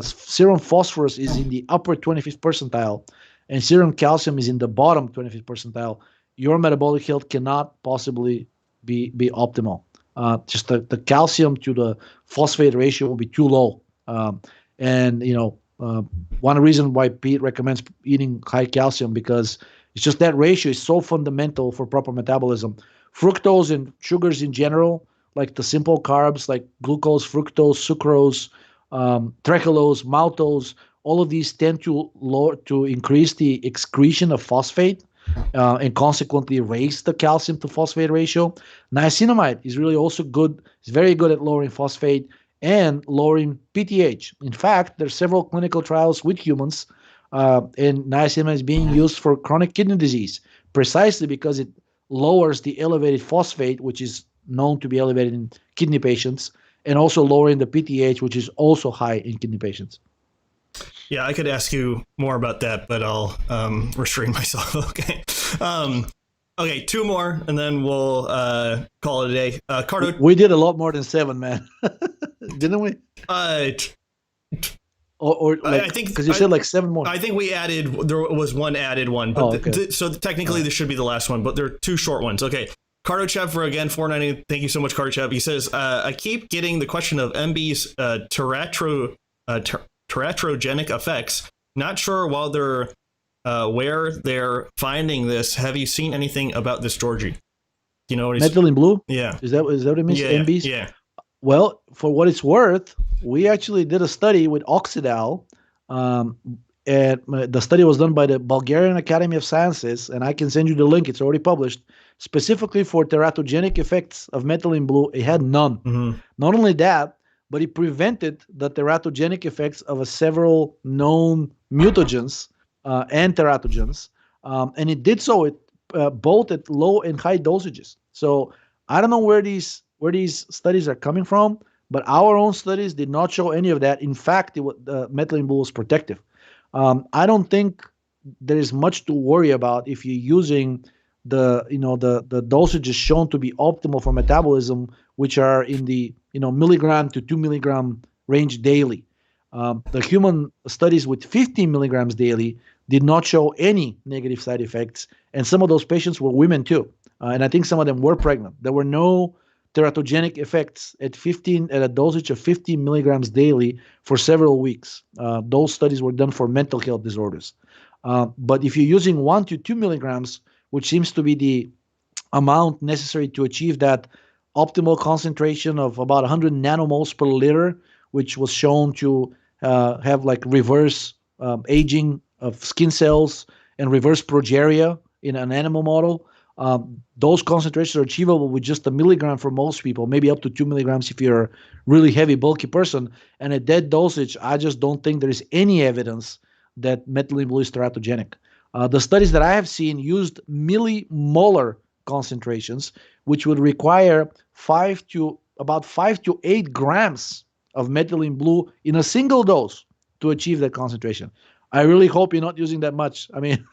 serum phosphorus is in the upper 25th percentile and serum calcium is in the bottom 25th percentile, your metabolic health cannot possibly be optimal. Just the calcium to the phosphate ratio will be too low. One reason why Pete recommends eating high calcium, because it's just that ratio is so fundamental for proper metabolism. Fructose and sugars in general, like the simple carbs like glucose, fructose, sucrose, trehalose, maltose, all of these tend to increase the excretion of phosphate and consequently raise the calcium to phosphate ratio. Niacinamide is really also good. It's very good at lowering phosphate and lowering PTH. In fact, there are several clinical trials with humans, and niacinamide is being used for chronic kidney disease precisely because it lowers the elevated phosphate, which is known to be elevated in kidney patients, and also lowering the PTH, which is also high in kidney patients. Yeah, I could ask you more about that, but I'll restrain myself. Okay. Okay, two more, and then we'll call it a day. Cardo, we did a lot more than 7, man. Didn't we? Or like, I think because you said like 7 more. I think there was one added one, but okay. So technically this should be the last one, but there are 2 short ones. Okay. Cardochev for again $4.90. Thank you so much, Cardochev. He says, I keep getting the question of MB's teratogenic effects. Not sure where they're finding this. Have you seen anything about this, Georgie? You know what he's Metal in blue? Yeah. Is that what it means? Yeah, MBs? Yeah. Well, for what it's worth, we actually did a study with Oxidal and the study was done by the Bulgarian Academy of Sciences, and I can send you the link. It's already published. Specifically for teratogenic effects of methylene blue, it had none. Mm-hmm. Not only that, but it prevented the teratogenic effects of several known mutagens and teratogens, and it did so both at low and high dosages. So I don't know where these studies are coming from, but our own studies did not show any of that. In fact, methylene blue was protective. I don't think there is much to worry about if you're using the dosages shown to be optimal for metabolism, which are in the milligram to 2 milligram range daily. The human studies with 15 milligrams daily did not show any negative side effects, and some of those patients were women too, and I think some of them were pregnant. There were no teratogenic effects at a dosage of 15 milligrams daily for several weeks. Those studies were done for mental health disorders. But if you're using 1 to 2 milligrams, which seems to be the amount necessary to achieve that optimal concentration of about 100 nanomoles per liter, which was shown to have like reverse aging of skin cells and reverse progeria in an animal model. Those concentrations are achievable with just a milligram for most people, maybe up to 2 milligrams if you're a really heavy, bulky person. And at that dosage, I just don't think there is any evidence that methylene blue is teratogenic. The studies that I have seen used millimolar concentrations, which would require 5 to 8 grams of methylene blue in a single dose to achieve that concentration. I really hope you're not using that much. I mean,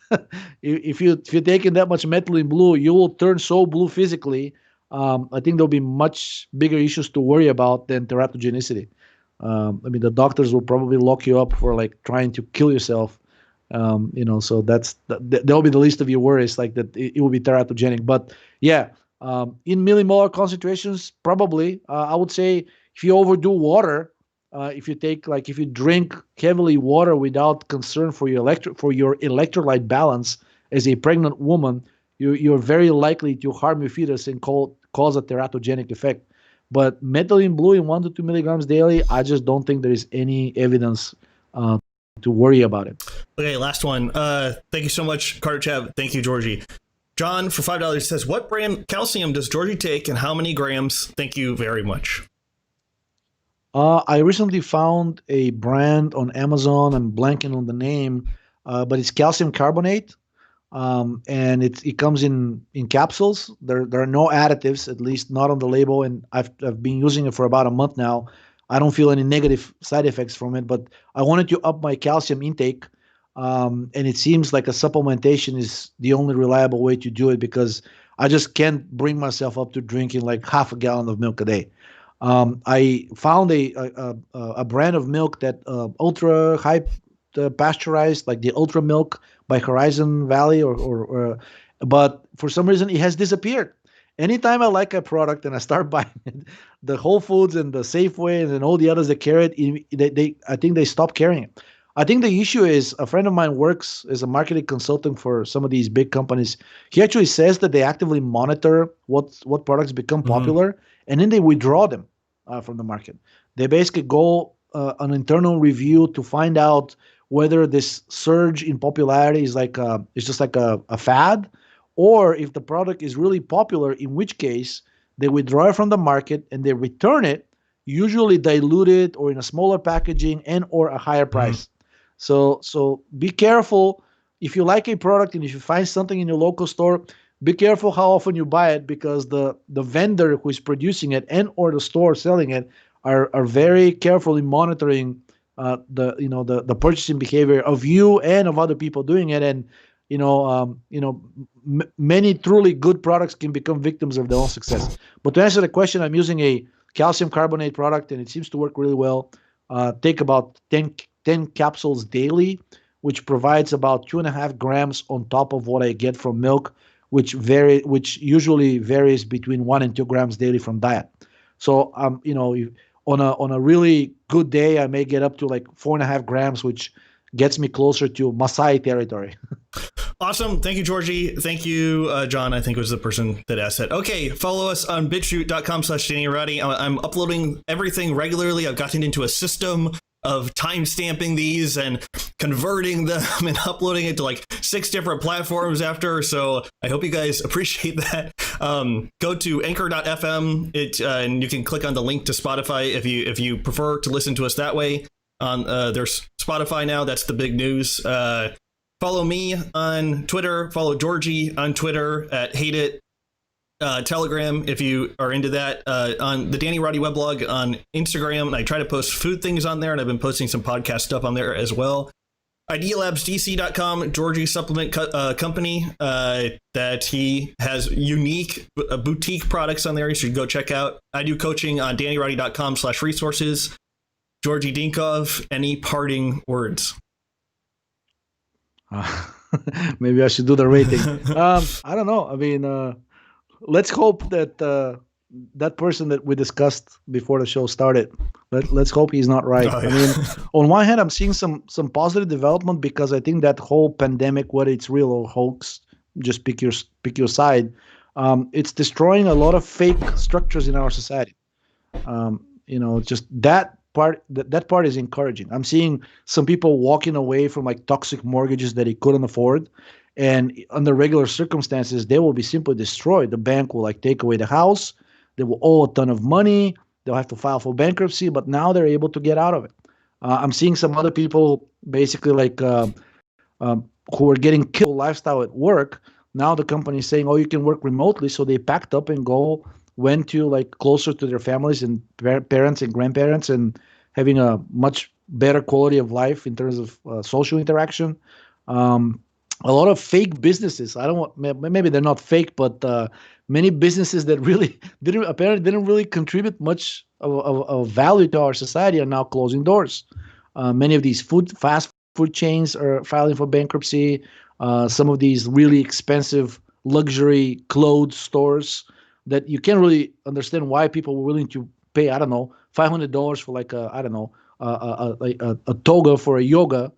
if you're taking that much methylene blue, you will turn so blue physically. I think there'll be much bigger issues to worry about than teratogenicity. I mean, the doctors will probably lock you up for like trying to kill yourself. So that'll be the least of your worries, like that it will be teratogenic. But yeah, in millimolar concentrations, probably, I would say if you overdo water, if you drink heavily water without concern for your electrolyte balance as a pregnant woman, you're very likely to harm your fetus and cause a teratogenic effect. But methylene blue in 1 to 2 milligrams daily, I just don't think there is any evidence to worry about it. Okay, last one. Thank you so much, Carter Chav. Thank you, Georgi. John, for $5, says, what brand calcium does Georgi take and how many grams? Thank you very much. I recently found a brand on Amazon. I'm blanking on the name, but it's calcium carbonate, and it comes in capsules. There are no additives, at least not on the label, and I've been using it for about a month now. I don't feel any negative side effects from it, but I wanted to up my calcium intake, and it seems like a supplementation is the only reliable way to do it because I just can't bring myself up to drinking like half a gallon of milk a day. I found a brand of milk that ultra high pasteurized, like the Ultra Milk by Horizon Valley, but for some reason it has disappeared. Anytime I like a product and I start buying it, the Whole Foods and the Safeway and then all the others that carry it, I think they stopped carrying it. I think the issue is a friend of mine works as a marketing consultant for some of these big companies. He actually says that they actively monitor what products become popular, and then they withdraw them from the market. They basically go an internal review to find out whether this surge in popularity is it's just like a fad, or if the product is really popular, in which case they withdraw it from the market and they return it, usually diluted or in a smaller packaging and or a higher price. So be careful. If you like a product and if you find something in your local store, be careful how often you buy it, because the vendor who is producing it and or the store selling it are very carefully monitoring the purchasing behavior of you and of other people doing it. And many truly good products can become victims of their own success. But to answer the question, I'm using a calcium carbonate product and it seems to work really well. Take about 10 capsules daily, which provides about 2.5 grams on top of what I get from milk, which usually varies between 1 and 2 grams daily from diet. So on a really good day, I may get up to like 4.5 grams, which gets me closer to Maasai territory. Awesome. Thank you, Georgi. Thank you, John, I think was the person that asked that. Okay, follow us on BitChute.com/DannyRowdy. I'm uploading everything regularly. I've gotten into a system of time stamping these, and converting them and uploading it to like 6 different platforms after. So I hope you guys appreciate that. Go to anchor.fm and you can click on the link to Spotify if you prefer to listen to us that way. There's Spotify now. That's the big news. Follow me on Twitter. Follow Georgi on Twitter at Hate It. Telegram if you are into that. On the Danny Roddy weblog on Instagram. I try to post food things on there, and I've been posting some podcast stuff on there as well. Idealabsdc.com, Georgi's supplement company that he has unique boutique products on there. You should go check out. I do coaching on DannyRoddy.com/resources. Georgi Dinkov, any parting words? Maybe I should do the rating. I don't know. I mean, let's hope that that person that we discussed before the show started, let's hope he's not right. I mean, on one hand, I'm seeing some positive development because I think that whole pandemic, whether it's real or hoax, just pick your side. It's destroying a lot of fake structures in our society. Just that part is encouraging. I'm seeing some people walking away from like toxic mortgages that they couldn't afford. And under regular circumstances, they will be simply destroyed. The bank will like take away the house. They will owe a ton of money. They'll have to file for bankruptcy, but now they're able to get out of it. I'm seeing some other people basically like who are getting killed lifestyle at work. Now the company is saying, oh, you can work remotely. So they packed up and went to like closer to their families and parents and grandparents and having a much better quality of life in terms of social interaction. A lot of fake businesses. Maybe they're not fake, but many businesses that really didn't really contribute much of value to our society are now closing doors. Many of these fast food chains are filing for bankruptcy. Some of these really expensive luxury clothes stores that you can't really understand why people were willing to pay, I don't know, $500 for like a toga for a yoga.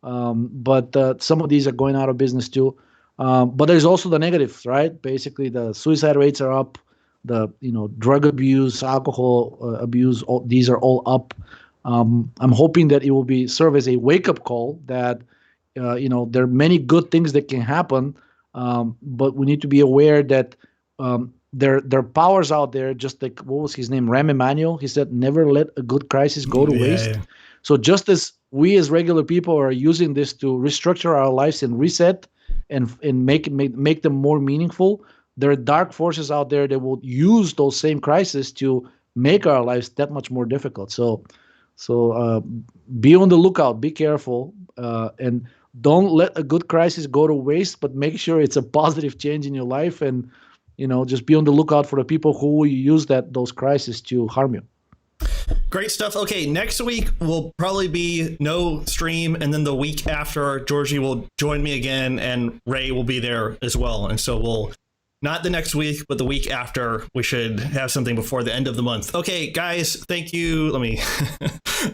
But some of these are going out of business too. But there's also the negatives, right? Basically, the suicide rates are up. The drug abuse, alcohol abuse, these are all up. I'm hoping that it will serve as a wake-up call that there are many good things that can happen, but we need to be aware that there are powers out there. Just like what was his name, Rahm Emanuel? He said, "Never let a good crisis go to waste." Yeah. So just as we as regular people are using this to restructure our lives and reset and make them more meaningful, there are dark forces out there that will use those same crises to make our lives that much more difficult. So be on the lookout, be careful, and don't let a good crisis go to waste, but make sure it's a positive change in your life, and just be on the lookout for the people who will use those crises to harm you. Great stuff. Okay, next week will probably be no stream, and then the week after, Georgi will join me again, and Ray will be there as well. And so we'll, not the next week, but the week after, we should have something before the end of the month. Okay, guys, thank you.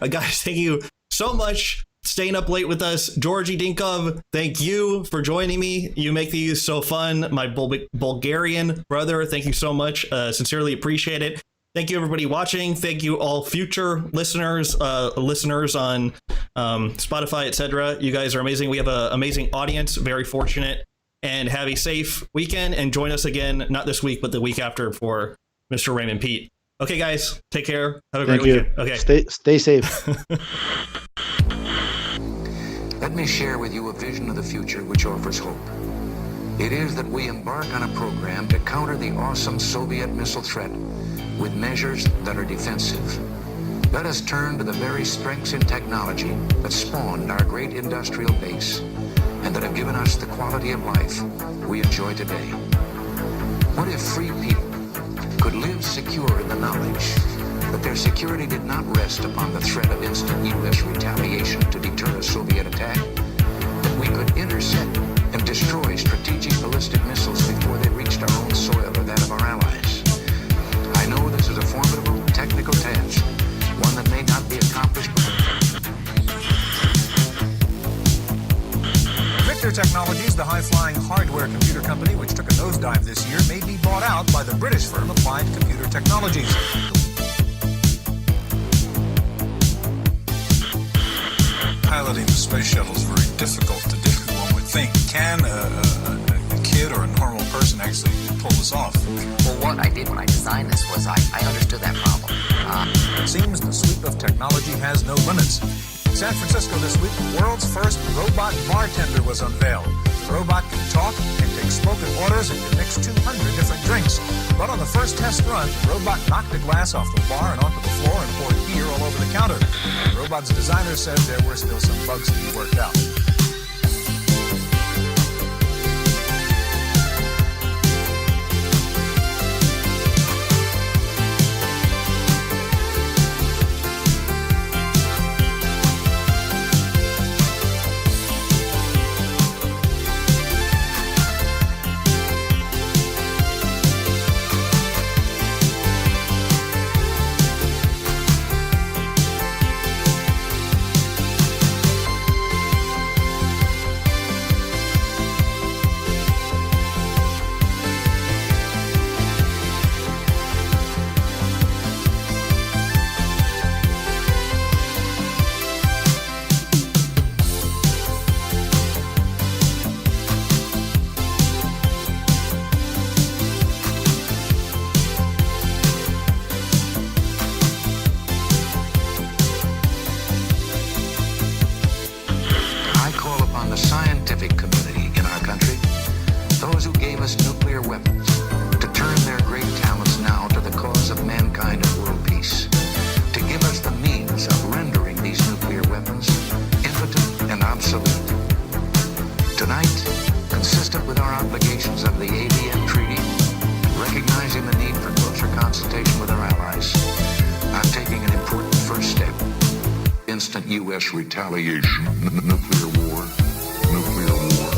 Guys, thank you so much. Staying up late with us. Georgi Dinkov, thank you for joining me. You make these so fun. My Bulgarian brother, thank you so much. Sincerely appreciate it. Thank you, everybody watching. Thank you, all future listeners on Spotify, etc. You guys are amazing. We have an amazing audience. Very fortunate. And have a safe weekend. And join us again, not this week, but the week after for Mr. Raymond Pete. Okay, guys. Take care. Have a great weekend. Okay. Stay safe. Let me share with you a vision of the future which offers hope. It is that we embark on a program to counter the awesome Soviet missile threat with measures that are defensive. Let us turn to the very strengths in technology that spawned our great industrial base and that have given us the quality of life we enjoy today. What if free people could live secure in the knowledge that their security did not rest upon the threat of instant U.S. retaliation to deter a Soviet attack, that we could intercept and destroy strategic ballistic missiles before they reached our own soil or that of our allies? I know this is a formidable technical task, one that may not be accomplished Victor Technologies, the high-flying hardware computer company which took a nosedive this year, may be bought out by the British firm Applied Computer Technologies. Piloting the space shuttle is very difficult to do, one would think. Can a kid or a normal person actually pull this off? Well, what I did when I designed this was I understood that problem. It seems the sweep of technology has no limits. In San Francisco this week, the world's first robot bartender was unveiled. The robot can talk, can take spoken orders, and can mix 200 different drinks. But on the first test run, the robot knocked a glass off the bar and onto the floor and poured beer all over the counter. The robot's designer said there were still some bugs to be worked out. U.S. retaliation, nuclear war, nuclear war.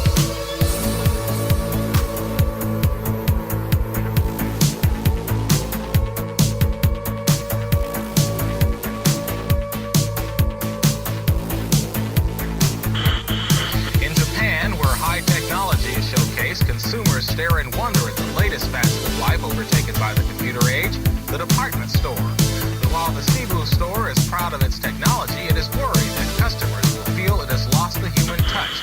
In Japan, where high technology is showcased, consumers stare in wonder at the latest facet of life overtaken by the computer age, the department store. But while the Cebu store is proud of its technology, it is worried that customers will feel it has lost the human touch.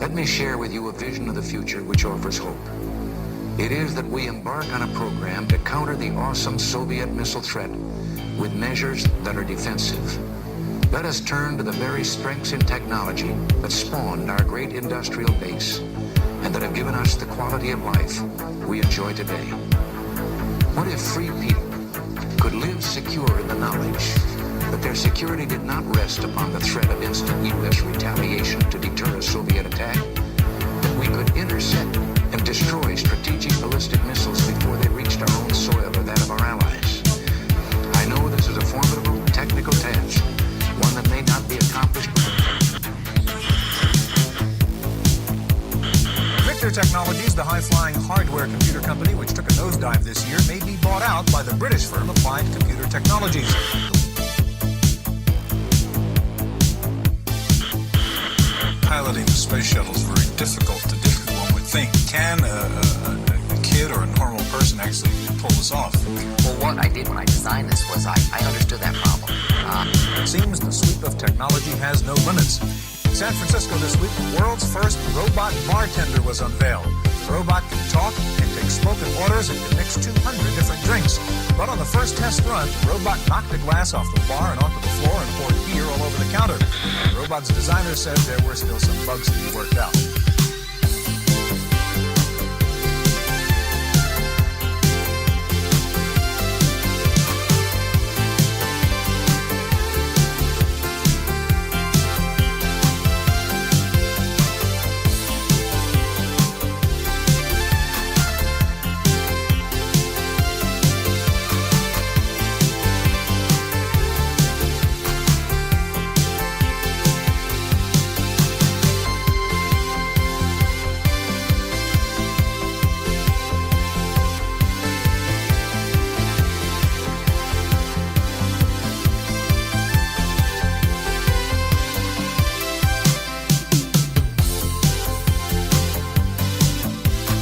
Let me share with you a vision of the future which offers hope. It is that we embark on a program to counter the awesome Soviet missile threat with measures that are defensive. Let us turn to the very strengths in technology that spawned our great industrial base and that have given us the quality of life we enjoy today. What if free people could live secure in the knowledge that their security did not rest upon the threat of instant U.S. retaliation to deter a Soviet attack, that we could intercept and destroy strategic ballistic missiles before they reached our own soil or that of our allies? I know this is a formidable technical task, one that may not be accomplished. Victor Technologies, the high-flying hardware computer company which took a nosedive this year, may be bought out by the British firm Applied Computer Technologies. Piloting the space shuttle is very difficult to do, one would think, can a kid or a normal person actually pull this off? Well, what I did when I designed this was I understood that problem. It seems the sweep of technology has no limits. In San Francisco this week, the world's first robot bartender was unveiled. The robot can talk and take spoken orders and can mix 200 different drinks. But on the first test run, the robot knocked a glass off the bar and onto the floor and poured beer all over the counter. The robot's designer said there were still some bugs to be worked out.